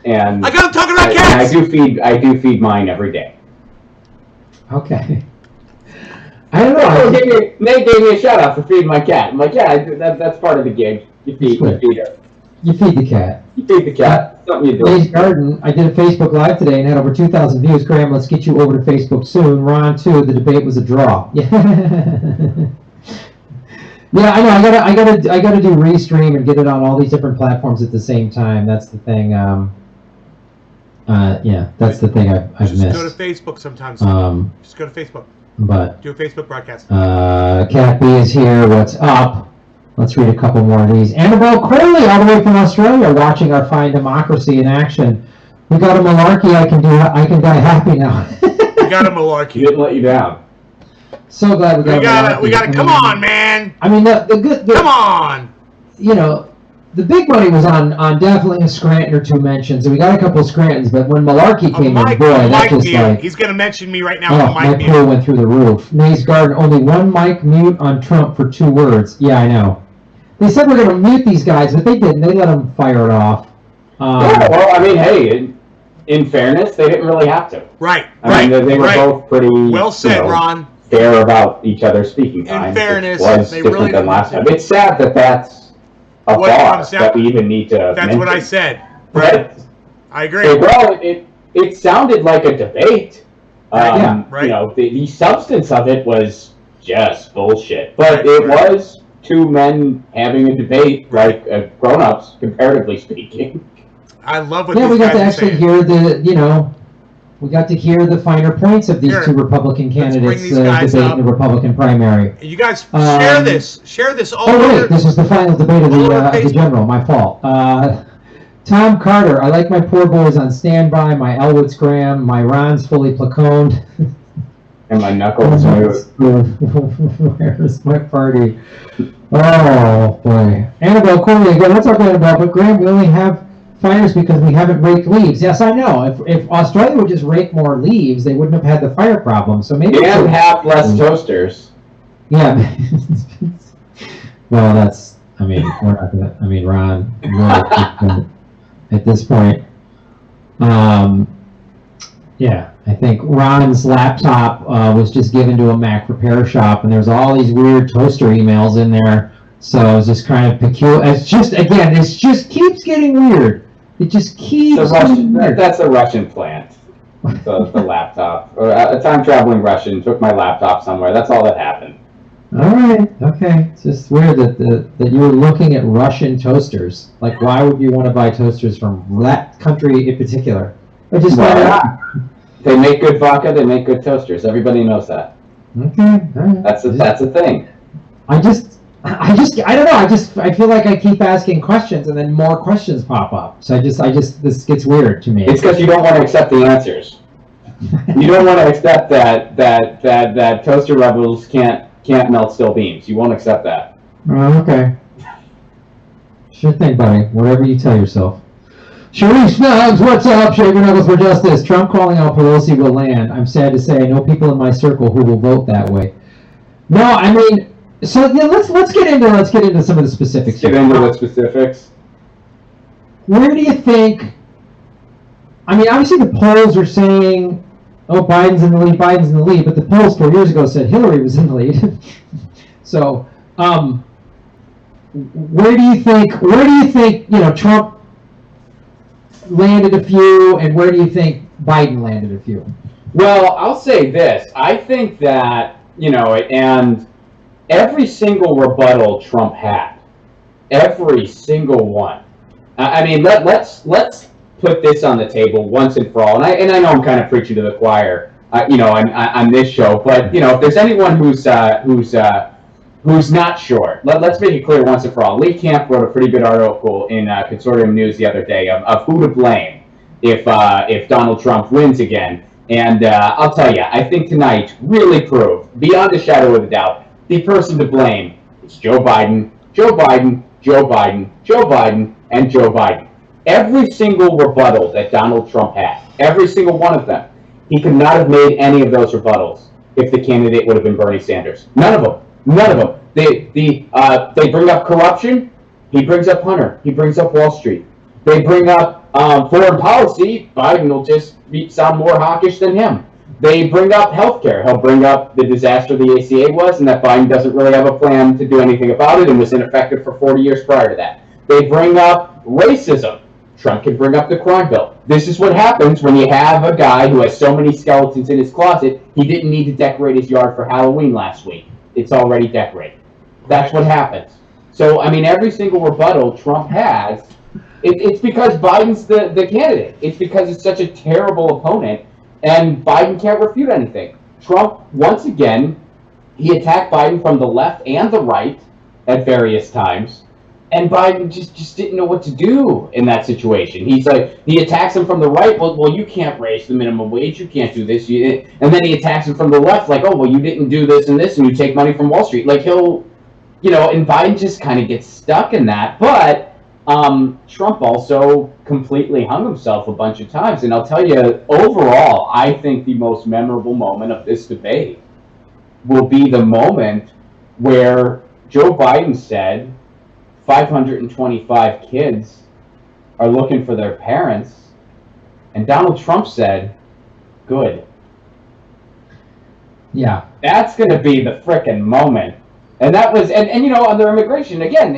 And I got talking about cats. I do feed mine every day. Okay. I don't know. Nate gave me a shout out for feeding my cat. I'm like, yeah, that's part of the gig. You feed her. You feed the cat. You feed the cat. Something you do. Ray's Garden, I did a Facebook Live today and had over 2,000 views. Graham, let's get you over to Facebook soon. Ron, too. The debate was a draw. Yeah. Yeah, I know. I gotta do restream and get it on all these different platforms at the same time. That's the thing. Yeah, that's the thing I've missed. Just go to Facebook sometimes. Just go to Facebook. But do a Facebook broadcast. Cat B is here. What's up? Let's read a couple more of these. Annabelle Crowley, all the way from Australia, watching our fine democracy in action. We got a malarkey. I can die happy now. We got a malarkey. He didn't let you down. So glad we got. We got to come on, man. I mean, the come on. You know, the big money was on definitely a Scranton or two mentions, and we got a couple of Scrantons. But when Malarkey came in, boy, that just like he's gonna mention me right now. My poll went through the roof. Nays Garden, only one mic mute on Trump for 2 words. Yeah, I know. They said we're gonna mute these guys, but they didn't. They let them fire it off. Yeah, well, I mean, hey, in fairness, they didn't really have to. Right. I mean, they were both pretty well said, Ron. Fair about each other's speaking time. In fairness, was they different really than last time. It's sad that that's a bar that we even need to. That's mention. what I said. Right. I agree. So, well, it sounded like a debate. Yeah, right. You know, the substance of it was just bullshit, but it was 2 men having a debate, like grown-ups, comparatively speaking. I love what. Yeah, we got to actually hear we got to hear the finer points of these 2 Republican candidates debate in the Republican primary. You guys share this. Share this all over. Oh, wait, this is the final debate of the general. My fault. Tom Carter, I like my poor boys on standby, my Elwood's Graham, my Ron's fully placoned. And my knuckles Where's my party? Oh, boy. Annabelle Corley again. What's up, Annabelle? But Graham, we only have fires because we haven't raked leaves. Yes, I know. If Australia would just rake more leaves, they wouldn't have had the fire problem. So maybe and have less toasters. Yeah. Well, that's. I mean, we're not gonna. I mean, Ron, really, at this point, yeah, I think Ron's laptop was just given to a Mac repair shop, and there's all these weird toaster emails in there. So it's just kind of peculiar. It's just keeps getting weird. It just keeps getting weird. That's a Russian plant. The laptop, or a time-traveling Russian took my laptop somewhere. That's all that happened. All right, okay. It's just weird that you were looking at Russian toasters. Like, why would you want to buy toasters from that country in particular? I just they make good vodka. They make good toasters. Everybody knows that. Okay, all right. That's a thing. I don't know. I feel like I keep asking questions and then more questions pop up. So this gets weird to me. It's because you don't want to accept the answers. You don't want to accept that toaster rebels can't melt steel beams. You won't accept that. Oh, okay. Sure thing, buddy. Whatever you tell yourself. Sharif Snubbs, what's up? Shaver Knuckles for Justice. Trump calling out Pelosi will land. I'm sad to say I know people in my circle who will vote that way. No, I mean. So yeah, let's get into some of the specifics. Get into the specifics. Where do you think? I mean, obviously the polls are saying, "Oh, Biden's in the lead," but the polls 4 years ago said Hillary was in the lead. So, where do you think, Trump landed a few, and where do you think Biden landed a few? Well, I'll say this. I think that, and every single rebuttal Trump had, every single one. I mean, let's put this on the table once and for all. And I know I'm kind of preaching to the choir, on this show. But if there's anyone who's not sure, let's make it clear once and for all. Lee Camp wrote a pretty good article in Consortium News the other day of who to blame if Donald Trump wins again. And I'll tell you, I think tonight really proved, beyond a shadow of a doubt, the person to blame is Joe Biden, Joe Biden, Joe Biden, Joe Biden, and Joe Biden. Every single rebuttal that Donald Trump had, every single one of them, he could not have made any of those rebuttals if the candidate would have been Bernie Sanders. None of them. None of them. They bring up corruption. He brings up Hunter. He brings up Wall Street. They bring up foreign policy. Biden will just sound more hawkish than him. They bring up healthcare. He'll bring up the disaster the ACA was, and that Biden doesn't really have a plan to do anything about it and was ineffective for 40 years prior to that. They bring up racism. Trump can bring up the crime bill. This is what happens when you have a guy who has so many skeletons in his closet, he didn't need to decorate his yard for Halloween last week. It's already decorated. That's what happens. So, I mean, every single rebuttal Trump has, it's because Biden's the candidate. It's because it's such a terrible opponent, and Biden can't refute anything. Trump, once again, he attacked Biden from the left and the right at various times, and Biden just didn't know what to do in that situation. He's like, he attacks him from the right, well, you can't raise the minimum wage, you can't do this, and then he attacks him from the left, like, oh, well, you didn't do this and this, and you take money from Wall Street. Like, he'll, and Biden just kind of gets stuck in that, but Trump also completely hung himself a bunch of times, and I'll tell you, overall, I think the most memorable moment of this debate will be the moment where Joe Biden said 525 kids are looking for their parents, and Donald Trump said, good. Yeah. That's going to be the frickin' moment. And that was, and under immigration, again,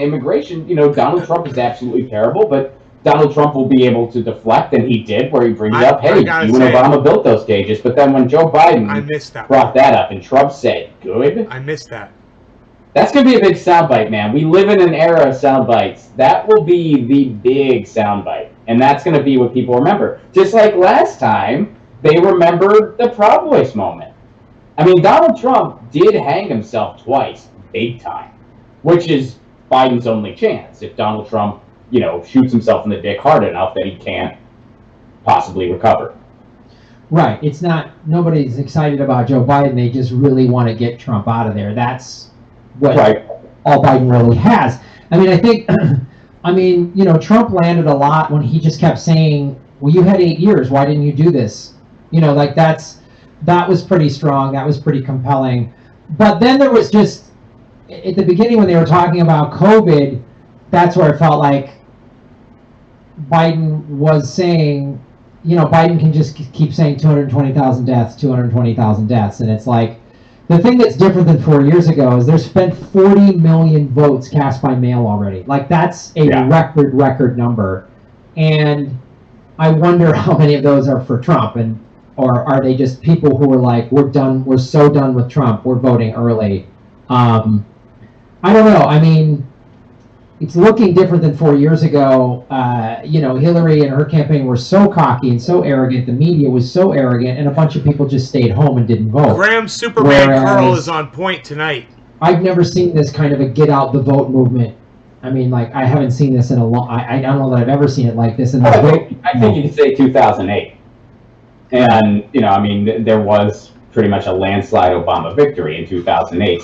Donald Trump is absolutely terrible, but Donald Trump will be able to deflect, and he did, where he brings up, hey, you and Obama built those cages, but then when Joe Biden brought that up, and Trump said, good. I missed that. That's going to be a big soundbite, man. We live in an era of soundbites. That will be the big soundbite, and that's going to be what people remember. Just like last time, they remembered the Proud Boys moment. I mean, Donald Trump did hang himself twice, big time, which is Biden's only chance. If Donald Trump, shoots himself in the dick hard enough that he can't possibly recover. Right. It's not, nobody's excited about Joe Biden. They just really want to get Trump out of there. That's what all Biden really has. I mean, I think, Trump landed a lot when he just kept saying, well, you had 8 years. Why didn't you do this? That was pretty strong. That was pretty compelling. But then there was just, at the beginning when they were talking about COVID, that's where I felt like Biden was saying, Biden can just keep saying 220,000 deaths, 220,000 deaths. And it's like, the thing that's different than 4 years ago is there's been 40 million votes cast by mail already. Like, that's a record number. And I wonder how many of those are for Trump, or are they just people who are like, we're so done with Trump, we're voting early. I don't know. I mean, it's looking different than 4 years ago. Hillary and her campaign were so cocky and so arrogant. The media was so arrogant, and a bunch of people just stayed home and didn't vote. Graham Superman Carl is on point tonight. I've never seen this kind of a get out the vote movement. I mean, like, I haven't seen this in a long. I don't know that I've ever seen it like this. I think you could say 2008, and there was pretty much a landslide Obama victory in 2008.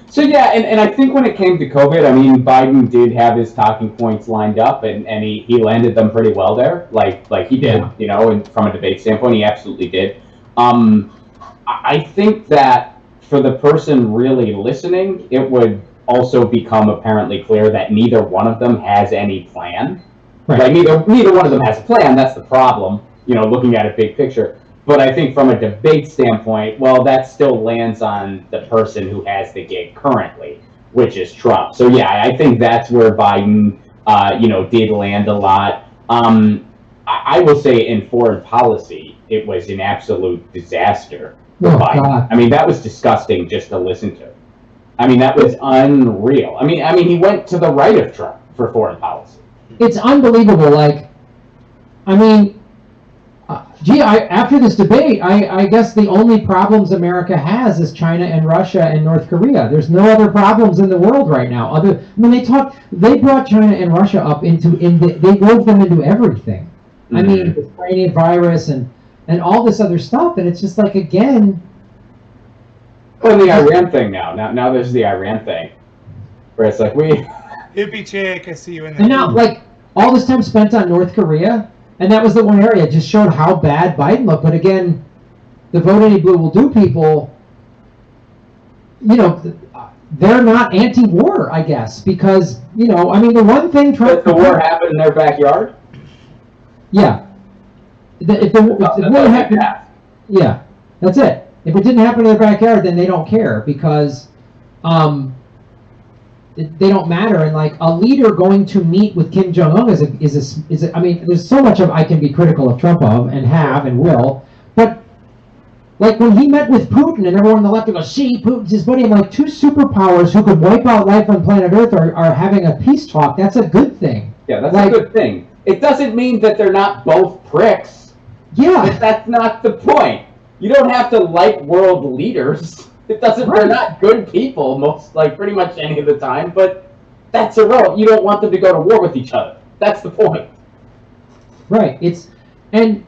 So yeah, and I think when it came to COVID, Biden did have his talking points lined up, and he landed them pretty well there, like he did, and from a debate standpoint, he absolutely did. I think that for the person really listening, it would also become apparently clear that neither one of them has any plan. Right. Like neither one of them has a plan. That's the problem, looking at a big picture. But I think from a debate standpoint, well, that still lands on the person who has the gig currently. which is Trump. So yeah, I think that's where Biden, did land a lot. I will say in foreign policy, it was an absolute disaster for Biden. God. I mean, that was disgusting just to listen to. I mean, that was unreal. I mean, he went to the right of Trump for foreign policy. It's unbelievable. Like, I mean, after this debate, I guess the only problems America has is China and Russia and North Korea. There's no other problems in the world right now. They brought China and Russia up they wove them into everything. Mm-hmm. I mean, the Ukrainian virus and all this other stuff, and it's just like, again. Well, the Iran thing now there's the Iran thing, where it's like hippie chick, I see you in there. And now, like, all this time spent on North Korea. And that was the one area. It just showed how bad Biden looked. But again, the vote any blue will do people, they're not anti-war, I guess. Because, the one thing Trump... Does the war happen in their backyard? Yeah. If the war happened... Yeah, that's it. If it didn't happen in their backyard, then they don't care. Because they don't matter, and like a leader going to meet with Kim Jong-un is I mean, there's so much I can be critical of Trump of and have and will, but like when he met with Putin and everyone on the left goes, see, Putin's his buddy. I'm like, two superpowers who could wipe out life on planet Earth are having a peace talk. That's a good thing. Yeah, that's a good thing. It doesn't mean that they're not both pricks. Yeah, that's not the point. You don't have to like world leaders. It doesn't. Right. They're not good people, pretty much any of the time. But that's irrelevant. You don't want them to go to war with each other. That's the point. Right. The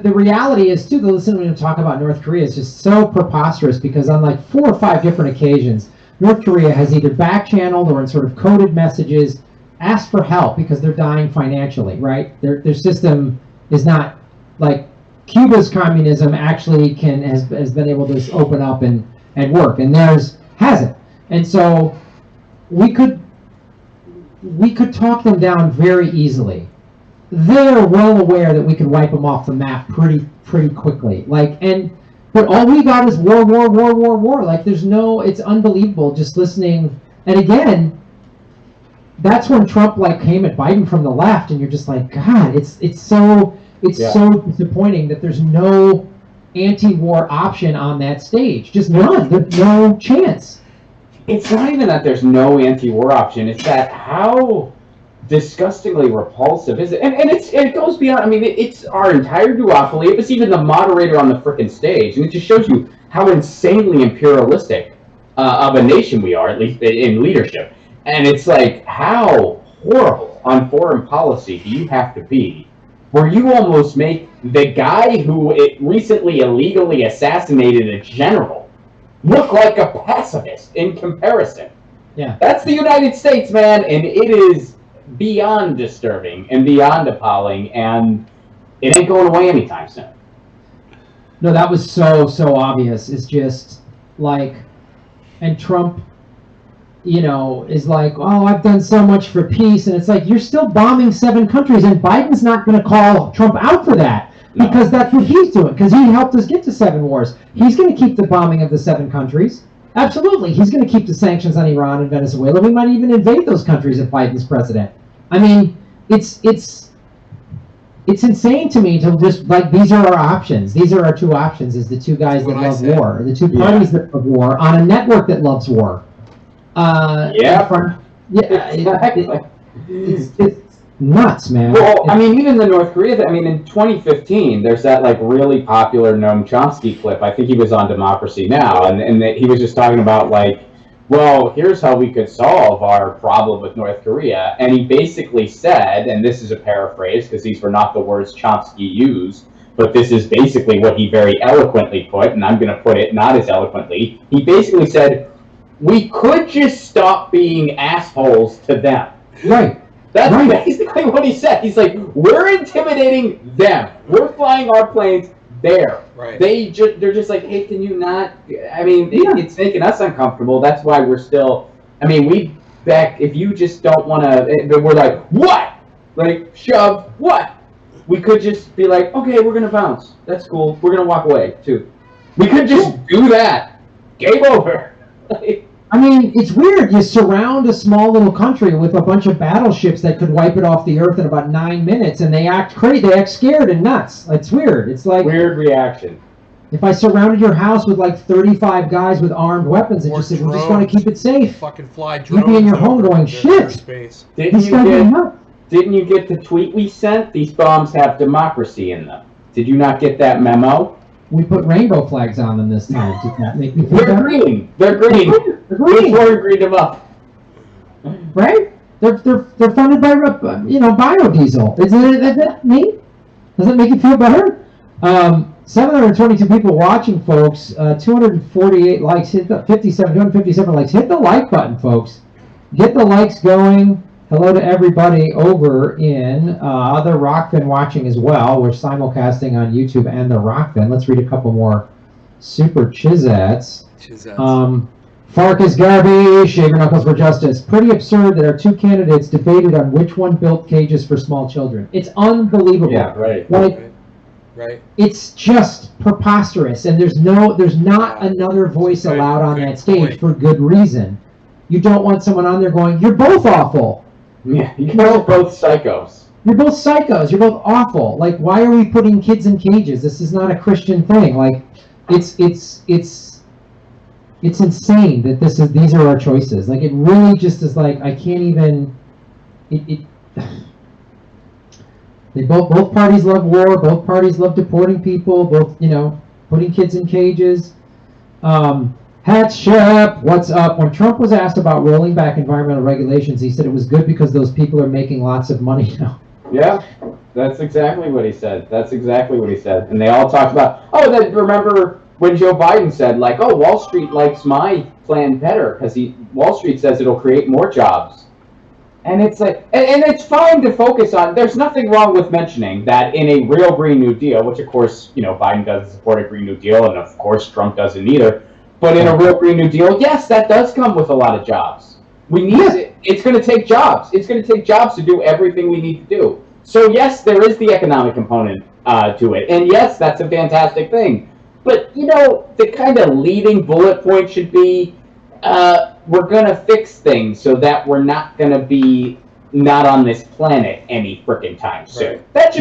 reality is too. Listening to talk about North Korea is just so preposterous because on like 4 or 5 different occasions, North Korea has either back-channeled or in sort of coded messages asked for help because they're dying financially. Right. Their system is not like. Cuba's communism actually has been able to open up and work, and theirs hasn't. And so we could talk them down very easily. They're well aware that we could wipe them off the map pretty quickly. But all we got is war. Like it's unbelievable just listening. And again, that's when Trump came at Biden from the left, and you're just like, God, it's so disappointing that there's no anti-war option on that stage. Just none. There's no chance. It's not even that there's no anti-war option. It's that how disgustingly repulsive is it? And it goes beyond. I mean, it's our entire duopoly. It was even the moderator on the frickin' stage, and it just shows you how insanely imperialistic of a nation we are, at least in leadership. And it's like, how horrible on foreign policy do you have to be, where you almost make the guy who recently illegally assassinated a general look like a pacifist in comparison? Yeah, that's the United States, man, and it is beyond disturbing and beyond appalling, and it ain't going away anytime soon. No, that was so obvious. It's just like, and Trump, is like, oh, I've done so much for peace, and it's like, you're still bombing 7 countries, and Biden's not going to call Trump out for that, because that's what he's doing, because he helped us get to 7 wars. He's going to keep the bombing of the 7 countries. Absolutely. He's going to keep the sanctions on Iran and Venezuela. We might even invade those countries if Biden's president. I mean, it's insane to me to just, these are our options. These are our 2 options, is the 2 guys that love war, the 2 parties that love war, on a network that loves war. It's nuts, man. Well, I mean, even the North Korea thing, I mean, in 2015, there's that really popular Noam Chomsky clip. I think he was on Democracy Now! and he was just talking about well, here's how we could solve our problem with North Korea. And he basically said, and this is a paraphrase because these were not the words Chomsky used, but this is basically what he very eloquently put, and I'm going to put it not as eloquently. He basically said, we could just stop being assholes to them. Right. That's basically what he said. He's like, we're intimidating them. We're flying our planes there. Right. They're just like, hey, can you not? I mean, it's making us uncomfortable. That's why we're still. I mean, if you just don't want to, we're like, what? Shove what? We could just be like, okay, we're gonna bounce. That's cool. We're gonna walk away too. We could just do that. Game over. I mean, it's weird. You surround a small little country with a bunch of battleships that could wipe it off the earth in about 9 minutes, and they act crazy. They act scared and nuts. It's weird. It's like weird reaction. If I surrounded your house with like 35 guys with armed weapons and just said, "We just want to keep it safe," fucking fly drones. You'd be in your home going, "Shit." Didn't you get the tweet we sent? These bombs have democracy in them. Did you not get that memo? We put rainbow flags on them this time. Did that make me feel They're better? green. They're green. They're green. Before we greened them up. Right? They're funded by biodiesel. Isn't that neat? Does that make you feel better? 722 people watching, folks. 248 likes. Hit the 257 likes. Hit the like button, folks. Get the likes going. Hello to everybody over in the Rockfin watching as well. We're simulcasting on YouTube and the Rockfin. Let's read a couple more super chizats. Fark is garbage. Shaver Knuckles for Justice. Pretty absurd that our two candidates debated on which one built cages for small children. It's unbelievable. Yeah, right. Right. It's just preposterous, and there's not another voice allowed on that stage for good reason. You don't want someone on there going, "You're both awful." Yeah, you're both psychos. You're both psychos. You're both awful. Like, why are we putting kids in cages? This is not a Christian thing. Like, it's insane that these are our choices. Like, it really just is like, I can't even. They both parties love war. Both parties love deporting people. Both, putting kids in cages. Hat Shep, what's up? When Trump was asked about rolling back environmental regulations, he said it was good because those people are making lots of money now. Yeah, that's exactly what he said. And they all talked about, remember when Joe Biden said, like, oh, Wall Street likes my plan better because Wall Street says it'll create more jobs. And it's like, and it's fine to focus on, there's nothing wrong with mentioning that in a real Green New Deal, which of course, Biden doesn't support a Green New Deal, and of course Trump doesn't either. But in a real Green New Deal, yes, that does come with a lot of jobs. We need it. It's going to take jobs. It's going to take jobs to do everything we need to do. So yes, there is the economic component to it. And yes, that's a fantastic thing. But, the kind of leading bullet point should be, we're going to fix things so that we're not going to be not on this planet any freaking time soon. Right. That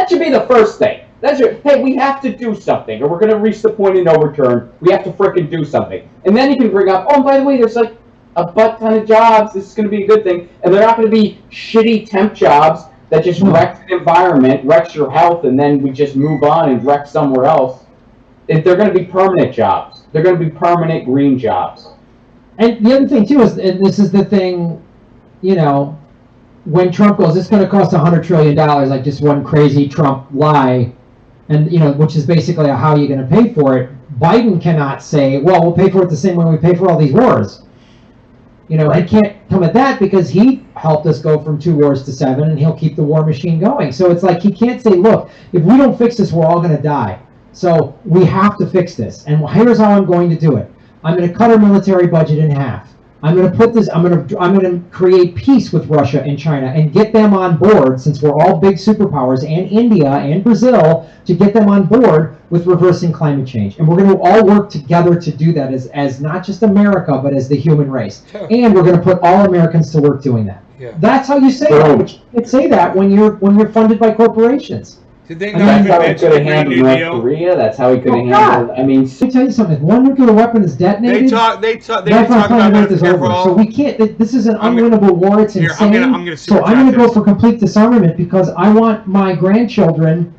should be the first thing. Hey, we have to do something, or we're going to reach the point of no return. We have to frickin' do something. And then you can bring up, oh, by the way, there's like a butt ton of jobs. This is going to be a good thing. And they're not going to be shitty temp jobs that just wreck the environment, wrecks your health, and then we just move on and wreck somewhere else. They're going to be permanent jobs. They're going to be permanent green jobs. And the other thing, too, is, and this is the thing, when Trump goes, it's going to cost $100 trillion, like just one crazy Trump lie, and which is basically how are you going to pay for it. Biden cannot say, well, we'll pay for it the same way we pay for all these wars. He can't come at that because he helped us go from 2 wars to 7, and he'll keep the war machine going. So it's like he can't say, look, if we don't fix this, we're all going to die. So we have to fix this, and here's how I'm going to do it. I'm going to cut our military budget in half. I'm going to put this. I'm going to create peace with Russia and China and get them on board, since we're all big superpowers, and India and Brazil, to get them on board with reversing climate change. And we're going to all work together to do that as not just America, but as the human race. And we're going to put all Americans to work doing that. Yeah. That's how you say that. But you can't say that when you're funded by corporations. Did they that's how he could have handled North Korea. That's how he could have handled. I mean, let me tell you something. If one nuclear weapon is detonated, they talk about Earth is over. So we can't. This is an unwinnable war. It's insane. I'm going to go for complete disarmament because I want my grandchildren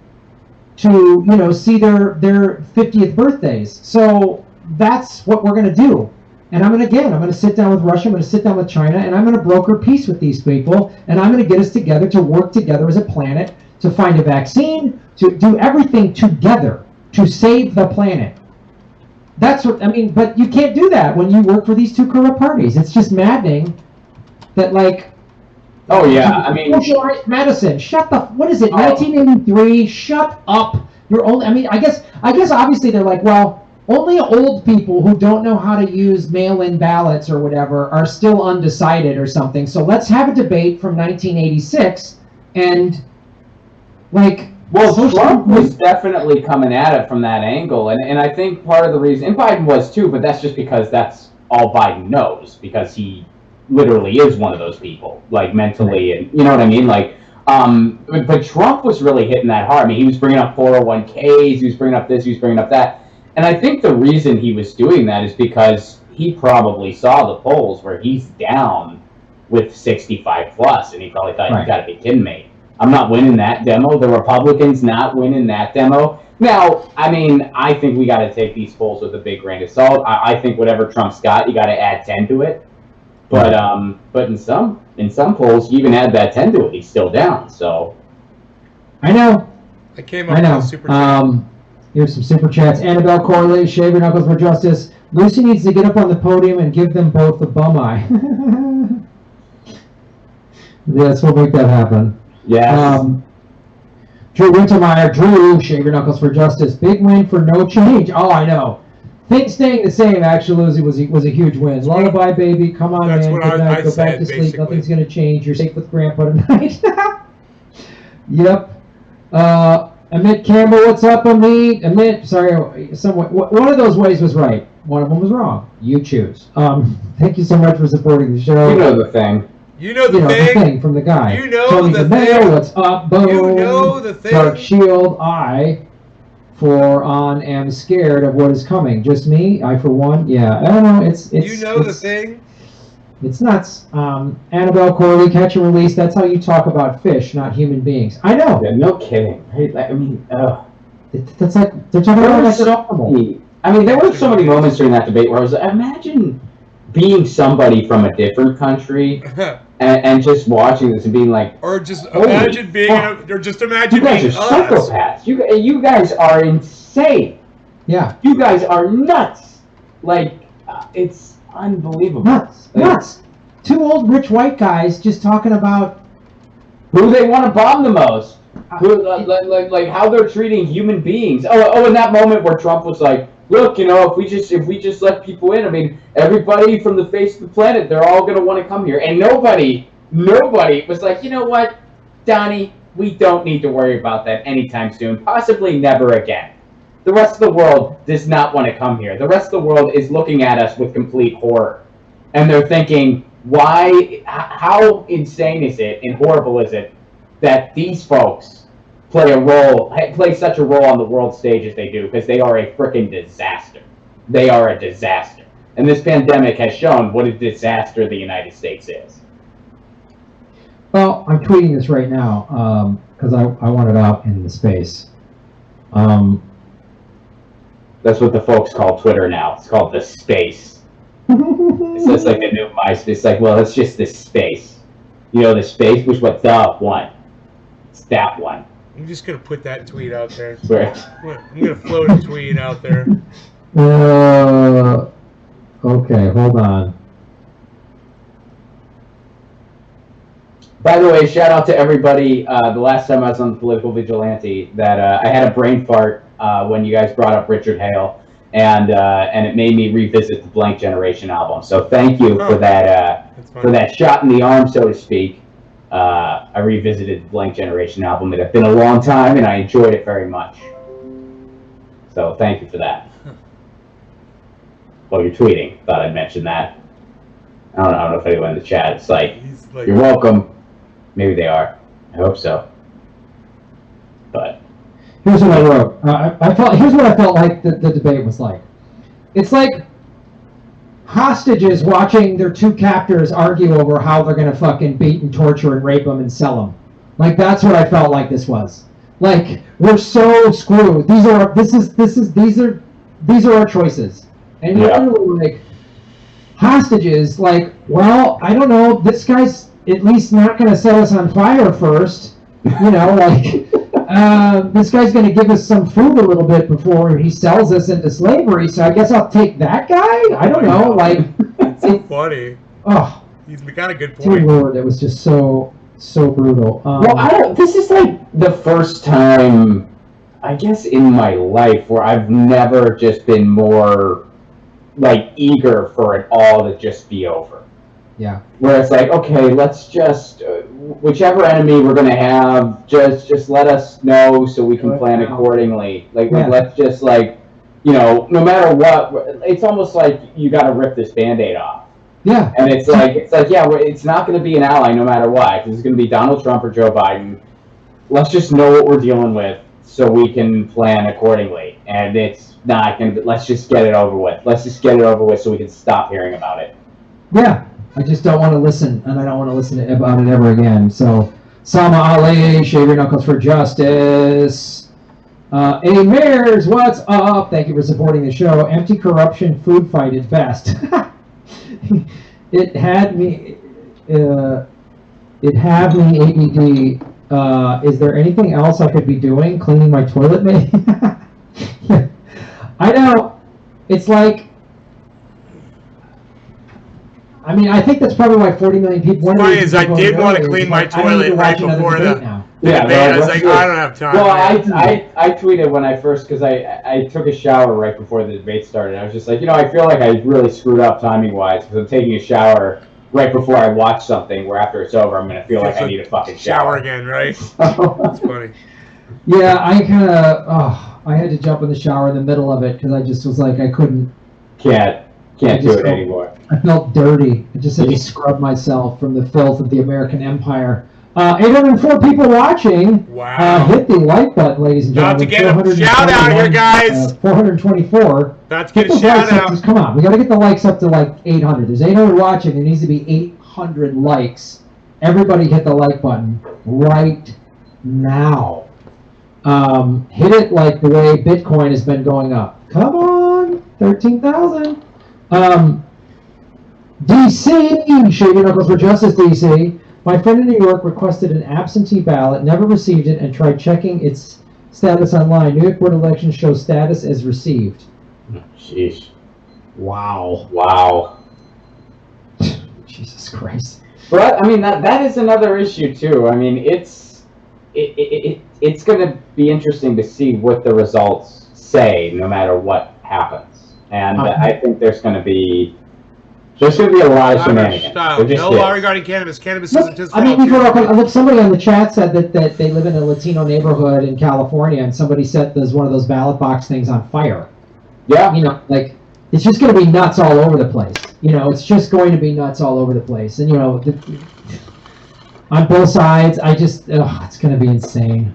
to see their 50th birthdays. So that's what we're going to do. And I'm going to sit down with Russia. I'm going to sit down with China, and I'm going to broker peace with these people. And I'm going to get us together to work together as a planet, to find a vaccine, to do everything together to save the planet. That's what I mean. But you can't do that when you work for these two corrupt parties. It's just maddening that, like, oh yeah, I mean, Madison, shut the. What is it? 1983. Shut up. You're only. I mean, I guess obviously they're like, well, only old people who don't know how to use mail-in ballots or whatever are still undecided or something. So let's have a debate from 1986 and. Well, Trump was definitely coming at it from that angle, and I think part of the reason, and Biden was too, but that's just because that's all Biden knows, because he literally is one of those people, like mentally, and you know what I mean? Like, but Trump was really hitting that hard. I mean, he was bringing up 401ks, he was bringing up this, he was bringing up that. And I think the reason he was doing that is because he probably saw the polls where he's down with 65 plus, and he probably thought, you gotta be kidding me. I'm not winning that demo. The Republicans not winning that demo. Now, I mean, I think we got to take these polls with a big grain of salt. I think whatever Trump's got, you got to add 10 to it. But in some polls, you even add that 10 to it, he's still down. So I know. I came up with a super chat. Here's some super chats. Annabelle Corley, shave your knuckles for justice. Lucy needs to get up on the podium and give them both the bum eye. Yes, we'll make that happen. Yeah. Drew Wintermeyer, Drew, shave your knuckles for justice. Big win for no change. Oh, I know. Things staying the same, actually, Lucy, was a huge win. Lullaby, baby. Come on, man. Good night. Go back to sleep. Nothing's going to change. You're safe with Grandpa tonight. Yep. Amit Campbell, what's up, Amit? Amit, sorry, one of those ways was right. One of them was wrong. You choose. Thank you so much for supporting the show. You know the thing. You know the thing from the guy. You know Tony the DeMayo, thing. what's up, boom? You know the thing. Dark Shield, I, for on, am scared of what is coming. Just me, I for one. Yeah, I don't know. It's you know the thing. It's nuts. Annabelle Corley, catch and release. That's how you talk about fish, not human beings. I know. Yeah, no kidding. I mean, that's like they're talking about like normal. I mean, there were so many moments during that debate where I was like, imagine being somebody from a different country and just watching this and being like, or just imagine being, or just imagine you guys being are psychopaths. You guys are insane. Yeah. You guys are nuts. Like, it's unbelievable. Nuts. Two old rich white guys just talking about who they want to bomb the most. Like how they're treating human beings. Oh, in that moment where Trump was like, look, you know, if we just let people in, I mean, everybody from the face of the planet, they're all going to want to come here. And nobody was like, you know what, Donnie, we don't need to worry about that anytime soon, possibly never again. The rest of the world does not want to come here. The rest of the world is looking at us with complete horror. And they're thinking, how insane is it and horrible is it that these folks play such a role on the world stage as they do, because they are a freaking disaster. They are a disaster. And this pandemic has shown what a disaster the United States is. Well, I'm tweeting this right now because I want it out in the space. That's what the folks call Twitter now. It's called the space. It's just like the new MySpace. It's like, well, it's just this space. You know, the space was what the one. It's that one. I'm just gonna put that tweet out there. Right. I'm gonna float a tweet out there. Okay, hold on. By the way, shout out to everybody. The last time I was on the Political Vigilante, that I had a brain fart when you guys brought up Richard Hale, and it made me revisit the Blank Generation album. So thank you for that shot in the arm, so to speak. I revisited the Blank Generation album. It had been a long time, and I enjoyed it very much. So thank you for that. Well, you're tweeting. Thought I'd mention that. I don't know if anyone in the chat is like, you're welcome. Maybe they are. I hope so. But here's what I wrote. Here's what I felt like the debate was like. It's like hostages watching their two captors argue over how they're gonna fucking beat and torture and rape them and sell them. Like, that's what I felt like this was. Like, we're so screwed. These are our choices. And you're literally like, hostages, like, well, I don't know, this guy's at least not gonna set us on fire first. You know, like, this guy's going to give us some food a little bit before he sells us into slavery, so I guess I'll take that guy? I don't know, like... It's so funny. Oh. He's got a good point. Dear Lord, it was just so brutal. Well, this is like the first time, I guess, in my life where I've never just been more, like, eager for it all to just be over. Yeah. Where it's like, okay, let's just, whichever enemy we're going to have, just let us know so we can plan accordingly. Like, let's just, like, no matter what, it's almost like you got to rip this Band-Aid off. Yeah. And it's like, yeah, it's not going to be an ally no matter what. It's going to be Donald Trump or Joe Biden. Let's just know what we're dealing with so we can plan accordingly. And it's not going to be, let's just get it over with. Let's just get it over with so we can stop hearing about it. Yeah. I just don't want to listen, and I don't want to listen about it ever again. So, Sama Ali, shave your knuckles for justice. A Mayor's, what's up? Thank you for supporting the show. Empty corruption food fight at best. It had me ABD. Is there anything else I could be doing? Cleaning my toilet, maybe? I know. It's like, I mean, I think that's probably why 40 million people. What's funny is I did want to clean my toilet right before the debate. I was like, I don't have time. Well, I tweeted when I first, because I took a shower right before the debate started. I was just like, I feel like I really screwed up timing-wise because I'm taking a shower right before I watch something where after it's over, I'm going to feel like I need a fucking shower again, right? That's funny. Yeah, I kind of, I had to jump in the shower in the middle of it because I just was like, I couldn't. Can't do it anymore. I felt dirty. I just had to scrub myself from the filth of the American empire. 804 people watching. Wow. Hit the like button, ladies and gentlemen. About to get a shout out here, guys. 424. About to get a shout out. Come on, we got to get the likes up to like 800. There's 800 watching. There needs to be 800 likes. Everybody hit the like button right now. Hit it like the way Bitcoin has been going up. Come on, 13,000. DC, shave your knuckles for justice, DC. My friend in New York requested an absentee ballot, never received it, and tried checking its status online. New York Board elections show status as received. Jeez. Wow. Jesus Christ. But I mean that is another issue too. I mean it's going to be interesting to see what the results say, no matter what happens. And I think there's going to be a lot of shenanigans. No law regarding cannabis. Cannabis isn't just. I mean, somebody on the chat said that they live in a Latino neighborhood in California, and somebody set one of those ballot box things on fire. Yeah. Like it's just going to be nuts all over the place. It's just going to be nuts all over the place, and on both sides, it's going to be insane.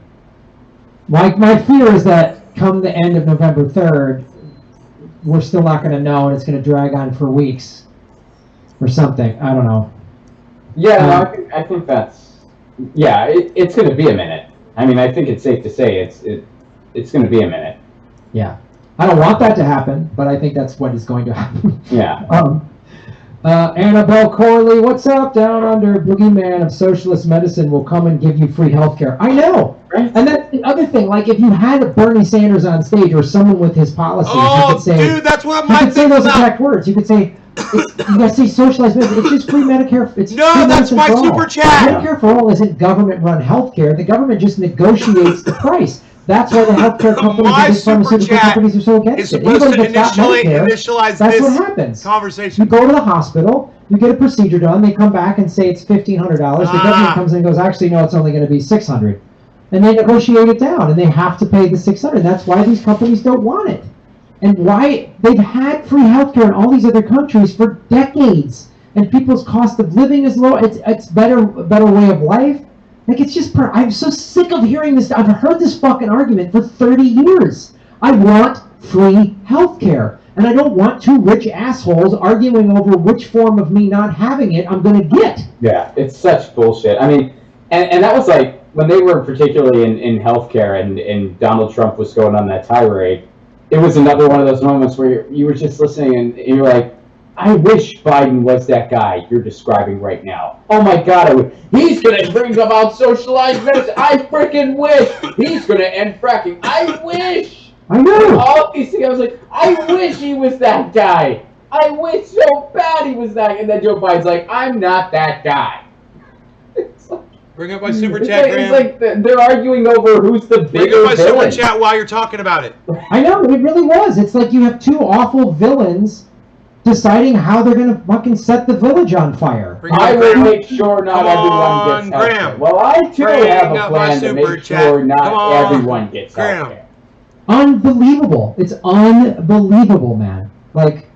My fear is that come the end of November 3rd, we're still not going to know, and it's going to drag on for weeks. Or something. I don't know. Yeah, I think that's. Yeah, it's going to be a minute. I mean, I think it's safe to say it's going to be a minute. Yeah, I don't want that to happen, but I think that's what is going to happen. Yeah. Annabelle Corley, what's up? Down under, boogeyman of socialist medicine will come and give you free health care. I know. Right. And that's the other thing. Like, if you had Bernie Sanders on stage or someone with his policies, you could say, dude, that's what my you could say those exact words. You could say. You guys say socialized medicine. It's just free Medicare. That's my super chat. Medicare for all isn't government-run health care. The government just negotiates the price. That's why the healthcare companies and the pharmaceutical companies are so against it. Anybody that's got Medicare, that's what happens. Conversation. You go to the hospital, you get a procedure done, they come back and say it's $1,500. The government comes in and goes, actually, no, it's only going to be $600. And they negotiate it down, and they have to pay the $600. That's why these companies don't want it. And why they've had free healthcare in all these other countries for decades, and people's cost of living is low. It's better way of life. Like it's just. I'm so sick of hearing this. I've heard this fucking argument for 30 years. I want free healthcare, and I don't want two rich assholes arguing over which form of me not having it I'm going to get. Yeah, it's such bullshit. I mean, and that was like when they were particularly in healthcare, and Donald Trump was going on that tirade. It was another one of those moments where you were just listening and you're like, I wish Biden was that guy you're describing right now. Oh my God, he's going to bring about socialized medicine. I freaking wish he's going to end fracking. I wish. I know. All these things, I was like, I wish he was that guy. I wish so bad he was that. And then Joe Biden's like, I'm not that guy. Bring up my super chat, Graham. It's like they're arguing over who's the bigger villain. Bring up my super chat while you're talking about it. I know, it really was. It's like you have two awful villains deciding how they're going to fucking set the village on fire. I will make sure not everyone gets healthcare. Well, I too have a plan to make sure not everyone gets healthcare. Unbelievable. It's unbelievable, man. Like,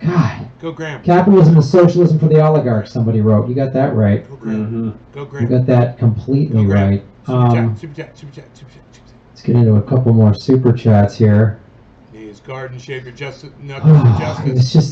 God. Go Graham. Capitalism is socialism for the oligarchs, somebody wrote. You got that right. Go Graham. Go Graham. You got that completely right. Super chat. Let's get into a couple more super chats here. His garden shave your justice.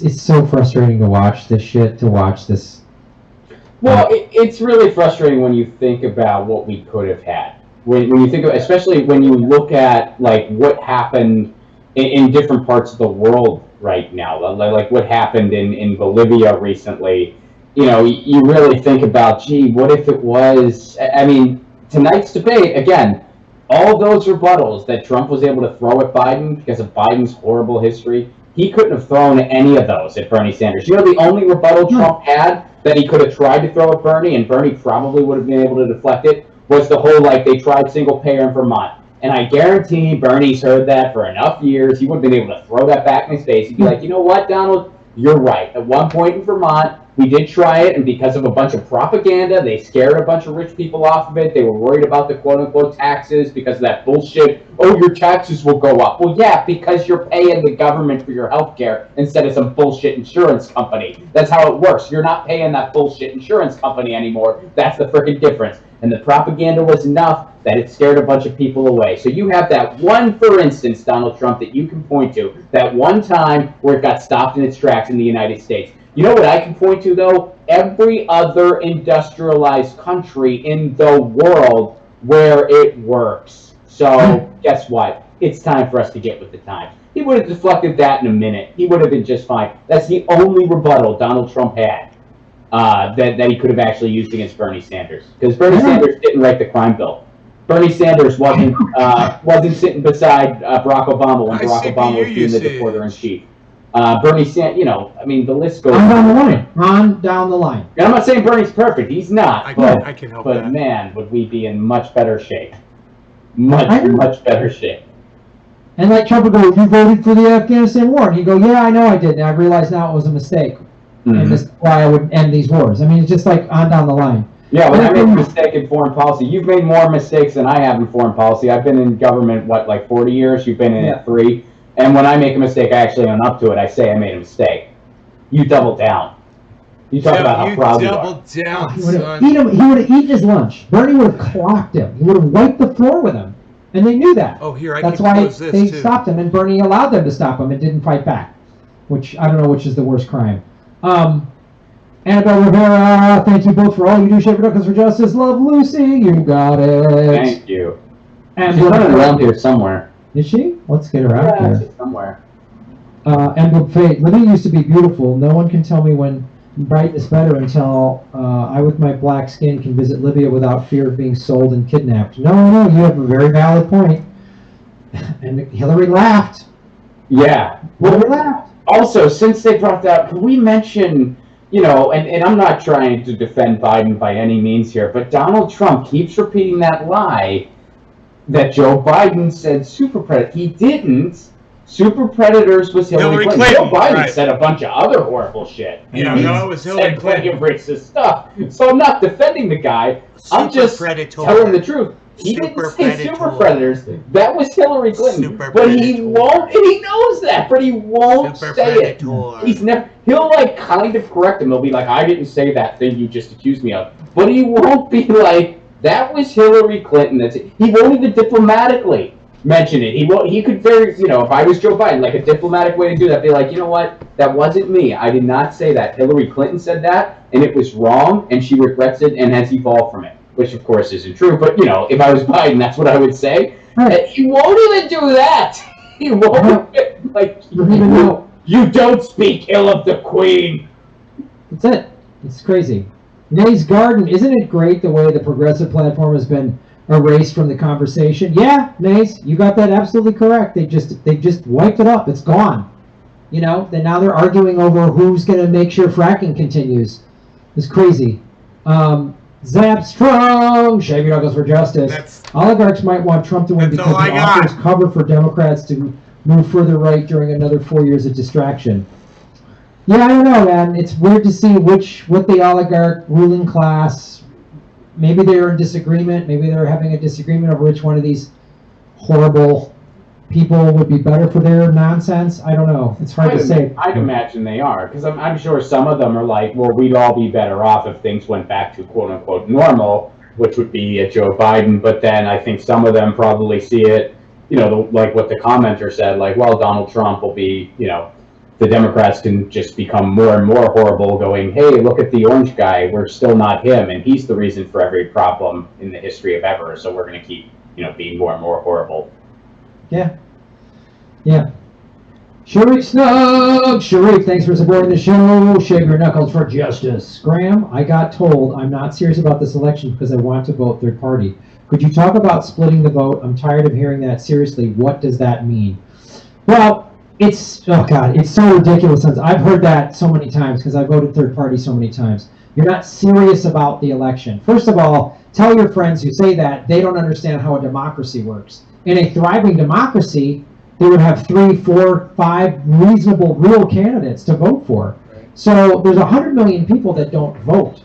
It's so frustrating to watch this shit, Well, it's really frustrating when you think about what we could have had. When you think of, especially when you look at like what happened in different parts of the world right now, like what happened in Bolivia recently, you really think about, gee, what if it was, I mean, tonight's debate, again, all those rebuttals that Trump was able to throw at Biden because of Biden's horrible history, he couldn't have thrown any of those at Bernie Sanders. The only rebuttal Trump had that he could have tried to throw at Bernie, and Bernie probably would have been able to deflect it, was the whole, like, they tried single payer in Vermont. And I guarantee Bernie's heard that for enough years, he would have been able to throw that back in his face. He'd be like, you know what, Donald, you're right. At one point in Vermont, we did try it, and because of a bunch of propaganda, they scared a bunch of rich people off of it. They were worried about the quote-unquote taxes because of that bullshit. Oh, your taxes will go up. Well, yeah, because you're paying the government for your health care instead of some bullshit insurance company. That's how it works. You're not paying that bullshit insurance company anymore. That's the freaking difference. And the propaganda was enough that it scared a bunch of people away. So you have that one, for instance, Donald Trump, that you can point to, that one time where it got stopped in its tracks in the United States. You know what I can point to, though? Every other industrialized country in the world where it works. So guess what? It's time for us to get with the times. He would have deflected that in a minute. He would have been just fine. That's the only rebuttal Donald Trump had that he could have actually used against Bernie Sanders. Because Bernie Sanders didn't write the crime bill. Bernie Sanders wasn't sitting beside Barack Obama when Barack Obama was being the reporter-in-chief. Bernie Sanders, I mean, the list goes on down the line. And I'm not saying Bernie's perfect. He's not. I can help but that. Man, would we be in much better shape. Much better shape. And like Trump would go, you voted for the Afghanistan war. And he'd go, yeah, I know I did. And I realized now it was a mistake. And this is why I would end these wars. I mean, it's just like on down the line. Yeah, when I make a mistake in foreign policy, you've made more mistakes than I have in foreign policy. I've been in government, like 40 years? You've been in it 3. And when I make a mistake, I actually own up to it. I say I made a mistake. You double down. You talk about how proud you are. Double down, He son. would have eaten his lunch. Bernie would have clocked him. He would have wiped the floor with him. And they knew that. Oh, here, That's why they stopped him, and Bernie allowed them to stop him and didn't fight back. Which, I don't know which is the worst crime. Annabelle Rivera, thank you both for all you do, Shape Productions for Justice. Love Lucy, you got it. Thank you. And she's running around here somewhere. Is she? Let's get her out there. She's somewhere. Emblem Fate, living used to be beautiful. No one can tell me when Biden is better until I, with my black skin, can visit Libya without fear of being sold and kidnapped. No, you have a very valid point. And Hillary laughed. Yeah. Hillary laughed. Also, since they brought that up, can we mention, and I'm not trying to defend Biden by any means here, but Donald Trump keeps repeating that lie that Joe Biden said super predator. He didn't. Super predators was Hillary Clinton. Joe Biden said a bunch of other horrible shit. Yeah, no, it was Hillary Clinton. Plenty of racist stuff. So I'm not defending the guy. I'm just telling the truth. He didn't say super predators. That was Hillary Clinton. But he won't, and he knows that, but he won't say it. He's never. He'll kind of correct him. He'll be like, I didn't say that thing you just accused me of. But he won't be like, that was Hillary Clinton. That's it. He won't even diplomatically mention it. He could very, if I was Joe Biden, like a diplomatic way to do that, be like, you know what, that wasn't me. I did not say that. Hillary Clinton said that, and it was wrong, and she regrets it and has evolved from it. Which, of course, isn't true. But, if I was Biden, that's what I would say. Right. He won't even do that. He won't. You don't speak ill of the Queen. That's it. It's crazy. Nay's Garden, isn't it great the way the progressive platform has been erased from the conversation? Yeah, Nays, you got that absolutely correct. They just wiped it up. It's gone. Then now they're arguing over who's going to make sure fracking continues. It's crazy. Zap Strong, Shavy Douglas for Justice. Oligarchs might want Trump to win because it offers cover for Democrats to move further right during another 4 years of distraction. Yeah, I don't know, man. It's weird to see what the oligarch ruling class, maybe they're in disagreement, maybe they're having a disagreement over which one of these horrible people would be better for their nonsense? I don't know. It's hard to say. I'd imagine they are, because I'm sure some of them are like, well, we'd all be better off if things went back to quote unquote normal, which would be a Joe Biden. But then I think some of them probably see it, you know, like what the commenter said, like, well, Donald Trump will be, you know, the Democrats can just become more and more horrible, going, hey, look at the orange guy, we're still not him, and he's the reason for every problem in the history of ever, so we're going to keep, you know, being more and more horrible. Yeah. Yeah. Sharif Snug! Sharif, thanks for supporting the show. Shave your knuckles for justice. Graham, I got told I'm not serious about this election because I want to vote third party. Could you talk about splitting the vote? I'm tired of hearing that. Seriously, what does that mean? Well, it's, oh God, it's so ridiculous. I've heard that so many times because I voted third party so many times. You're not serious about the election. First of all, tell your friends who say that they don't understand how a democracy works. In a thriving democracy, they would have 3, 4, 5 reasonable, real candidates to vote for. Right. So there's 100 million people that don't vote.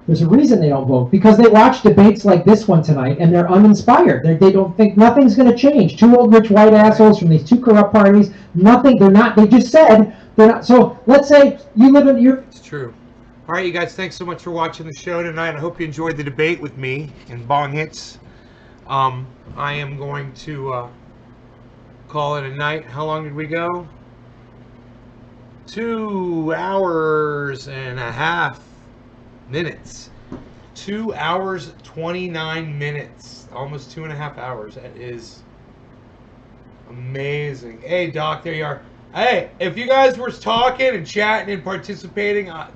There's a reason they don't vote, because they watch debates like this one tonight and they're uninspired. They don't think nothing's going to change. 2 old rich white assholes from these 2 corrupt parties. Nothing. They're not. They just said they're not. So let's say you live in your. It's true. All right, you guys. Thanks so much for watching the show tonight. I hope you enjoyed the debate with me and Bong Hits. I am going to call it a night. How long did we go? 2 hours and a half minutes. 2 hours 29 minutes, almost 2.5 hours. That is amazing. Hey Doc, there you are. Hey, if you guys were talking and chatting and participating, I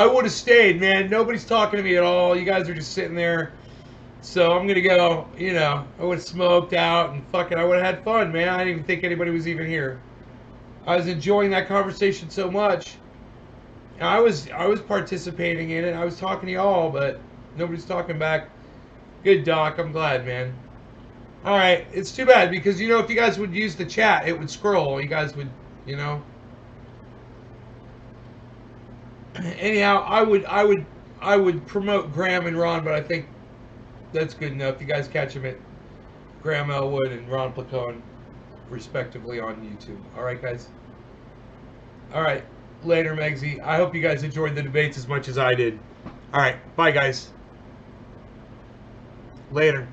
would have stayed, man. Nobody's talking to me at all. You guys are just sitting there. So I'm gonna go, you know, I would have smoked out and fucking I would have had fun, man. I didn't even think anybody was even here. I was enjoying that conversation so much. I was participating in it. I was talking to y'all, but nobody's talking back. Good, Doc. I'm glad, man. All right. It's too bad because, you know, if you guys would use the chat, it would scroll. You guys would, you know. Anyhow, I would promote Graham and Ron, but I think that's good enough. You guys catch them at Graham Elwood and Ron Placone, respectively, on YouTube. All right, guys. All right. Later, Megsy. I hope you guys enjoyed the debates as much as I did. All right. Bye, guys. Later.